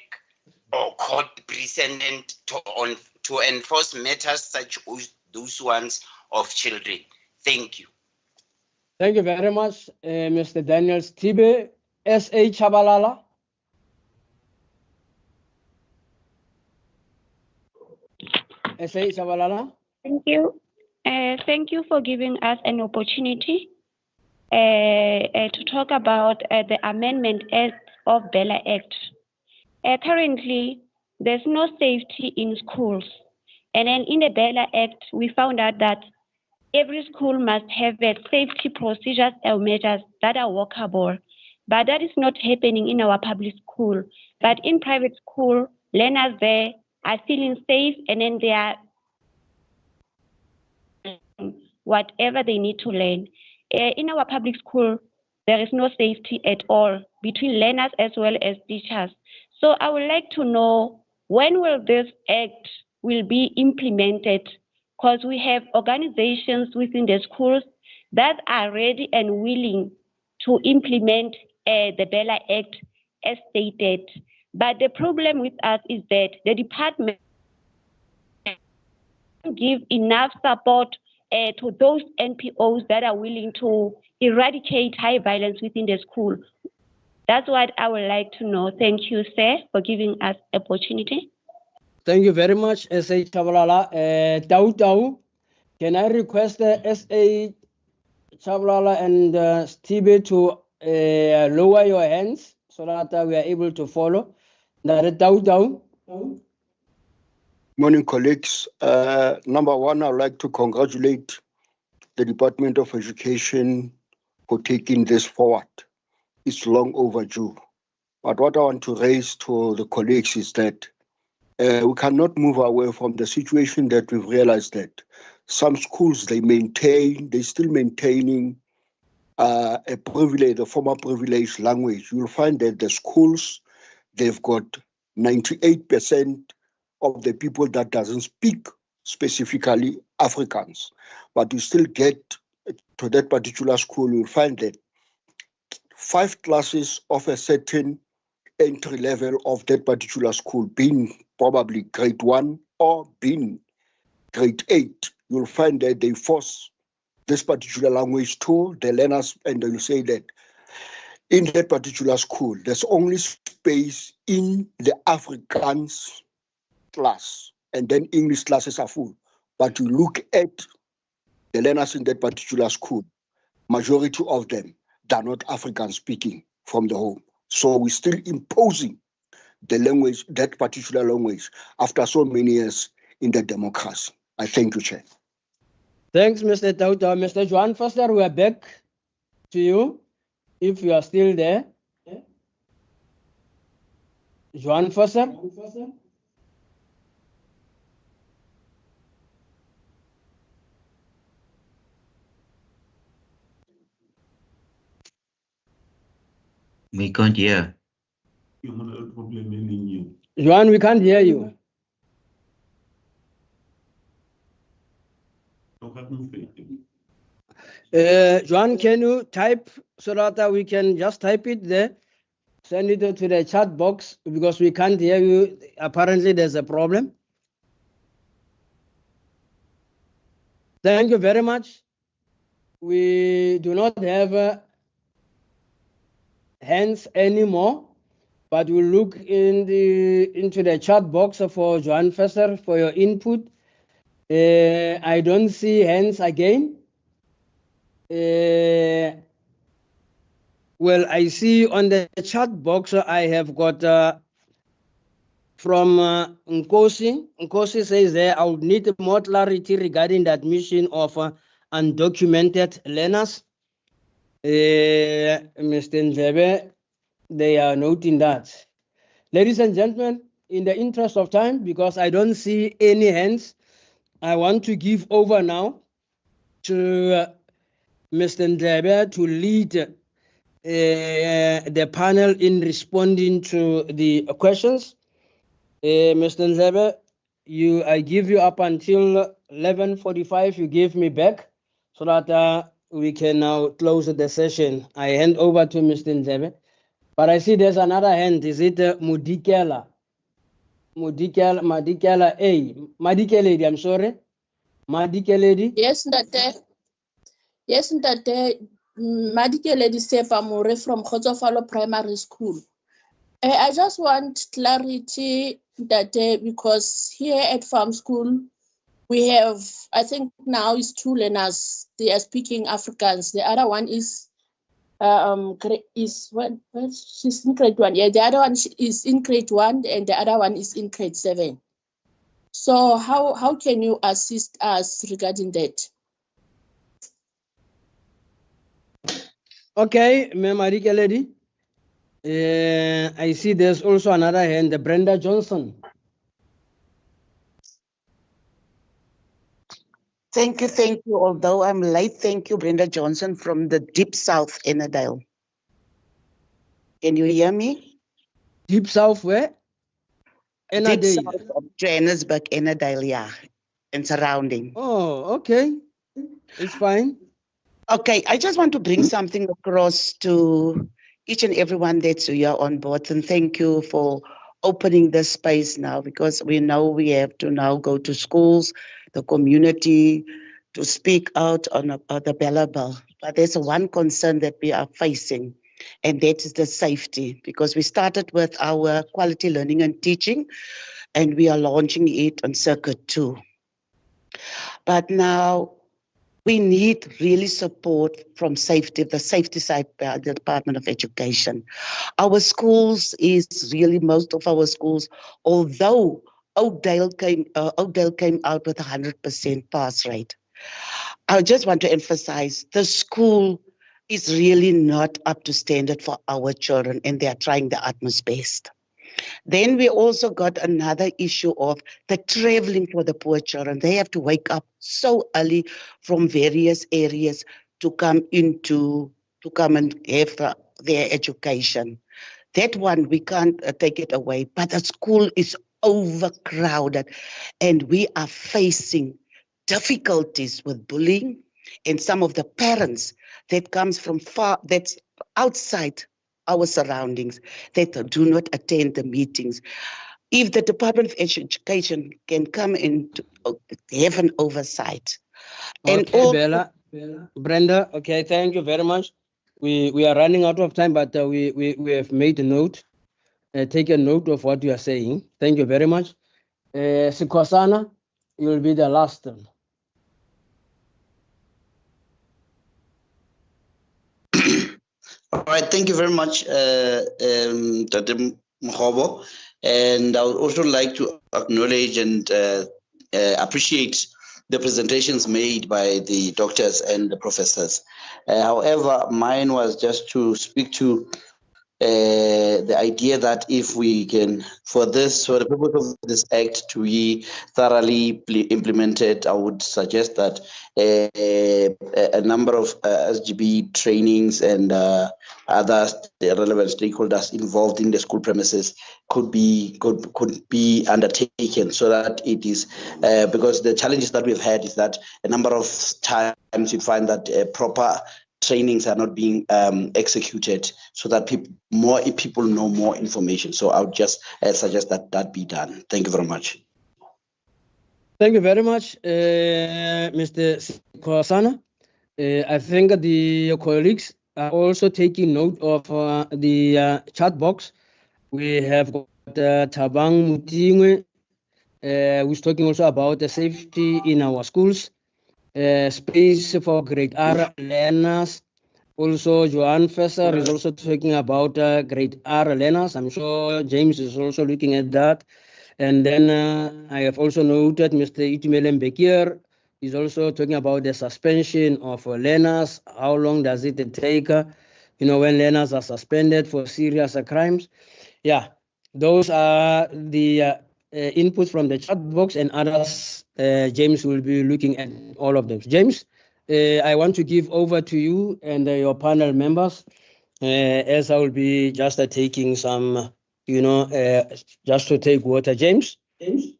or court precedent to enforce matters such as those ones of children. Thank you. Thank you very much, Mr. Daniel Stibe. S.A. Chabalala. S.A. Chabalala. Thank you. Thank you for giving us an opportunity to talk about the Amendment of BELA Act. Currently, there's no safety in schools. And then in the BELA Act, we found out that every school must have safety procedures and measures that are workable. But that is not happening in our public school. But in private school, learners there are feeling safe, and then they are whatever they need to learn. In our public school, there is no safety at all between learners as well as teachers. So I would like to know, when will this act will be implemented? Because we have organizations within the schools that are ready and willing to implement the BELA Act as stated. But the problem with us is that the department give enough support to those NPOs that are willing to eradicate high violence within the school. That's what I would like to know. Thank you, sir, for giving us opportunity. Thank you very much, S.A. Chabalala. Tau, can I request S.A. Chabalala and Steve to lower your hands so that we are able to follow? Tau. Morning, colleagues. Number one, I'd like to congratulate the Department of Education for taking this forward. It's long overdue. But what I want to raise to the colleagues is that we cannot move away from the situation that we've realized that some schools, they're still maintaining a privilege, the former privileged language. You'll find that the schools, they've got 98% of the people that doesn't speak specifically Afrikaans. But you still get to that particular school, you'll find that 5 classes of a certain entry level of that particular school, being probably grade 1 or being grade 8, you'll find that they force this particular language to the learners, and they'll say that in that particular school, there's only space in the Afrikaans class, and then English classes are full. But you look at the learners in that particular school, majority of them, they're not African speaking from the home. So we're still imposing the language, that particular language, after so many years in the democracy. I thank you, Chair. Thanks, Mr. Tauta. Mr. Johan Foster, we are back to you, if you are still there. Johan Foster? We can't hear. Johan, we can't hear you. Johan, can you type so that we can just type it there? Send it to the chat box because we can't hear you. Apparently, there's a problem. Thank you very much. We do not have hands anymore, but we'll look into the chat box for Johan Fesser for your input. I don't see hands again. Well, I see on the chat box I have got from Nkosi. Nkosi says there, I would need more clarity regarding the admission of undocumented learners. Mr. Ndlebe, they are noting that. Ladies and gentlemen, in the interest of time, because I don't see any hands, I want to give over now to Mr. Ndlebe to lead the panel in responding to the questions. Mr. Ndlebe, I give you up until 11:45. You give me back so that we can now close the session. I hand over to Mr. Ndlebe. But I see there's another hand. Is it Mudikela? Madikela A. Madikeledi, I'm sorry. Madikeledi? Yes, Ndate. Yes, Ndate. Madikeledi Sepamore from Khotsofalo Primary School. I just want clarity that because here at Farm School, we have, I think now is 2 learners. They are speaking Afrikaans. The other one is she's in grade 1. Yeah, the other one is in grade 1 and the other one is in grade 7. So how can you assist us regarding that? Okay, Marika lady. I see there's also another hand, Brenda Johnson. Thank you. Although I'm late, thank you, Brenda Johnson from the deep south, Ennerdale. Can you hear me? Deep south where? Deep south of Johannesburg, Ennerdale, yeah, and surrounding. Oh, okay. It's fine. Okay, I just want to bring something across to each and everyone that's here on board, and thank you for opening this space now, because we know we have to now go to schools, the community, to speak out on the BELA bill. But there's one concern that we are facing, and that is the safety, because we started with our quality learning and teaching, and we are launching it on Circuit 2. But now we need really support from safety, the safety side by the Department of Education. Our schools is really, most of our schools, although Oakdale came out with 100% pass rate. I just want to emphasize the school is really not up to standard for our children, and they are trying their utmost best. Then we also got another issue of the traveling for the poor children. They have to wake up so early from various areas to come and have their education. That one, we can't take it away, but the school is overcrowded, and we are facing difficulties with bullying, and some of the parents that comes from far, that's outside our surroundings, that do not attend the meetings. If the Department of Education can come in to have an oversight. And Okay, also, Bella, Brenda, okay, thank you very much. We are running out of time, but we have made a note, take a note of what you are saying. Thank you very much. Sikhosana, you will be the last. All right, thank you very much, Dr. Mkhobo. And I would also like to acknowledge and appreciate the presentations made by the doctors and the professors. However, mine was just to speak to the idea that if we can, for the purpose of this act to be thoroughly implemented, I would suggest that a number of SGB trainings and other relevant stakeholders involved in the school premises could be undertaken, so that it is because the challenges that we've had is that a number of times you find that proper trainings are not being executed, so that more people know more information. So I would just suggest that that be done. Thank you very much. Thank you very much, Mr. Sikhosana. I think the colleagues are also taking note of the chat box. We have got Tabang Mutingwe, who's talking also about the safety in our schools. Space for grade R learners. Also, Joanne Fesser is also talking about grade R learners. I'm sure James is also looking at that. And then I have also noted Mr. Itumelem Bekir is also talking about the suspension of learners. How long does it take, when learners are suspended for serious crimes? Yeah, those are the inputs from the chat box, and others. James will be looking at all of them. James, I want to give over to you and your panel members, as I will be just taking some, just to take water. James? Thank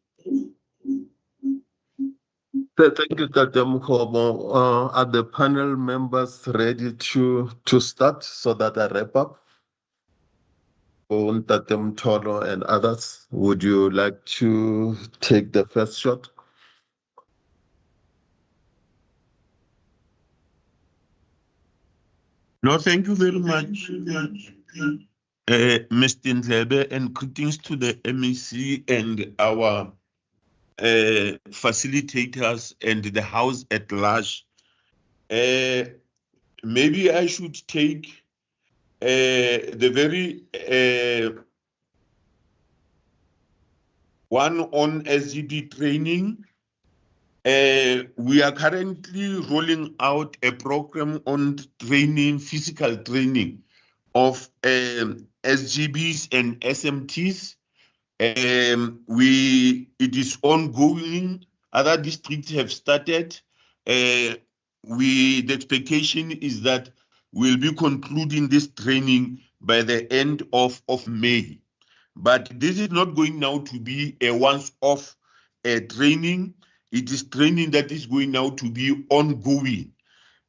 you, Dr. Mkhobo. Are the panel members ready to start so that I wrap up? Dr. Mtolo and others, would you like to take the first shot? No, thank you very much, Mr. Ndlebe, and greetings to the MEC and our facilitators and the house at large. Maybe I should take the very one on SGB training. We are currently rolling out a program on training, physical training of SGBs and SMTs. It is ongoing. Other districts have started. The expectation is that we'll be concluding this training by the end of May. But this is not going now to be a once-off training. It is training that is going now to be ongoing,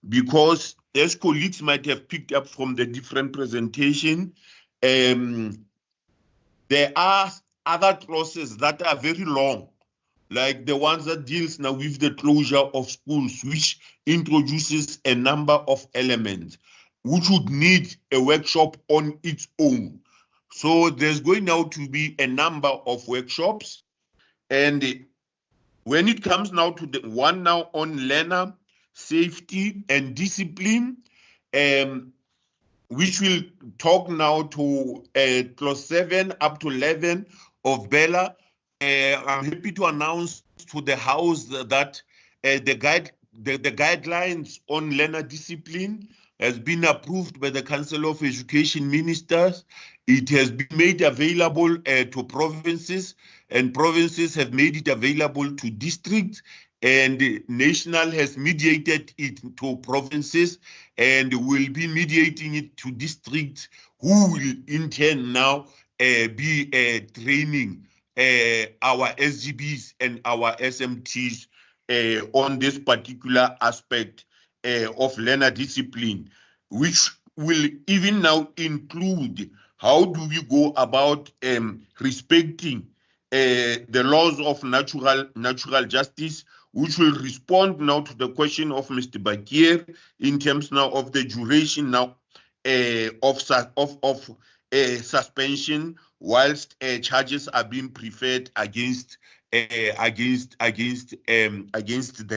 because as colleagues might have picked up from the different presentation, there are other clauses that are very long, like the ones that deals now with the closure of schools, which introduces a number of elements. which would need a workshop on its own. So there's going now to be a number of workshops. And when it comes now to the one now on learner safety and discipline, which will talk now to clause 7 up to 11 of BELA. I'm happy to announce to the House that the guidelines on learner discipline has been approved by the Council of Education Ministers. It has been made available to provinces, and provinces have made it available to districts, and national has mediated it to provinces and will be mediating it to districts, who will in turn now be training our SGBs and our SMTs on this particular aspect of learner discipline, which will even now include how do we go about respecting the laws of natural justice, which will respond now to the question of Mr. Bakir in terms now of the duration now of suspension whilst charges are being preferred against the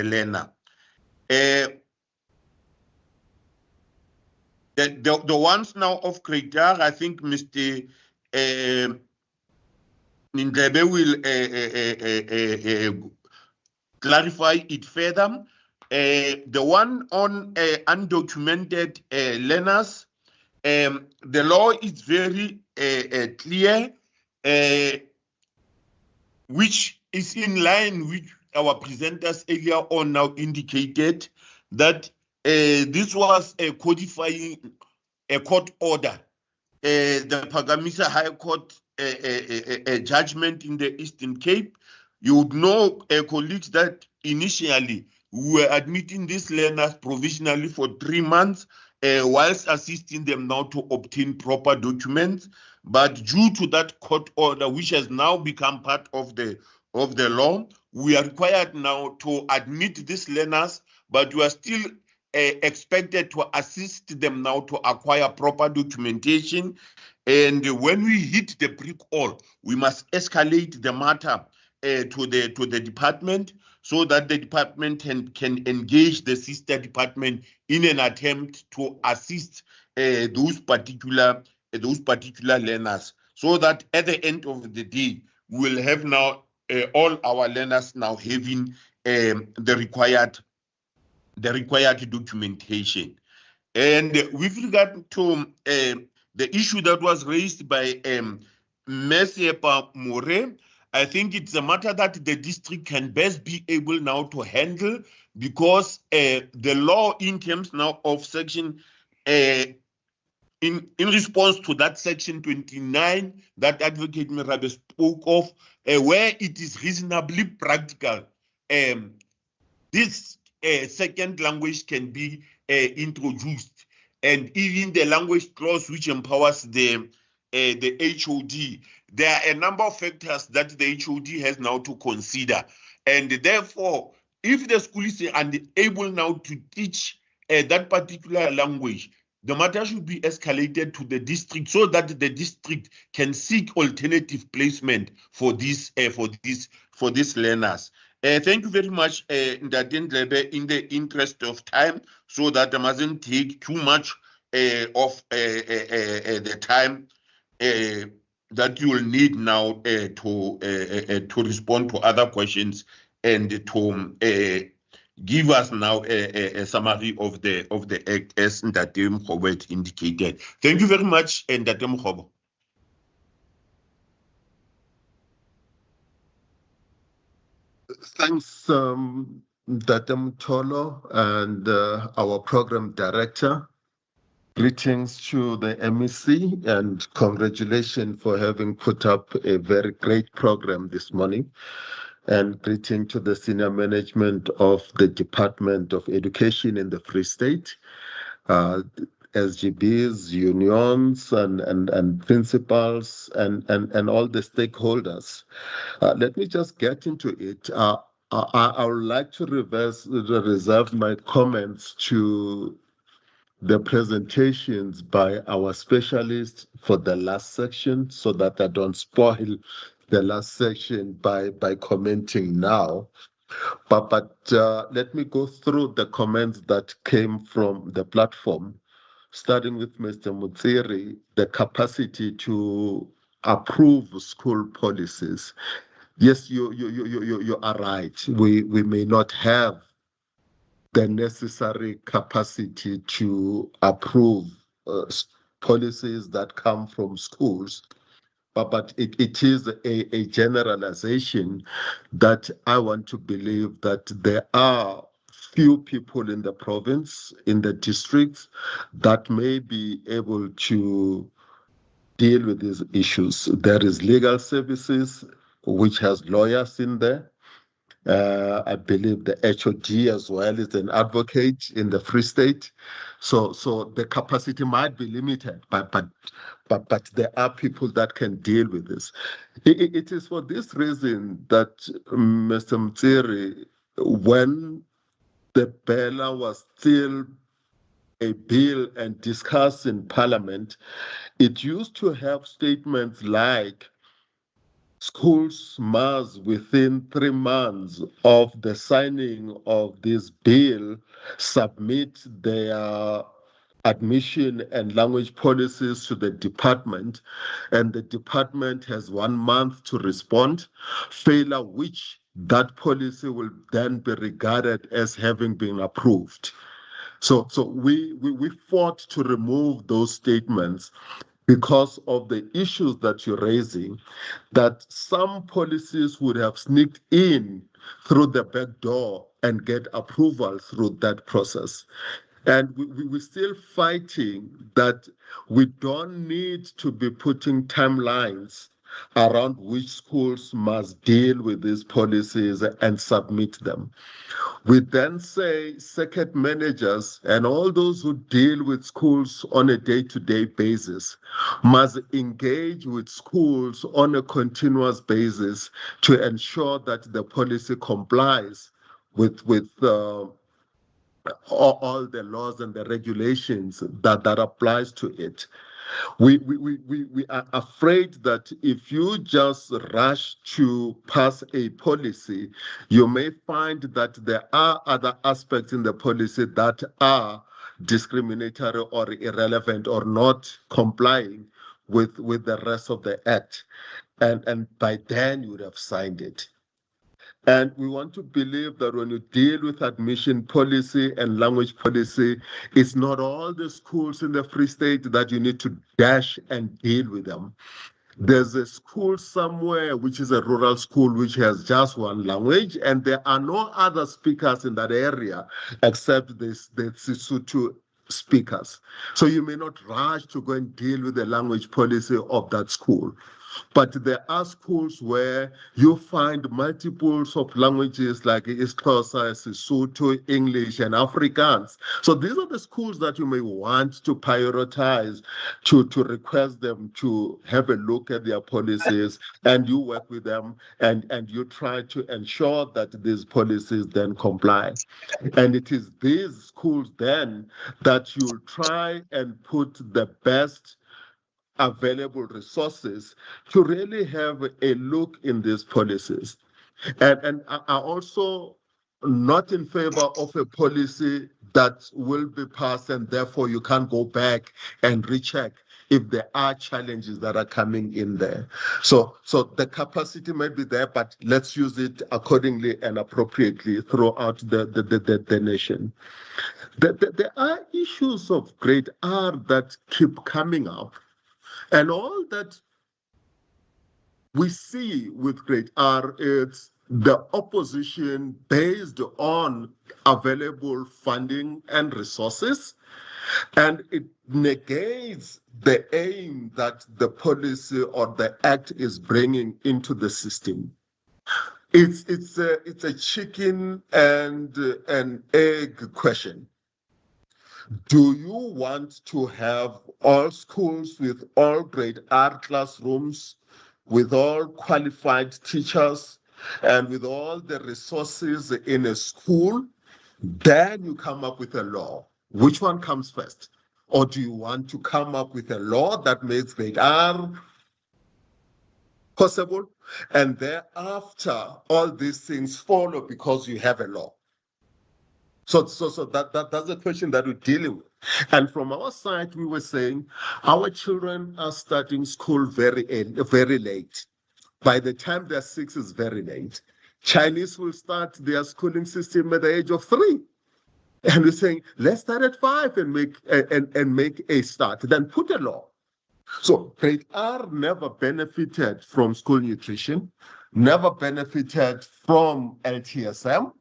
learner. The ones now of Kretar, I think Mr. Ndlebe will clarify it further. The one on undocumented learners, the law is very clear, which is in line with our presenters earlier on now indicated that this was a codifying a court order. The Pagamisa High Court a judgment in the Eastern Cape. You would know, colleagues, that initially we were admitting these learners provisionally for 3 months, whilst assisting them now to obtain proper documents. But due to that court order, which has now become part of the law, we are required now to admit these learners, but we are still expected to assist them now to acquire proper documentation. And when we hit the brick wall, we must escalate the matter to the department, so that the department can engage the sister department in an attempt to assist those particular learners, so that at the end of the day, we'll have now all our learners now having the required documentation. And with regard to the issue that was raised by Mesiepa More, I think it's a matter that the district can best be able now to handle, because the law in terms now of section, in response to that section 29 that Advocate Merabe spoke of, where it is reasonably practical, this second language can be introduced, and even the language clause which empowers the HOD. There are a number of factors that the HOD has now to consider, and therefore, if the school is unable now to teach that particular language, the matter should be escalated to the district, so that the district can seek alternative placement for these learners. Thank you very much, Ndate Ndlebe, in the interest of time, so that I mustn't take too much of the time that you will need now to respond to other questions and to give us now a summary of the act as Ndate Mkhobo had indicated. Thank you very much, Ndate Mkhobo. Thanks, Datem Tolo and our program director. Greetings to the MEC, and congratulations for having put up a very great program this morning. And greeting to the senior management of the Department of Education in the Free State, SGBs, unions, and principals, and all the stakeholders. Let me just get into it. I would like to reserve my comments to the presentations by our specialists for the last section so that I don't spoil the last section by commenting now. But let me go through the comments that came from the platform, starting with Mr. Mutsiri, the capacity to approve school policies. Yes, you are right. We may not have the necessary capacity to approve policies that come from schools, but it is a generalization that I want to believe that there are few people in the province, in the districts, that may be able to deal with these issues. There is legal services, which has lawyers in there. I believe the HOD as well is an advocate in the Free State. So the capacity might be limited, but there are people that can deal with this. It is for this reason that Mr. Mutsiri, when the BELA was still a bill and discussed in Parliament, it used to have statements like, schools must, within 3 months of the signing of this bill, submit their admission and language policies to the department, and the department has 1 month to respond, failure which that policy will then be regarded as having been approved. So we fought to remove those statements because of the issues that you're raising, that some policies would have sneaked in through the back door and get approval through that process. And we're still fighting that we don't need to be putting timelines around which schools must deal with these policies and submit them. We then say circuit managers and all those who deal with schools on a day-to-day basis must engage with schools on a continuous basis to ensure that the policy complies with all the laws and the regulations that applies to it. We are afraid that if you just rush to pass a policy, you may find that there are other aspects in the policy that are discriminatory or irrelevant or not complying with the rest of the act. And by then you would have signed it. And we want to believe that when you deal with admission policy and language policy, it's not all the schools in the Free State that you need to dash and deal with them. There's a school somewhere, which is a rural school, which has just one language, and there are no other speakers in that area except the Sesotho speakers. So you may not rush to go and deal with the language policy of that school. But there are schools where you find multiples of languages like Xhosa, Sesotho, English, and Afrikaans. So these are the schools that you may want to prioritize, to request them to have a look at their policies, and you work with them and you try to ensure that these policies then comply. And it is these schools then that you try and put the best available resources to really have a look in these policies. And are also not in favor of a policy that will be passed and therefore you can't go back and recheck if there are challenges that are coming in there. So the capacity may be there, but let's use it accordingly and appropriately throughout the nation. There are issues of grade R that keep coming up. And all that we see with grade R is the opposition based on available funding and resources, and it negates the aim that the policy or the act is bringing into the system. It's a chicken and an egg question. Do you want to have all schools with all grade R classrooms, with all qualified teachers, and with all the resources in a school? Then you come up with a law. Which one comes first? Or do you want to come up with a law that makes grade R possible, and thereafter all these things follow because you have a law? So that's the question that we're dealing with. And from our side, we were saying our children are starting school very early, very late. By the time they're 6, is very late. Chinese will start their schooling system at the age of 3. And we're saying, let's start at 5 and make a start, then put a law. So grade R never benefited from school nutrition, never benefited from LTSM,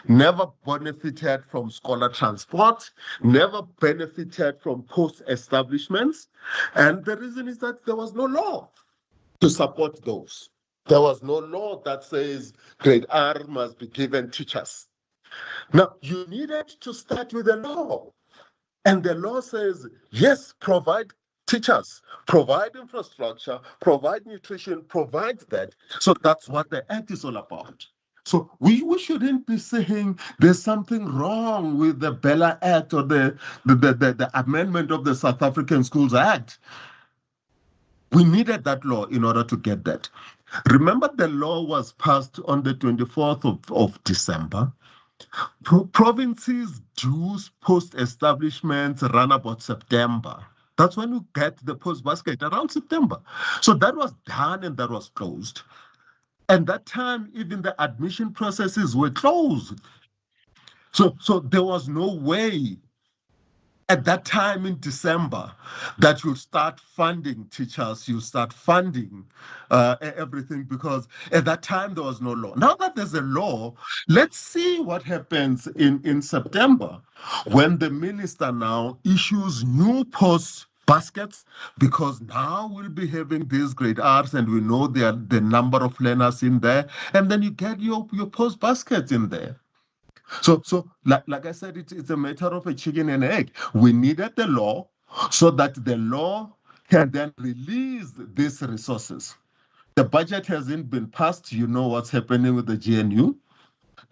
never benefited from scholar transport, never benefited from post-establishments. And the reason is that there was no law to support those. There was no law that says grade R must be given teachers. Now, you needed to start with a law. And the law says, yes, provide teachers, provide infrastructure, provide nutrition, provide that. So that's what the Act is all about. So we shouldn't be saying there's something wrong with the BELA Act or the amendment of the South African Schools Act. We needed that law in order to get that. Remember, the law was passed on the 24th of December. Provinces do post-establishments run about September. That's when you get the post-basket, around September. So that was done and that was closed. And that time, even the admission processes were closed. So there was no way at that time in December that you start funding teachers, you start funding everything, because at that time there was no law. Now that there's a law, let's see what happens in September when the minister now issues new post baskets, because now we'll be having these grade R's and we know the number of learners in there, and then you get your post baskets in there. So like I said, it's a matter of a chicken and egg. We needed the law so that the law can then release these resources. The budget hasn't been passed. You know what's happening with the GNU.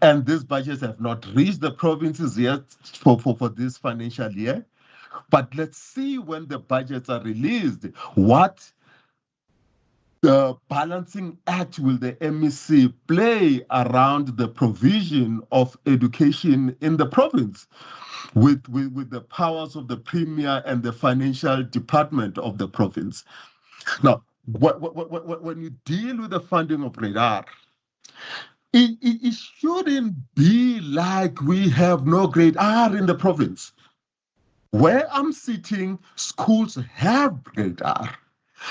And these budgets have not reached the provinces yet for this financial year. But let's see when the budgets are released, what the balancing act will the MEC play around the provision of education in the province with the powers of the premier and the financial department of the province. Now, when you deal with the funding of grade R, it shouldn't be like we have no grade R in the province. Where I'm sitting, schools have grade R.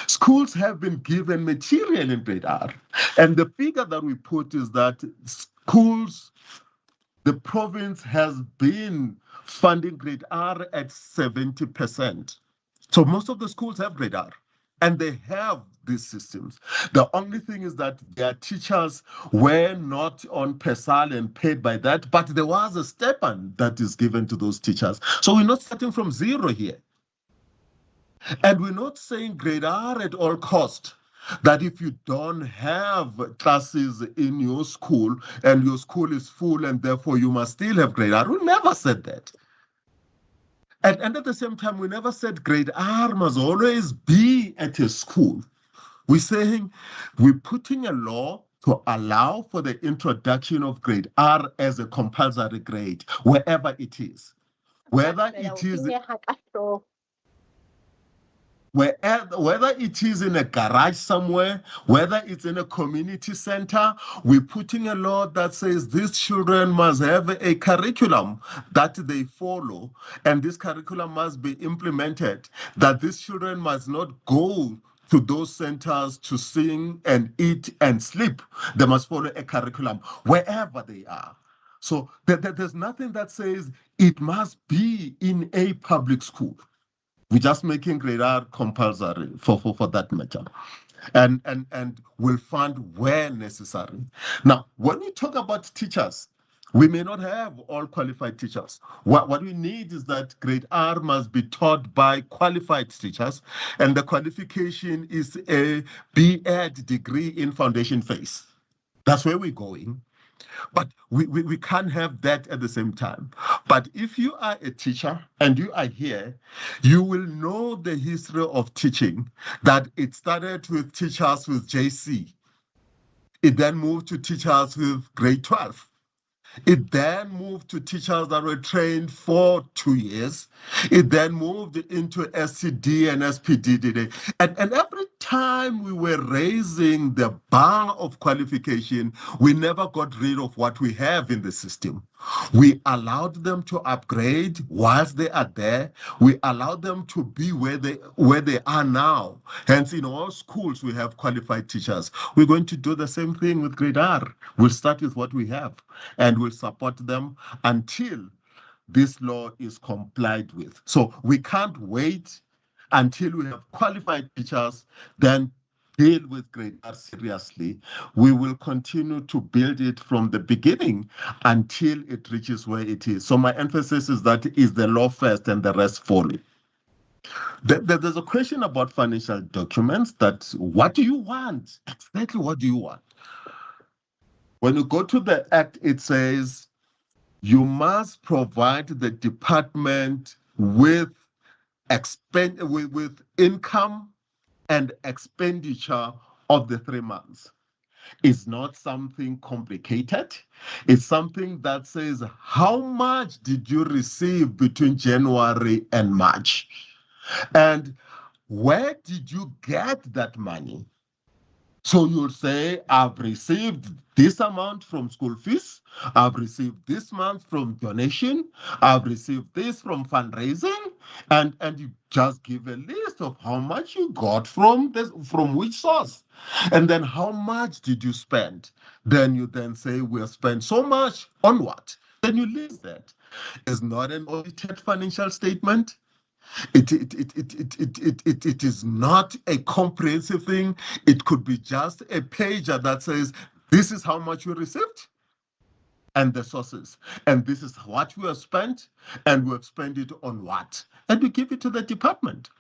Schools have been given material in grade R. And the figure that we put is that schools, the province has been funding grade R at 70%. So most of the schools have grade R and they have these systems. The only thing is that their teachers were not on PESAL and paid by that, but there was a stipend that is given to those teachers. So we're not starting from zero here. And we're not saying grade R at all cost, that if you don't have classes in your school and your school is full and therefore you must still have grade R. We never said that. And at the same time, we never said grade R must always be at a school. We're saying we're putting a law to allow for the introduction of grade R as a compulsory grade, wherever it is. Whether it is whether it is in a garage somewhere, whether it's in a community center, we're putting a law that says these children must have a curriculum that they follow, and this curriculum must be implemented, that these children must not go to those centers to sing and eat and sleep. They must follow a curriculum wherever they are. So there's nothing that says it must be in a public school. We're just making grade R compulsory for that matter. And we'll fund where necessary. Now, when we talk about teachers, we may not have all qualified teachers. What we need is that grade R must be taught by qualified teachers, and the qualification is a B.Ed degree in foundation phase. That's where we're going. But we can't have that at the same time. But if you are a teacher and you are here, you will know the history of teaching, that it started with teachers with JC. It then moved to teachers with grade 12. It then moved to teachers that were trained for 2 years. It then moved into SCD and SPDD. And every time we were raising the bar of qualification, we never got rid of what we have in the system. We allowed them to upgrade whilst they are there. We allowed them to be where they are now. Hence, in all schools, we have qualified teachers. We're going to do the same thing with grade R. We'll start with what we have, and we'll support them until this law is complied with. So we can't wait until we have qualified teachers, then deal with grade R seriously. We will continue to build it from the beginning until it reaches where it is. So my emphasis is that is the law first and the rest follow. There's a question about financial documents, that what do you want? Exactly what do you want? When you go to the Act, it says you must provide the department with income and expenditure of the 3 months. It's not something complicated. It's something that says, how much did you receive between January and March? And where did you get that money? So you'll say, I've received this amount from school fees. I've received this month from donation. I've received this from fundraising. And you just give a list of how much you got from which source. And then how much did you spend? Then you then say, we'll spend so much on what? Then you list that. It's not an audited financial statement. It is not a comprehensive thing. It could be just a page that says, this is how much we received and the sources. And this is what we have spent, and we have spent it on what. And we give it to the department.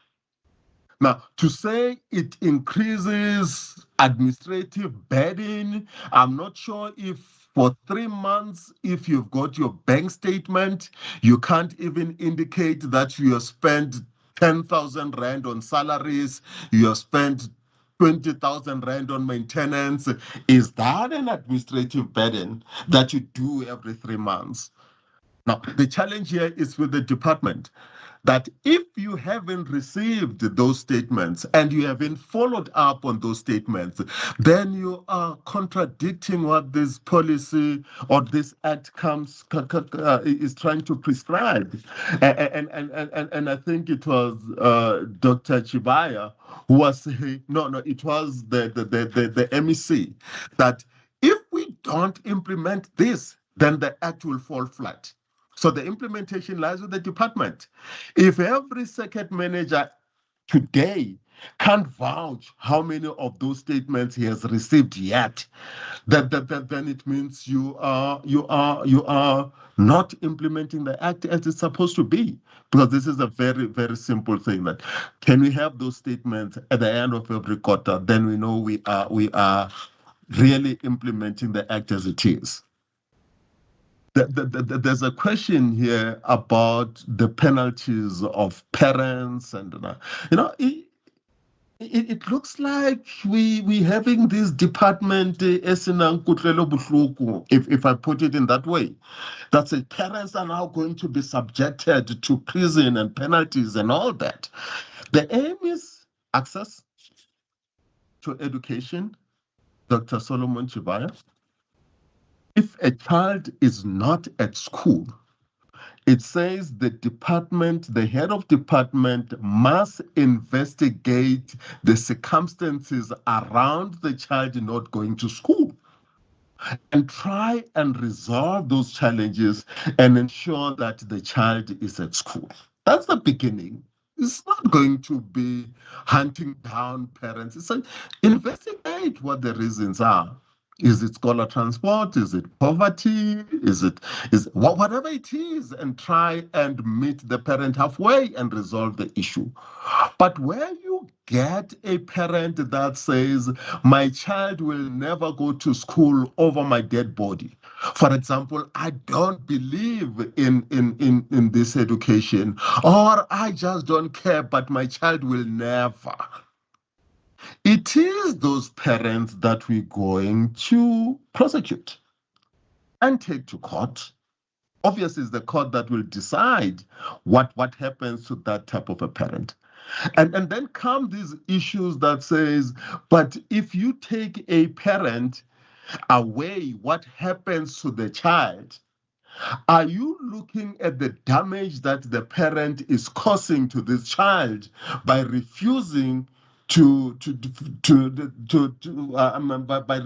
Now, to say it increases administrative burden, I'm not sure if for 3 months, if you've got your bank statement, you can't even indicate that you have spent 10,000 Rand on salaries, you have spent 20,000 Rand on maintenance. Is that an administrative burden that you do every 3 months? Now, the challenge here is with the department, that if you haven't received those statements and you haven't followed up on those statements, then you are contradicting what this policy or this act is trying to prescribe. And I think it was Dr. Chibaya who was saying, no, it was the MEC, that if we don't implement this, then the act will fall flat. So the implementation lies with the department. If every circuit manager today can't vouch how many of those statements he has received yet, then it means you are not implementing the act as it's supposed to be. Because this is a very, very simple thing, that can we have those statements at the end of every quarter, then we know we are really implementing the act as it is. There's a question here about the penalties of parents, and it looks like we having this department if I put it in that way. That's it. Parents are now going to be subjected to prison and penalties and all that. The aim is access to education, Dr. Solomon Chibaya. If a child is not at school, it says the department, the head of department must investigate the circumstances around the child not going to school and try and resolve those challenges and ensure that the child is at school. That's the beginning. It's not going to be hunting down parents. It's like, investigate what the reasons are. Is it scholar transport? Is it poverty? Is whatever it is, and try and meet the parent halfway and resolve the issue. But where you get a parent that says, my child will never go to school over my dead body. For example, I don't believe in this education, or I just don't care, but my child will never. It is those parents that we're going to prosecute and take to court. Obviously, it's the court that will decide what happens to that type of a parent. And then come these issues that says, but if you take a parent away, what happens to the child? Are you looking at the damage that the parent is causing to this child by refusing by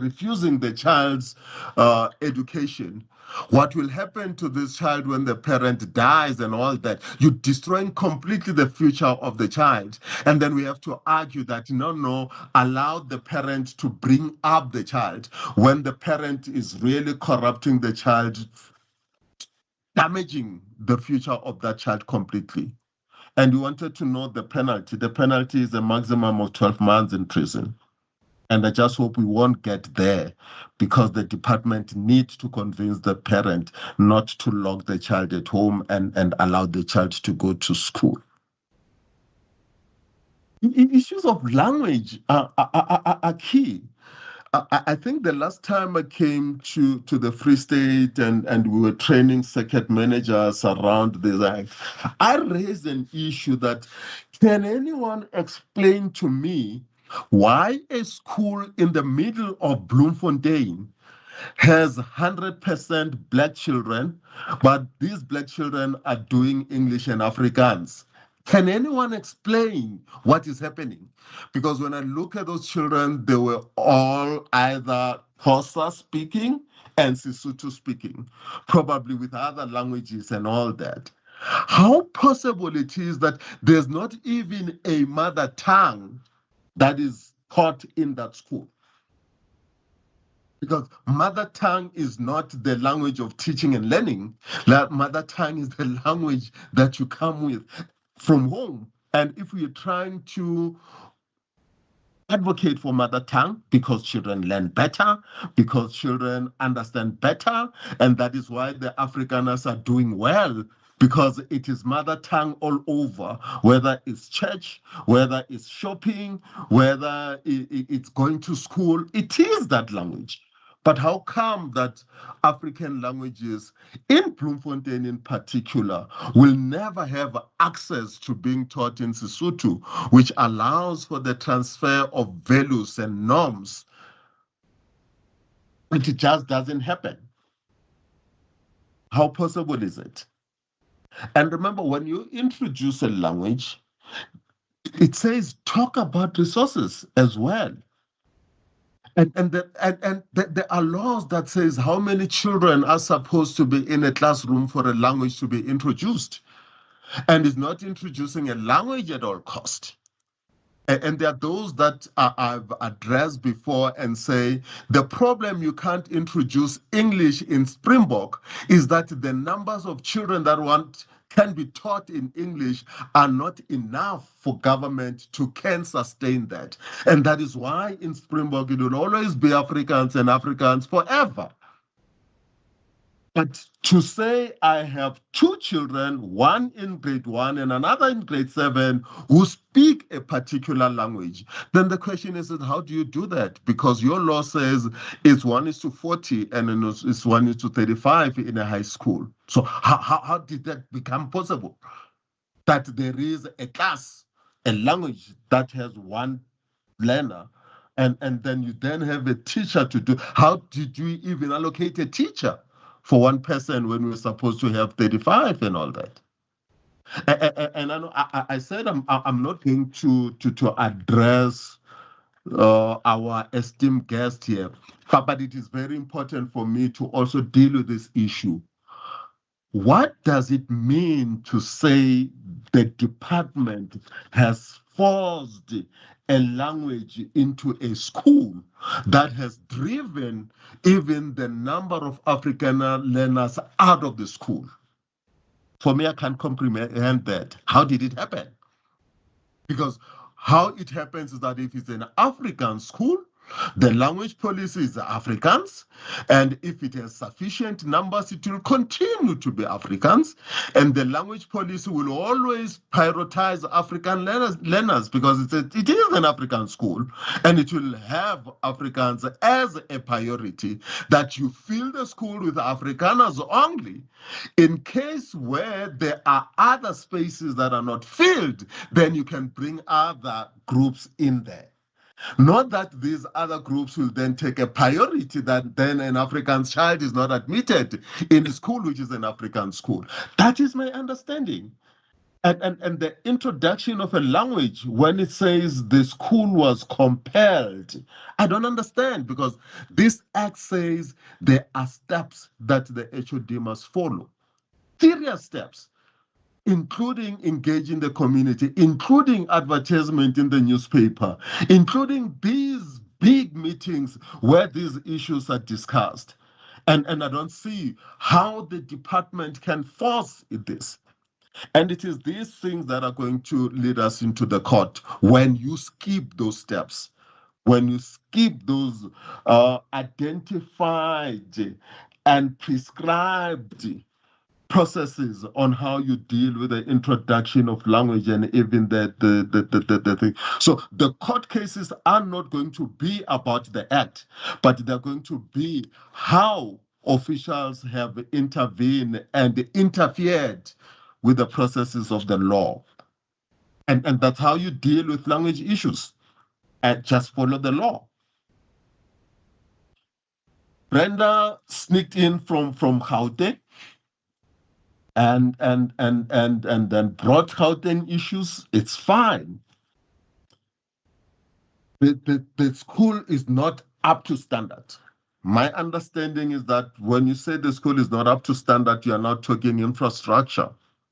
refusing the child's education? What will happen to this child when the parent dies and all that? You're destroying completely the future of the child. And then we have to argue that no, allow the parent to bring up the child when the parent is really corrupting the child, damaging the future of that child completely. And you wanted to know the penalty. The penalty is a maximum of 12 months in prison. And I just hope we won't get there, because the department needs to convince the parent not to lock the child at home and allow the child to go to school. Issues of language are key. I think the last time I came to the Free State and we were training circuit managers around this, I raised an issue that, can anyone explain to me why a school in the middle of Bloemfontein has 100% black children, but these black children are doing English and Afrikaans? Can anyone explain what is happening? Because when I look at those children, they were all either Xhosa speaking and Sesotho speaking, probably with other languages and all that. How possible it is that there's not even a mother tongue that is taught in that school? Because mother tongue is not the language of teaching and learning. Mother tongue is the language that you come with from home. And if we're trying to advocate for mother tongue because children learn better, because children understand better, and that is why the Afrikaners are doing well, because it is mother tongue all over, whether it's church, whether it's shopping, whether it's going to school, it is that language. But how come that African languages, in Bloemfontein in particular, will never have access to being taught in Sesotho, which allows for the transfer of values and norms? But it just doesn't happen. How possible is it? And remember, when you introduce a language, it says talk about resources as well. And there are laws that says how many children are supposed to be in a classroom for a language to be introduced. And it's not introducing a language at all cost. And there are those that I've addressed before and say, the problem you can't introduce English in Springbok is that the numbers of children that can be taught in English are not enough for government to can sustain that. And that is why in Springbok it will always be Afrikaans and Afrikaans forever. But to say I have two children, one in grade 1 and another in grade 7, who speak a particular language, then the question is how do you do that? Because your law says it's 1:40 and it's 1:35 in a high school. So how did that become possible? That there is a class, a language that has one learner, and then you then have a teacher to do. How did you even allocate a teacher for one person when we're supposed to have 35 and all that? And I know I said I'm not going to address our esteemed guest here, but it is very important for me to also deal with this issue. What does it mean to say the department has forced a language into a school that has driven even the number of African learners out of the school? For me, I can't comprehend that. How did it happen? Because How it happens is that if it's an African school, the language policy is Afrikaans, and if it has sufficient numbers, it will continue to be Afrikaans, and the language policy will always prioritize African learners because it is an African school, and it will have Afrikaans as a priority, that you fill the school with Afrikaners only. In case where there are other spaces that are not filled, then you can bring other groups in there. Not that these other groups will then take a priority that then an African child is not admitted in a school which is an African school. That is my understanding. And the introduction of a language, when it says the school was compelled, I don't understand, because this act says there are steps that the HOD must follow. Serious steps, including engaging the community, including advertisement in the newspaper, including these big meetings where these issues are discussed. And I don't see how the department can force this. And it is these things that are going to lead us into the court when you skip those steps, when you skip those identified and prescribed processes on how you deal with the introduction of language and even the thing. So the court cases are not going to be about the act, but they're going to be how officials have intervened and interfered with the processes of the law. And that's how you deal with language issues, and just follow the law. Brenda sneaked in from Gauteng and then brought Gauteng issues. It's fine. The school is not up to standard. My understanding is that when you say the school is not up to standard, you are not talking infrastructure.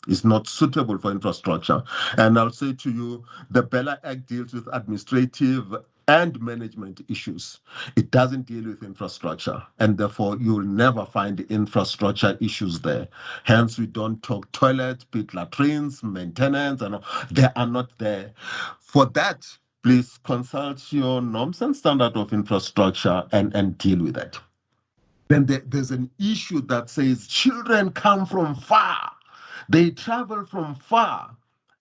It's not suitable for infrastructure. And I'll say to you, the BELA Act deals with administrative and management issues. It doesn't deal with infrastructure, and therefore you'll never find infrastructure issues there. Hence, we don't talk toilets, pit latrines, maintenance, and they are not there. For that, please consult your norms and standard of infrastructure and deal with it. Then there's an issue that says children come from far. They travel from far.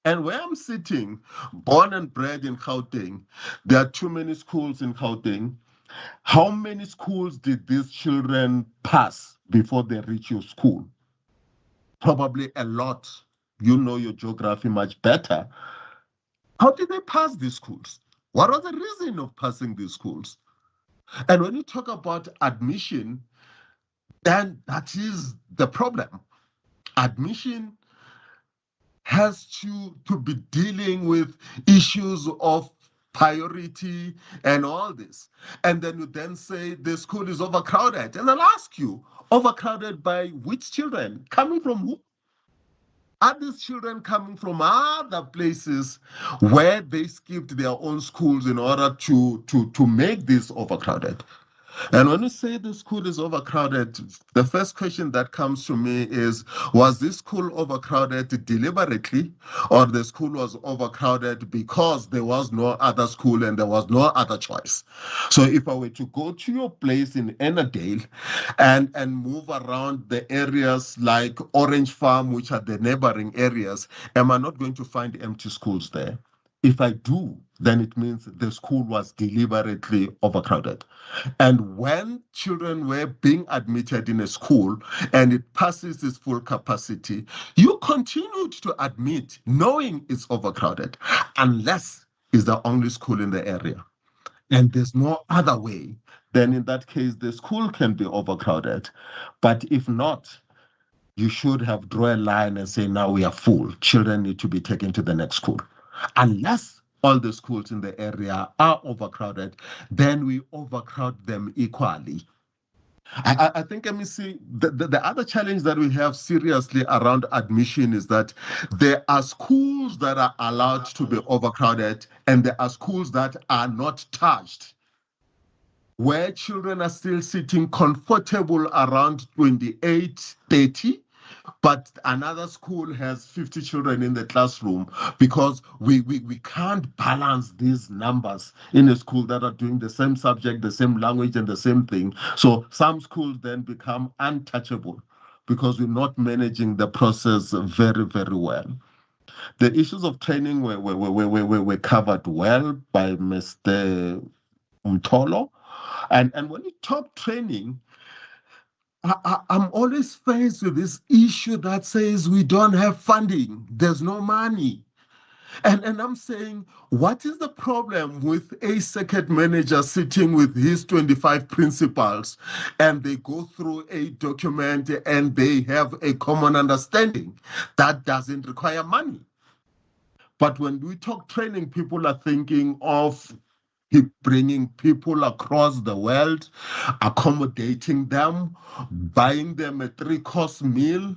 And where I'm sitting, born and bred in Gauteng, there are too many schools in Gauteng. How many schools did these children pass before they reach your school? Probably a lot. You know your geography much better. How did they pass these schools? What was the reason of passing these schools? And when you talk about admission, then that is the problem. Admission has to be dealing with issues of priority and all this. And then you then say the school is overcrowded. And I'll ask you, overcrowded by which children? Coming from who? Are these children coming from other places where they skipped their own schools in order to make this overcrowded? And when you say the school is overcrowded, the first question that comes to me is, was this school overcrowded deliberately, or the school was overcrowded because there was no other school and there was no other choice? So if I were to go to your place in Ennerdale and move around the areas like Orange Farm, which are the neighboring areas, am I not going to find empty schools there? If I do, then it means the school was deliberately overcrowded. And when children were being admitted in a school and it passes its full capacity, you continued to admit knowing it's overcrowded, unless it's the only school in the area. And there's no other way, then in that case, the school can be overcrowded. But if not, you should have drawn a line and say, now we are full. Children need to be taken to the next school. Unless all the schools in the area are overcrowded, then we overcrowd them equally. I think, let me see, the other challenge that we have seriously around admission is that there are schools that are allowed to be overcrowded and there are schools that are not touched, where children are still sitting comfortable around 28, 30, but another school has 50 children in the classroom, because we can't balance these numbers in a school that are doing the same subject, the same language, and the same thing. So some schools then become untouchable because we're not managing the process very, very well. The issues of training were covered well by Mr. Mtolo. And when you talk training, I'm always faced with this issue that says we don't have funding, there's no money. And I'm saying, what is the problem with a circuit manager sitting with his 25 principals and they go through a document and they have a common understanding that doesn't require money? But when we talk training, people are thinking of bringing people across the world, accommodating them, buying them a 3-course meal,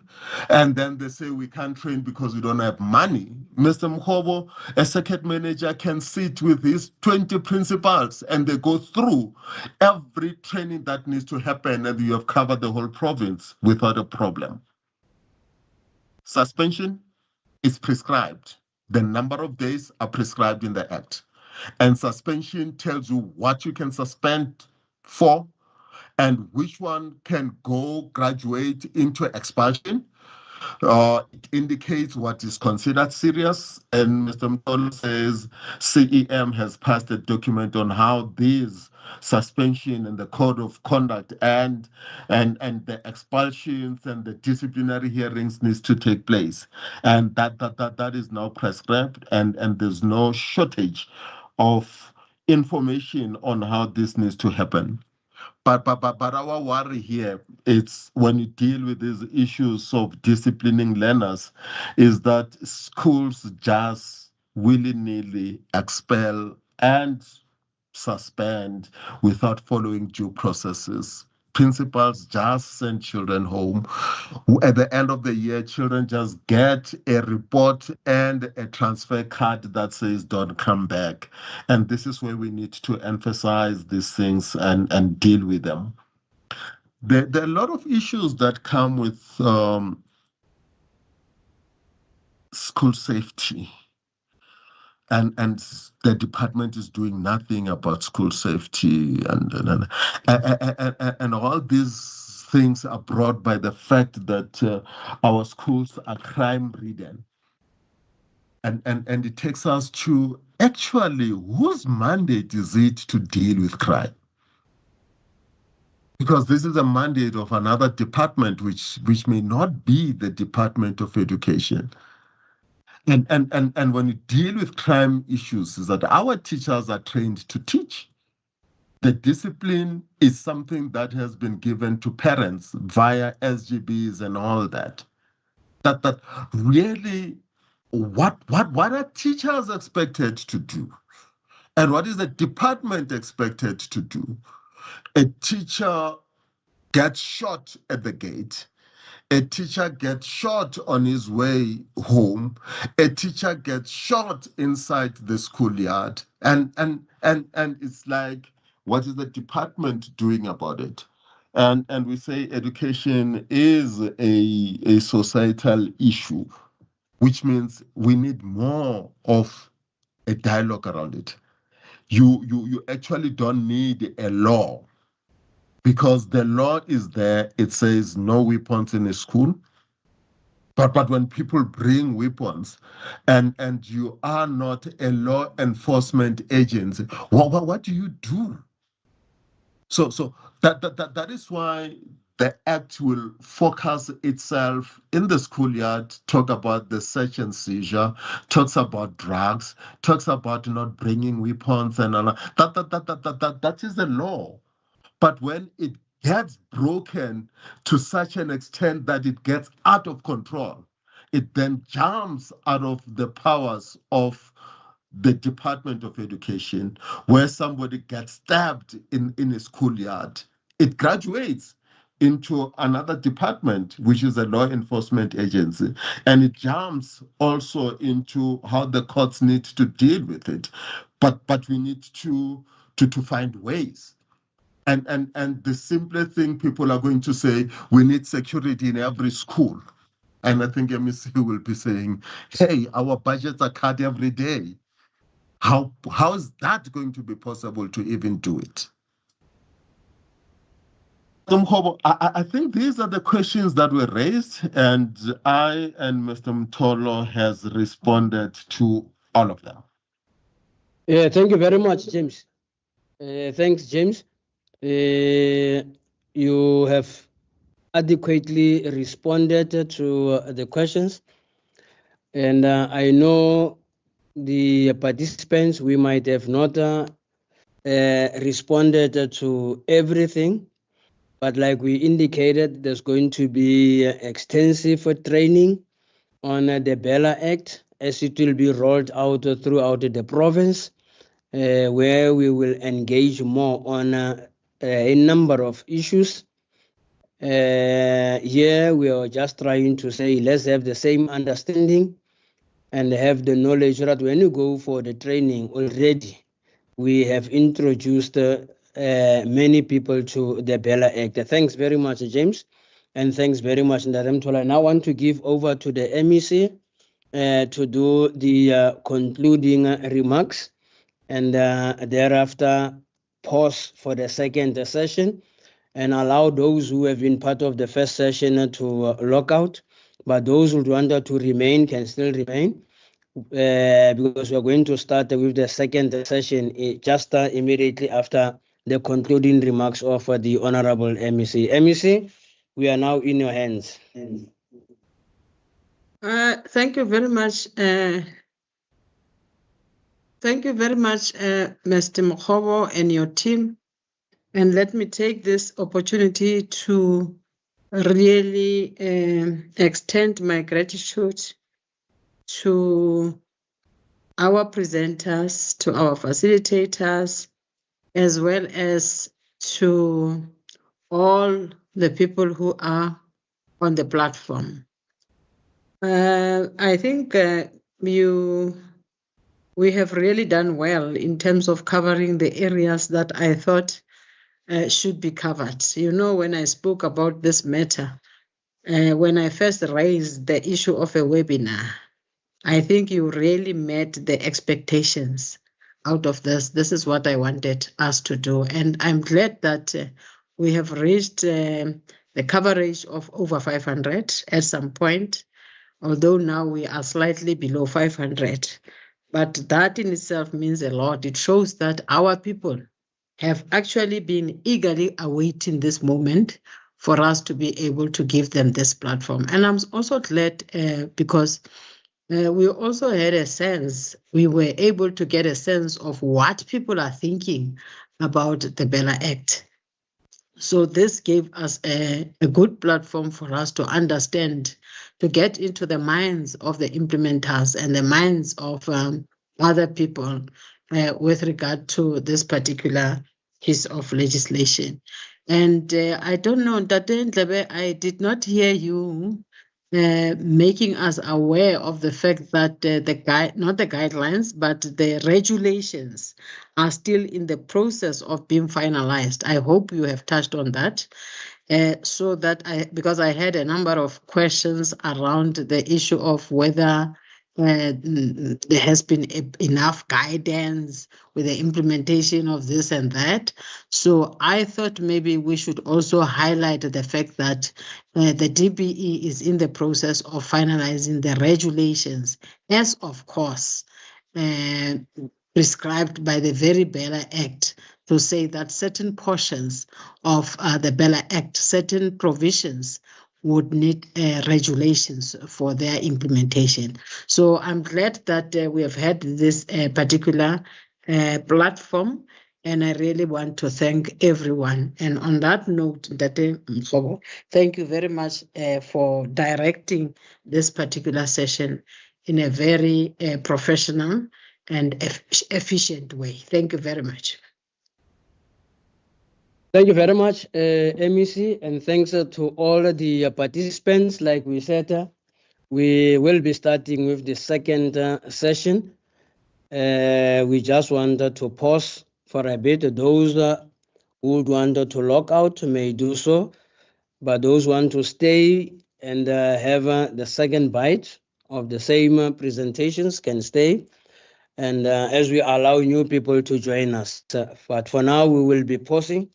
and then they say we can't train because we don't have money. Mr. Mkhobo, a circuit manager can sit with his 20 principals and they go through every training that needs to happen, and you have covered the whole province without a problem. Suspension is prescribed. The number of days are prescribed in the Act. And suspension tells you what you can suspend for and which one can go graduate into expulsion. It indicates what is considered serious. And Mr. Mtolo says CEM has passed a document on how these suspension and the code of conduct and the expulsions and the disciplinary hearings needs to take place. And that is now prescribed, and there's no shortage of information on how this needs to happen. But our worry here, it's when you deal with these issues of disciplining learners, is that schools just willy-nilly expel and suspend without following due processes. Principals just send children home. At the end of the year, children just get a report and a transfer card that says don't come back. And this is where we need to emphasize these things and deal with them. There are a lot of issues that come with school safety. And the department is doing nothing about school safety, and all these things are brought by the fact that our schools are crime-ridden, and it takes us to actually whose mandate is it to deal with crime? Because this is a mandate of another department, which may not be the Department of Education. And when you deal with crime issues, is that our teachers are trained to teach. The discipline is something that has been given to parents via SGBs and all that. That really, what are teachers expected to do? And what is the department expected to do? A teacher gets shot at the gate. A teacher gets shot on his way home. A teacher gets shot inside the schoolyard. And it's like, what is the department doing about it? And we say education is a societal issue, which means we need more of a dialogue around it. You actually don't need a law, because the law is there. It says no weapons in a school. But when people bring weapons and you are not a law enforcement agency, what do you do? So that is why the Act will focus itself in the schoolyard, talk about the search and seizure, talks about drugs, talks about not bringing weapons and all that is the law. But when it gets broken to such an extent that it gets out of control, it then jumps out of the powers of the Department of Education, where somebody gets stabbed in a schoolyard. It graduates into another department, which is a law enforcement agency, and it jumps also into how the courts need to deal with it. But we need to find ways. And the simplest thing people are going to say, we need security in every school. And I think MEC will be saying, hey, our budgets are cut every day. How is that going to be possible to even do it? I think these are the questions that were raised, and I and Mr. Mtolo has responded to all of them. Yeah, thank you very much, James. Thanks, James. You have adequately responded to the questions. And I know the participants, we might have not responded to everything, but like we indicated, there's going to be extensive training on the BELA Act as it will be rolled out throughout the province, where we will engage more on a number of issues. Here we are just trying to say, let's have the same understanding and have the knowledge that when you go for the training already, we have introduced many people to the BELA Act. Thanks very much, James, and thanks very much, Ndadam Tola. Now I want to give over to the MEC to do the concluding remarks, and thereafter pause for the second session and allow those who have been part of the first session to log out, but those who want to remain can still remain. Because we're going to start with the second session just immediately after the concluding remarks of the Honorable MEC. MEC, we are now in your hands. Thank you very much. Thank you very much, Mr. Mokhobo and your team. And let me take this opportunity to really extend my gratitude to our presenters, to our facilitators, as well as to all the people who are on the platform. I think we have really done well in terms of covering the areas that I thought should be covered. You know, when I spoke about this matter, when I first raised the issue of a webinar, I think you really met the expectations out of this. This is what I wanted us to do. And I'm glad that we have reached the coverage of over 500 at some point, although now we are slightly below 500. But that in itself means a lot. It shows that our people have actually been eagerly awaiting this moment for us to be able to give them this platform. And I'm also glad because we also had a sense, we were able to get a sense of what people are thinking about the BELA Act. So this gave us a good platform for us to understand, to get into the minds of the implementers and the minds of other people with regard to this particular piece of legislation. And I don't know, Tate Ndlebe, I did not hear you making us aware of the fact that not the guidelines, but the regulations are still in the process of being finalized. I hope you have touched on that. So that because I had a number of questions around the issue of whether there has been enough guidance with the implementation of this and that. So I thought maybe we should also highlight the fact that the DBE is in the process of finalizing the regulations, as of course prescribed by the very BELA Act, to say that certain portions of the BELA Act, certain provisions would need regulations for their implementation. So I'm glad that we have had this particular platform, and I really want to thank everyone. And on that note, thank you very much for directing this particular session in a very professional and efficient way. Thank you very much. Thank you very much, MEC, and thanks to all the participants. Like we said, we will be starting with the second session. We just wanted to pause for a bit. Those who want to log out may do so, but those who want to stay and have the second bite of the same presentations can stay. And as we allow new people to join us. But for now, we will be pausing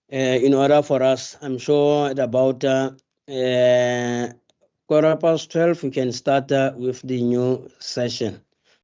in order for us, I'm sure at about 12:15, we can start with the new session.